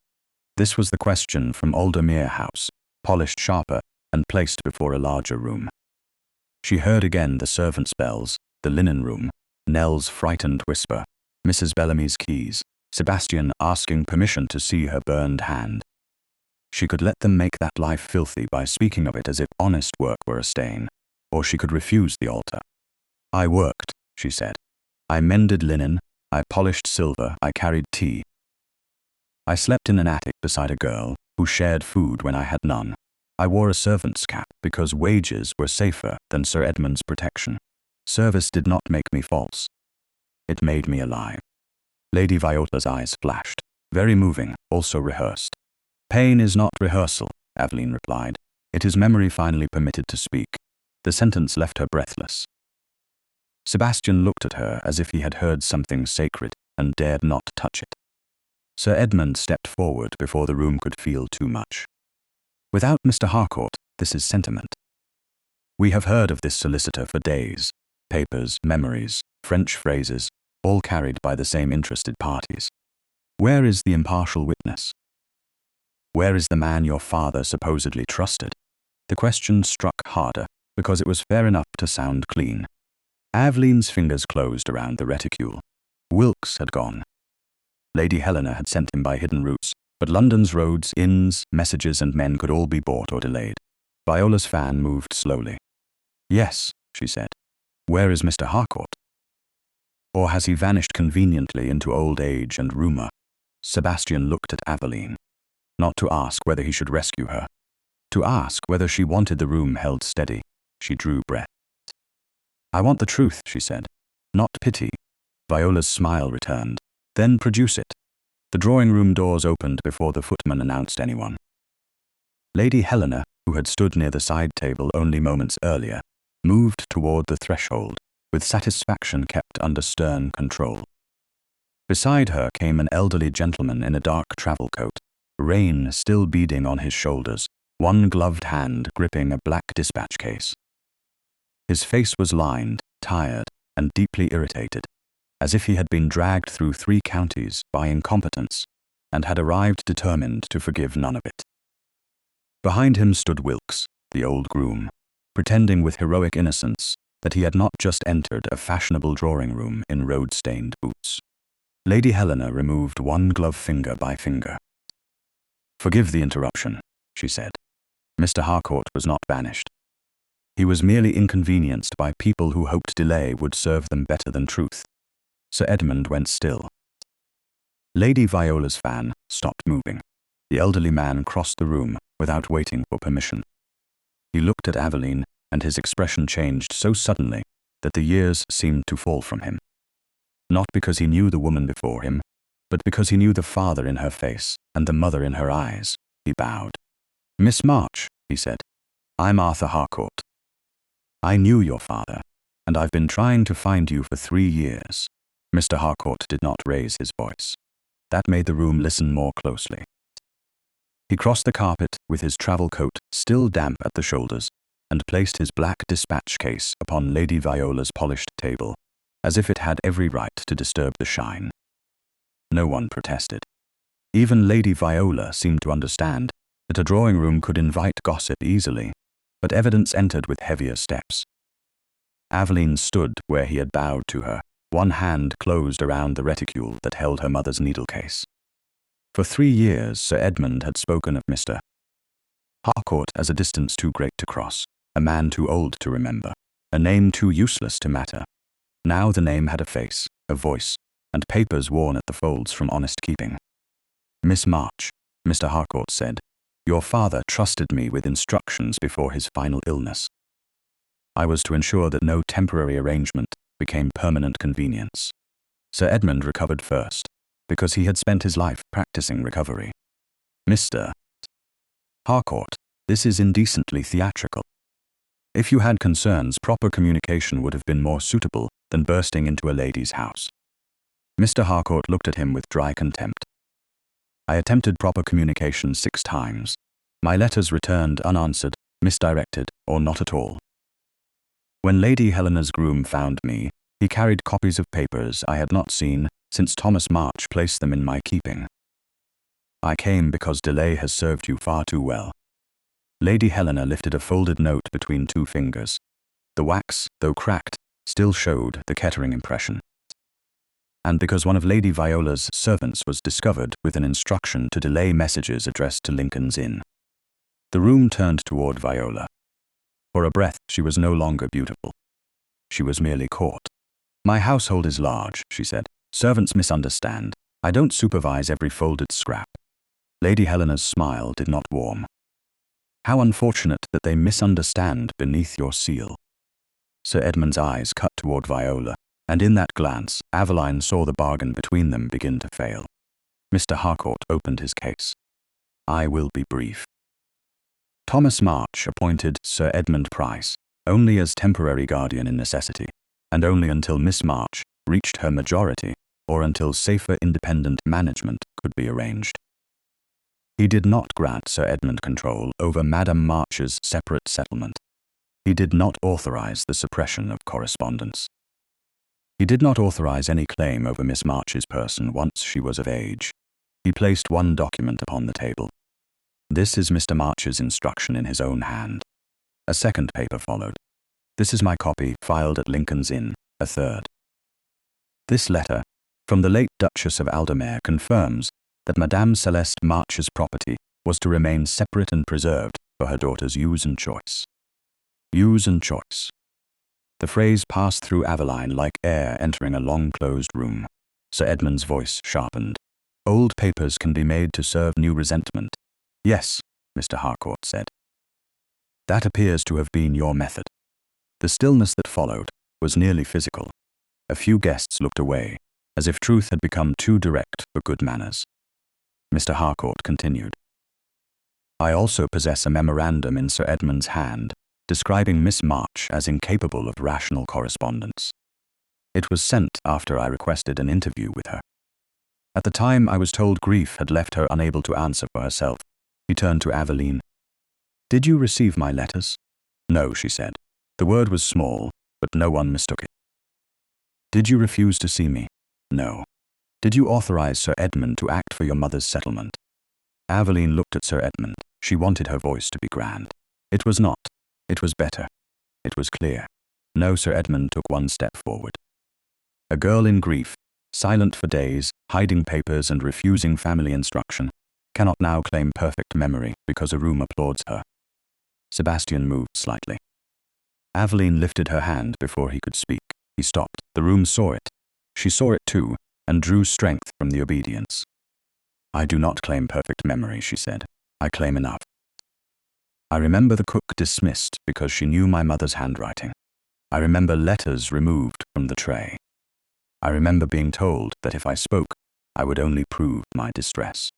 This was the question from Aldermere House, polished sharper and placed before a larger room. She heard again the servants' bells, the linen room, Nell's frightened whisper, Mrs. Bellamy's keys, Sebastian asking permission to see her burned hand. She could let them make that life filthy by speaking of it as if honest work were a stain, or she could refuse the altar. I worked, she said. I mended linen, I polished silver, I carried tea. I slept in an attic beside a girl who shared food when I had none. I wore a servant's cap because wages were safer than Sir Edmund's protection. Service did not make me false. It made me alive. Lady Viola's eyes flashed. Very moving, also rehearsed. Pain is not rehearsal, Aveline replied. It is memory finally permitted to speak. The sentence left her breathless. Sebastian looked at her as if he had heard something sacred and dared not touch it. Sir Edmund stepped forward before the room could feel too much. Without Mr. Harcourt, this is sentiment. We have heard of this solicitor for days. Papers, memories, French phrases, all carried by the same interested parties. Where is the impartial witness? Where is the man your father supposedly trusted? The question struck harder, because it was fair enough to sound clean. Aveline's fingers closed around the reticule. Wilkes had gone. Lady Helena had sent him by hidden routes, but London's roads, inns, messages and men could all be bought or delayed. Viola's fan moved slowly. Yes, she said. Where is Mr. Harcourt? Or has he vanished conveniently into old age and rumour? Sebastian looked at Aveline. Not to ask whether he should rescue her. To ask whether she wanted the room held steady. She drew breath. I want the truth, she said. Not pity. Viola's smile returned. Then produce it. The drawing-room doors opened before the footman announced anyone. Lady Helena, who had stood near the side table only moments earlier, moved toward the threshold, with satisfaction kept under stern control. Beside her came an elderly gentleman in a dark travel coat, rain still beading on his shoulders, one gloved hand gripping a black dispatch case. His face was lined, tired, and deeply irritated, as if he had been dragged through 3 counties by incompetence and had arrived determined to forgive none of it. Behind him stood Wilkes, the old groom, pretending with heroic innocence that he had not just entered a fashionable drawing-room in road-stained boots. Lady Helena removed one glove finger by finger. Forgive the interruption, she said. Mr. Harcourt was not banished. He was merely inconvenienced by people who hoped delay would serve them better than truth. Sir Edmund went still. Lady Viola's fan stopped moving. The elderly man crossed the room without waiting for permission. He looked at Aveline, and his expression changed so suddenly that the years seemed to fall from him. Not because he knew the woman before him, but because he knew the father in her face and the mother in her eyes. He bowed. Miss March, he said, I'm Arthur Harcourt. I knew your father, and I've been trying to find you for 3 years. Mr. Harcourt did not raise his voice. That made the room listen more closely. He crossed the carpet with his travel coat still damp at the shoulders and placed his black dispatch case upon Lady Viola's polished table, as if it had every right to disturb the shine. No one protested. Even Lady Viola seemed to understand that a drawing-room could invite gossip easily, but evidence entered with heavier steps. Aveline stood where he had bowed to her, one hand closed around the reticule that held her mother's needle-case. For 3 years, Sir Edmund had spoken of Mr. Harcourt as a distance too great to cross, a man too old to remember, a name too useless to matter. Now the name had a face, a voice, and papers worn at the folds from honest keeping. Miss March, Mr. Harcourt said, your father trusted me with instructions before his final illness. I was to ensure that no temporary arrangement became permanent convenience. Sir Edmund recovered first, because he had spent his life practicing recovery. Mr. Harcourt, this is indecently theatrical. If you had concerns, proper communication would have been more suitable than bursting into a lady's house. Mr. Harcourt looked at him with dry contempt. I attempted proper communication 6 times. My letters returned unanswered, misdirected, or not at all. When Lady Helena's groom found me, he carried copies of papers I had not seen since Thomas March placed them in my keeping. I came because delay has served you far too well. Lady Helena lifted a folded note between 2 fingers. The wax, though cracked, still showed the Kettering impression. And because one of Lady Viola's servants was discovered with an instruction to delay messages addressed to Lincoln's Inn. The room turned toward Viola. For a breath, she was no longer beautiful. She was merely caught. My household is large, she said. Servants misunderstand. I don't supervise every folded scrap. Lady Helena's smile did not warm. How unfortunate that they misunderstand beneath your seal." Sir Edmund's eyes cut toward Viola, and in that glance, Aveline saw the bargain between them begin to fail. Mr. Harcourt opened his case. "I will be brief. Thomas March appointed Sir Edmund Pryce only as temporary guardian in necessity, and only until Miss March reached her majority or until safer independent management could be arranged. He did not grant Sir Edmund control over Madame March's separate settlement. He did not authorize the suppression of correspondence. He did not authorize any claim over Miss March's person once she was of age. He placed one document upon the table. This is Mr. March's instruction in his own hand. A second paper followed. This is my copy, filed at Lincoln's Inn, a third. This letter, from the late Duchess of Aldermere, confirms that Madame Celeste March's property was to remain separate and preserved for her daughter's use and choice. Use and choice. The phrase passed through Aveline like air entering a long-closed room. Sir Edmund's voice sharpened. "Old papers can be made to serve new resentment." "Yes," Mr. Harcourt said. "That appears to have been your method." The stillness that followed was nearly physical. A few guests looked away, as if truth had become too direct for good manners. Mr. Harcourt continued. "I also possess a memorandum in Sir Edmund's hand, describing Miss March as incapable of rational correspondence. It was sent after I requested an interview with her. At the time I was told grief had left her unable to answer for herself." He turned to Aveline. "Did you receive my letters?" "No," she said. The word was small, but no one mistook it. "Did you refuse to see me?" "No." "Did you authorize Sir Edmund to act for your mother's settlement?" Aveline looked at Sir Edmund. She wanted her voice to be grand. It was not. It was better. It was clear. No, Sir Edmund took one step forward. A girl in grief, silent for days, hiding papers and refusing family instruction, cannot now claim perfect memory because a room applauds her. Sebastian moved slightly. Aveline lifted her hand before he could speak. He stopped. The room saw it. She saw it too, and drew strength from the obedience. "I do not claim perfect memory," she said. "I claim enough. I remember the cook dismissed because she knew my mother's handwriting. I remember letters removed from the tray. I remember being told that if I spoke, I would only prove my distress.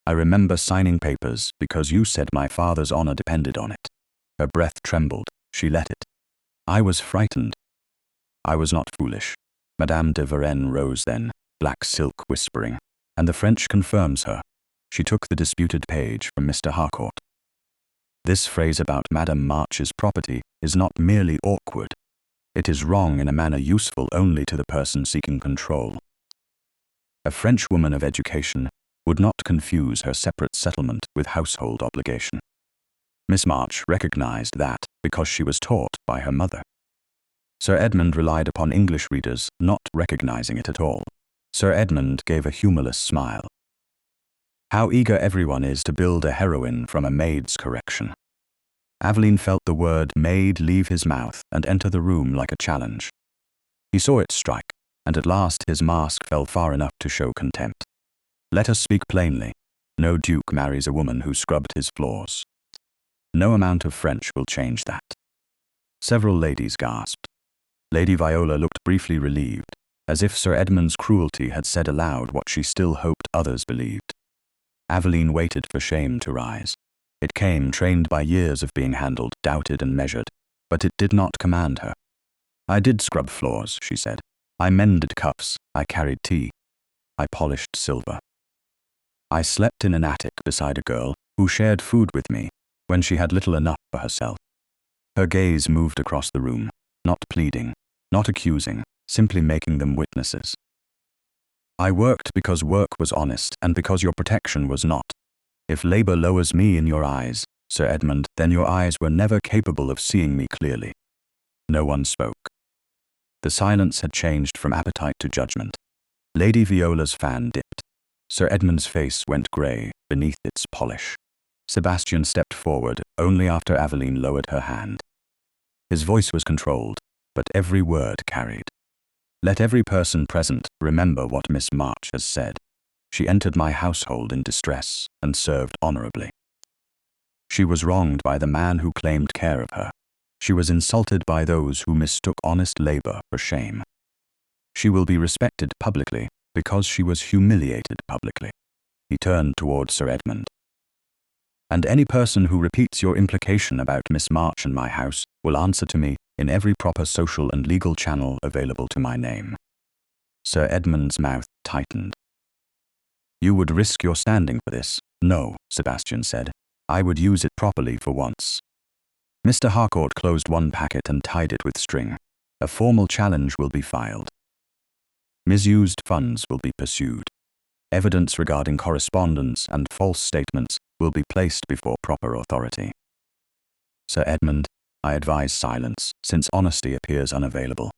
I remember signing papers because you said my father's honor depended on it." Her breath trembled. She let it. "I was frightened. I was not foolish." Madame de Varenne rose then, black silk whispering, and the French confirms her. She took the disputed page from Mr. Harcourt. "This phrase about Madame March's property is not merely awkward. It is wrong in a manner useful only to the person seeking control. A French woman of education would not confuse her separate settlement with household obligation. Miss March recognized that because she was taught by her mother. Sir Edmund relied upon English readers not recognizing it at all. Sir Edmund gave a humorless smile. How eager everyone is to build a heroine from a maid's correction. Aveline felt the word maid leave his mouth and enter the room like a challenge. He saw it strike, and at last his mask fell far enough to show contempt. "Let us speak plainly. No duke marries a woman who scrubbed his floors. No amount of French will change that." Several ladies gasped. Lady Viola looked briefly relieved, as if Sir Edmund's cruelty had said aloud what she still hoped others believed. Aveline waited for shame to rise. It came, trained by years of being handled, doubted and measured, but it did not command her. "I did scrub floors," she said. "I mended cups. I carried tea. I polished silver. I slept in an attic beside a girl who shared food with me when she had little enough for herself." Her gaze moved across the room, not pleading, not accusing, simply making them witnesses. "I worked because work was honest and because your protection was not. If labor lowers me in your eyes, Sir Edmund, then your eyes were never capable of seeing me clearly." No one spoke. The silence had changed from appetite to judgment. Lady Viola's fan dipped. Sir Edmund's face went grey beneath its polish. Sebastian stepped forward only after Aveline lowered her hand. His voice was controlled, but every word carried. "Let every person present remember what Miss March has said. She entered my household in distress and served honorably. She was wronged by the man who claimed care of her. She was insulted by those who mistook honest labor for shame. She will be respected publicly because she was humiliated publicly. He turned toward Sir Edmund. And any person who repeats your implication about Miss March and my house will answer to me in every proper social and legal channel available to my name. Sir Edmund's mouth tightened. You would risk your standing for this? No, Sebastian said. I would use it properly for once. Mr. Harcourt closed one packet and tied it with string. A formal challenge will be filed. Misused funds will be pursued. Evidence regarding correspondence and false statements will be placed before proper authority. Sir Edmund, I advise silence, since honesty appears unavailable.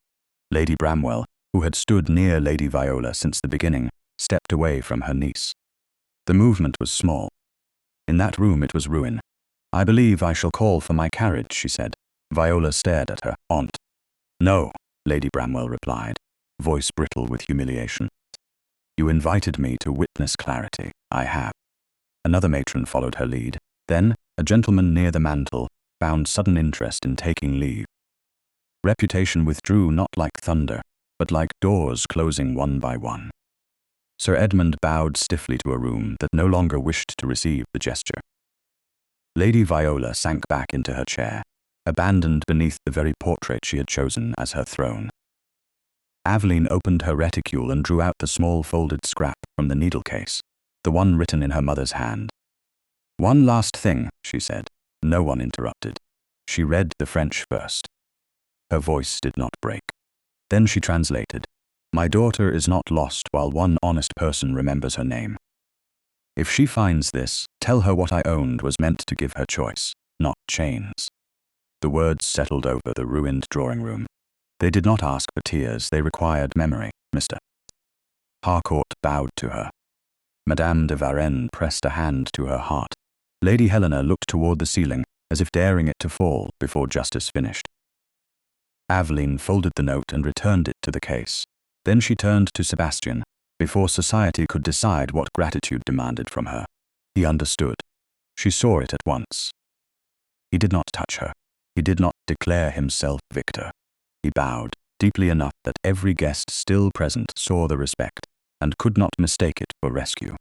Lady Bramwell, who had stood near Lady Viola since the beginning, stepped away from her niece. The movement was small. In that room it was ruin. I believe I shall call for my carriage, she said. Viola stared at her aunt. No, Lady Bramwell replied, voice brittle with humiliation. You invited me to witness clarity. I have. Another matron followed her lead. Then, a gentleman near the mantel found sudden interest in taking leave. Reputation withdrew not like thunder, but like doors closing one by one. Sir Edmund bowed stiffly to a room that no longer wished to receive the gesture. Lady Viola sank back into her chair, abandoned beneath the very portrait she had chosen as her throne. Aveline opened her reticule and drew out the small folded scrap from the needle case, the one written in her mother's hand. One last thing, she said. No one interrupted. She read the French first. Her voice did not break. Then she translated. My daughter is not lost while one honest person remembers her name. If she finds this, tell her what I owned was meant to give her choice, not chains. The words settled over the ruined drawing room. They did not ask for tears, they required memory, Mr. Harcourt bowed to her. Madame de Varenne pressed a hand to her heart. Lady Helena looked toward the ceiling, as if daring it to fall before justice finished. Aveline folded the note and returned it to the case. Then she turned to Sebastian, before society could decide what gratitude demanded from her. He understood. She saw it at once. He did not touch her. He did not declare himself victor. He bowed, deeply enough that every guest still present saw the respect, and could not mistake it for rescue.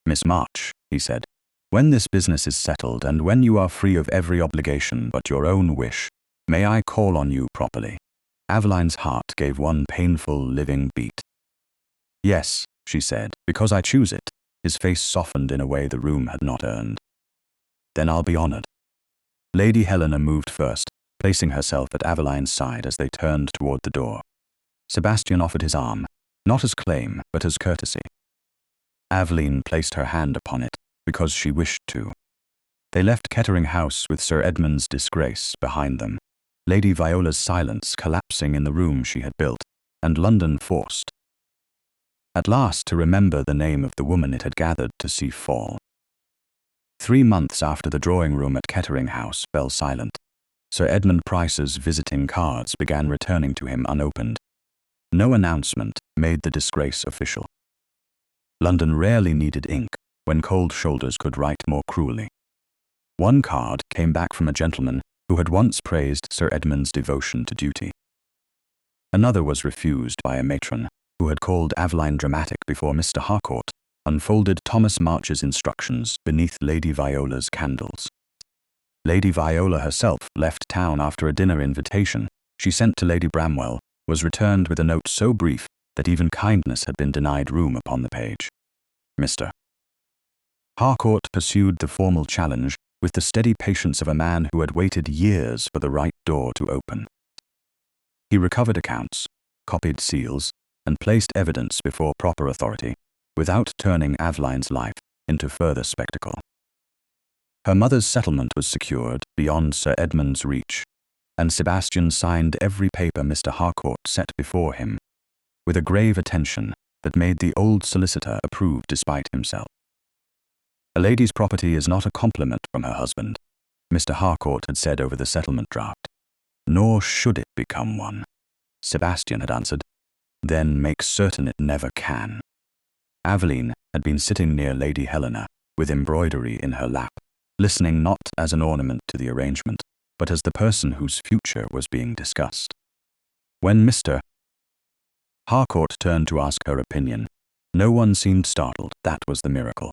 Miss March, he said, when this business is settled and when you are free of every obligation but your own wish, may I call on you properly? Aveline's heart gave one painful living beat. Yes, she said, because I choose it. His face softened in a way the room had not earned. Then I'll be honored. Lady Helena moved first, placing herself at Aveline's side as they turned toward the door. Sebastian offered his arm, not as claim, but as courtesy. Aveline placed her hand upon it, because she wished to. They left Kettering House with Sir Edmund's disgrace behind them, Lady Viola's silence collapsing in the room she had built, and London forced, at last, to remember the name of the woman it had gathered to see fall. 3 months after the drawing room at Kettering House fell silent, Sir Edmund Pryce's visiting cards began returning to him unopened. No announcement made the disgrace official. London rarely needed ink when cold shoulders could write more cruelly. One card came back from a gentleman who had once praised Sir Edmund's devotion to duty. Another was refused by a matron who had called Aveline dramatic before Mr. Harcourt unfolded Thomas March's instructions beneath Lady Viola's candles. Lady Viola herself left town after a dinner invitation she sent to Lady Bramwell was returned with a note so brief that even kindness had been denied room upon the page. Mr. Harcourt pursued the formal challenge with the steady patience of a man who had waited years for the right door to open. He recovered accounts, copied seals, and placed evidence before proper authority, without turning Aveline's life into further spectacle. Her mother's settlement was secured beyond Sir Edmund's reach, and Sebastian signed every paper Mr. Harcourt set before him, with a grave attention that made the old solicitor approve despite himself. A lady's property is not a compliment from her husband, Mr. Harcourt had said over the settlement draft, nor should it become one. Sebastian had answered, then make certain it never can. Aveline had been sitting near Lady Helena, with embroidery in her lap, listening not as an ornament to the arrangement, but as the person whose future was being discussed. When Mr. Harcourt turned to ask her opinion, no one seemed startled. That was the miracle.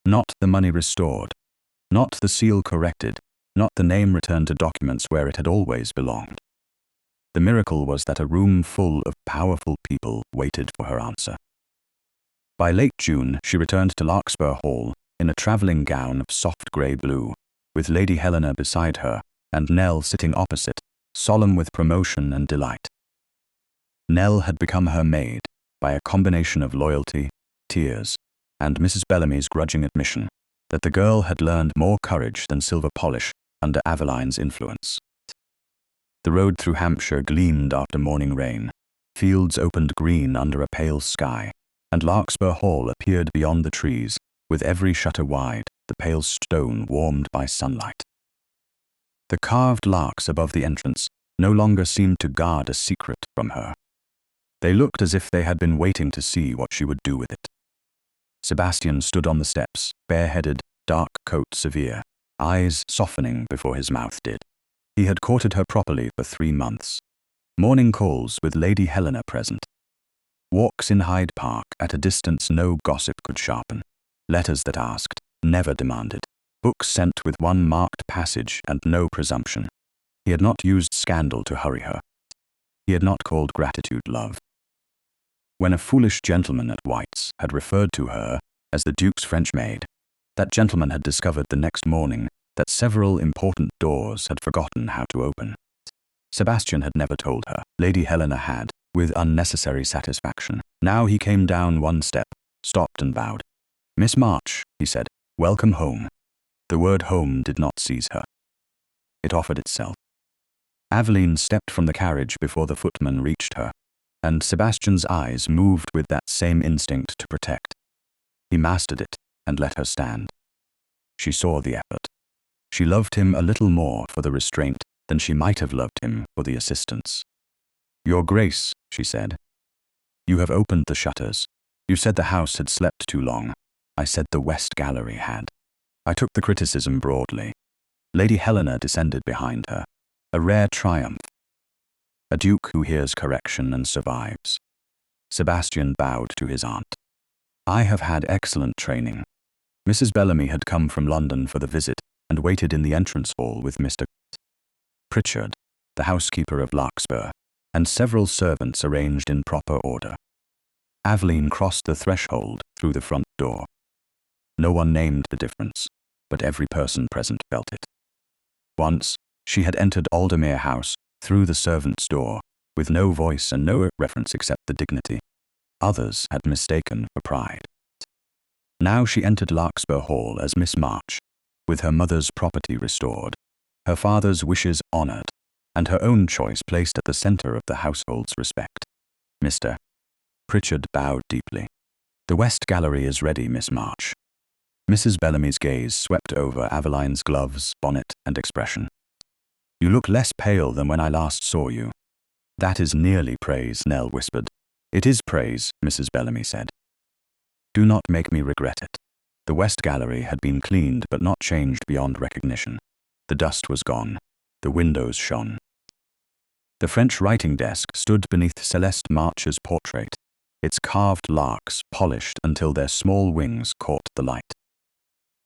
Not the money restored, not the seal corrected, not the name returned to documents where it had always belonged. The miracle was that a room full of powerful people waited for her answer. By late June, she returned to Larkspur Hall in a travelling gown of soft grey blue, with Lady Helena beside her and Nell sitting opposite, solemn with promotion and delight. Nell had become her maid by a combination of loyalty, tears, and Mrs. Bellamy's grudging admission that the girl had learned more courage than silver polish under Aveline's influence. The road through Hampshire gleamed after morning rain, fields opened green under a pale sky, and Larkspur Hall appeared beyond the trees, with every shutter wide, the pale stone warmed by sunlight. The carved larks above the entrance no longer seemed to guard a secret from her. They looked as if they had been waiting to see what she would do with it. Sebastian stood on the steps, bareheaded, dark coat severe, eyes softening before his mouth did. He had courted her properly for 3 months. Morning calls with Lady Helena present. Walks in Hyde Park at a distance no gossip could sharpen. Letters that asked, never demanded. Books sent with one marked passage and no presumption. He had not used scandal to hurry her. He had not called gratitude love. When a foolish gentleman at White's had referred to her as the Duke's French maid, that gentleman had discovered the next morning that several important doors had forgotten how to open. Sebastian had never told her. Lady Helena had, with unnecessary satisfaction. Now he came down one step, stopped and bowed. "Miss March," he said, "welcome home." The word home did not seize her. It offered itself. Aveline stepped from the carriage before the footman reached her, and Sebastian's eyes moved with that same instinct to protect. He mastered it and let her stand. She saw the effort. She loved him a little more for the restraint than she might have loved him for the assistance. "Your Grace," she said, "you have opened the shutters. You said the house had slept too long. I said the West Gallery had. I took the criticism broadly." Lady Helena descended behind her, a rare triumph. A duke who hears correction and survives. Sebastian bowed to his aunt. "I have had excellent training." Mrs. Bellamy had come from London for the visit and waited in the entrance hall with Mr. Pritchard, the housekeeper of Larkspur, and several servants arranged in proper order. Aveline crossed the threshold through the front door. No one named the difference, but every person present felt it. Once, she had entered Aldermere House through the servants' door, with no voice and no reference except the dignity. Others had mistaken for pride. Now she entered Larkspur Hall as Miss March, with her mother's property restored, her father's wishes honoured, and her own choice placed at the centre of the household's respect. Mr. Pritchard bowed deeply. "The West Gallery is ready, Miss March." Mrs. Bellamy's gaze swept over Aveline's gloves, bonnet, and expression. "You look less pale than when I last saw you." "That is nearly praise," Nell whispered. "It is praise," Mrs. Bellamy said. "Do not make me regret it." The West Gallery had been cleaned but not changed beyond recognition. The dust was gone. The windows shone. The French writing desk stood beneath Celeste March's portrait, its carved larks polished until their small wings caught the light.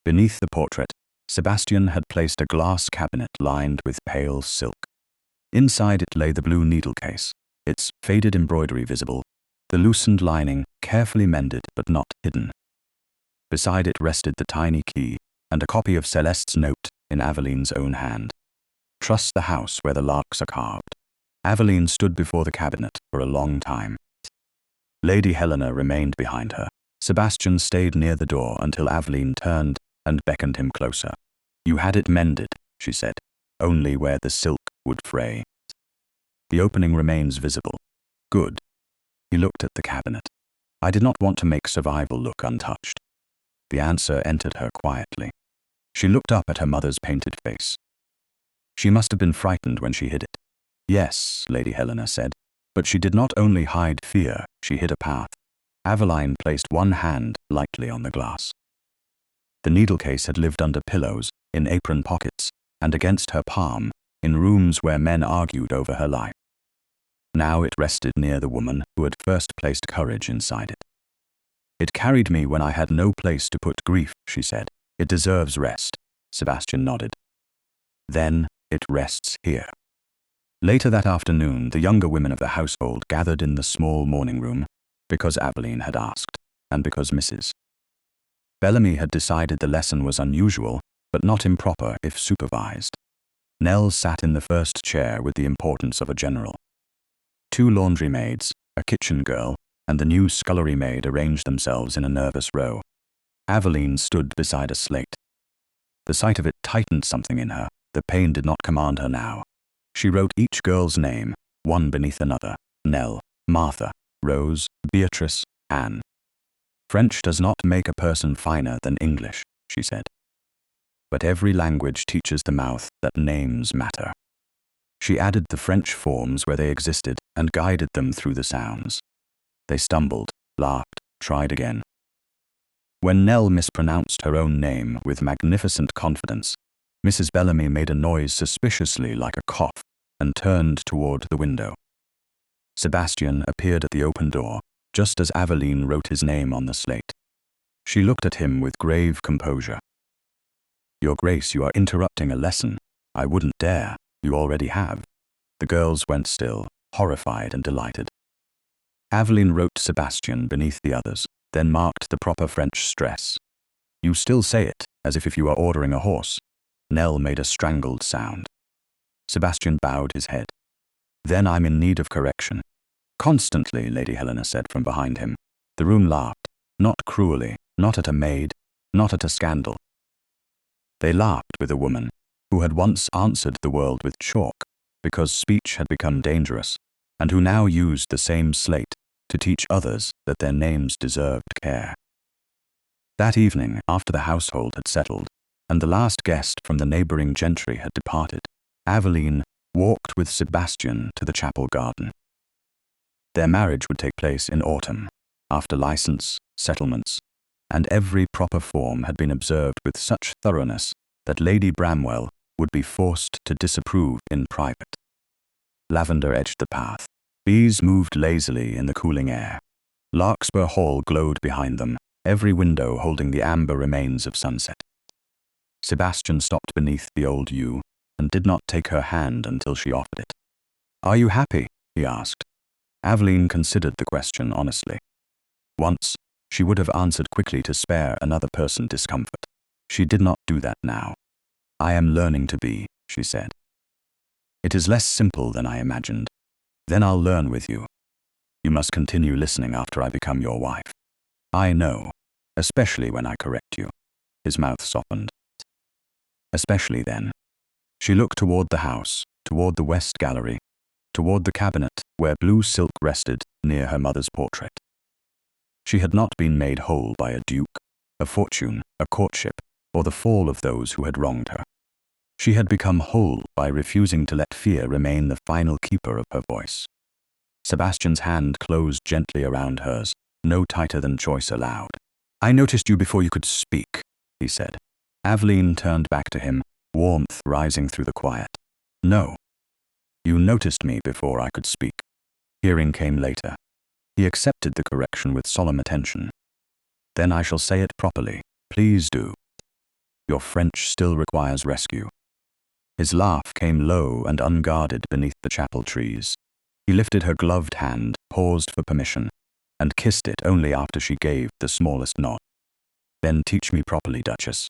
Beneath the portrait, Sebastian had placed a glass cabinet lined with pale silk. Inside it lay the blue needle case, its faded embroidery visible, the loosened lining carefully mended but not hidden. Beside it rested the tiny key and a copy of Celeste's note in Aveline's own hand. "Trust the house where the larks are carved." Aveline stood before the cabinet for a long time. Lady Helena remained behind her. Sebastian stayed near the door until Aveline turned and beckoned him closer. "You had it mended," she said, "only where the silk would fray. The opening remains visible." "Good." He looked at the cabinet. "I did not want to make survival look untouched." The answer entered her quietly. She looked up at her mother's painted face. She must have been frightened when she hid it. "Yes," Lady Helena said, but she did not only hide fear, she hid a path. Aveline placed one hand lightly on the glass. The needle case had lived under pillows, in apron pockets, and against her palm, in rooms where men argued over her life. Now it rested near the woman who had first placed courage inside it. It carried me when I had no place to put grief, she said. It deserves rest. Sebastian nodded. Then it rests here. Later that afternoon, the younger women of the household gathered in the small morning room, because Aveline had asked, and because Mrs. Bellamy had decided the lesson was unusual, but not improper if supervised. Nell sat in the first chair with the importance of a general. 2 laundry maids, a kitchen girl, and the new scullery maid arranged themselves in a nervous row. Aveline stood beside a slate. The sight of it tightened something in her. The pain did not command her now. She wrote each girl's name, one beneath another: Nell, Martha, Rose, Beatrice, Anne. French does not make a person finer than English, she said. But every language teaches the mouth that names matter. She added the French forms where they existed and guided them through the sounds. They stumbled, laughed, tried again. When Nell mispronounced her own name with magnificent confidence, Mrs. Bellamy made a noise suspiciously like a cough and turned toward the window. Sebastian appeared at the open door, just as Aveline wrote his name on the slate. She looked at him with grave composure. "Your Grace, you are interrupting a lesson. I wouldn't dare. You already have." The girls went still, horrified and delighted. Aveline wrote Sebastian beneath the others, then marked the proper French stress. "You still say it, as if you are ordering a horse." Nell made a strangled sound. Sebastian bowed his head. "Then I'm in need of correction." "Constantly," Lady Helena said from behind him. The room laughed, not cruelly, not at a maid, not at a scandal. They laughed with a woman who had once answered the world with chalk because speech had become dangerous, and who now used the same slate to teach others that their names deserved care. That evening, after the household had settled, and the last guest from the neighboring gentry had departed, Aveline walked with Sebastian to the chapel garden. Their marriage would take place in autumn, after license, settlements, and every proper form had been observed with such thoroughness that Lady Bramwell would be forced to disapprove in private. Lavender edged the path. Bees moved lazily in the cooling air. Larkspur Hall glowed behind them, every window holding the amber remains of sunset. Sebastian stopped beneath the old yew and did not take her hand until she offered it. "Are you happy?" he asked. Aveline considered the question honestly. Once, she would have answered quickly to spare another person discomfort. She did not do that now. "I am learning to be," she said. "It is less simple than I imagined. Then I'll learn with you. You must continue listening after I become your wife. I know, especially when I correct you." His mouth softened. "Especially then." She looked toward the house, toward the west gallery, toward the cabinet where blue silk rested near her mother's portrait. She had not been made whole by a duke, a fortune, a courtship, or the fall of those who had wronged her. She had become whole by refusing to let fear remain the final keeper of her voice. Sebastian's hand closed gently around hers, no tighter than choice allowed. "I noticed you before you could speak," he said. Aveline turned back to him, warmth rising through the quiet. "No. You noticed me before I could speak." Hearing came later. He accepted the correction with solemn attention. "Then I shall say it properly. Please do. Your French still requires rescue." His laugh came low and unguarded beneath the chapel trees. He lifted her gloved hand, paused for permission, and kissed it only after she gave the smallest nod. "Then teach me properly, Duchess.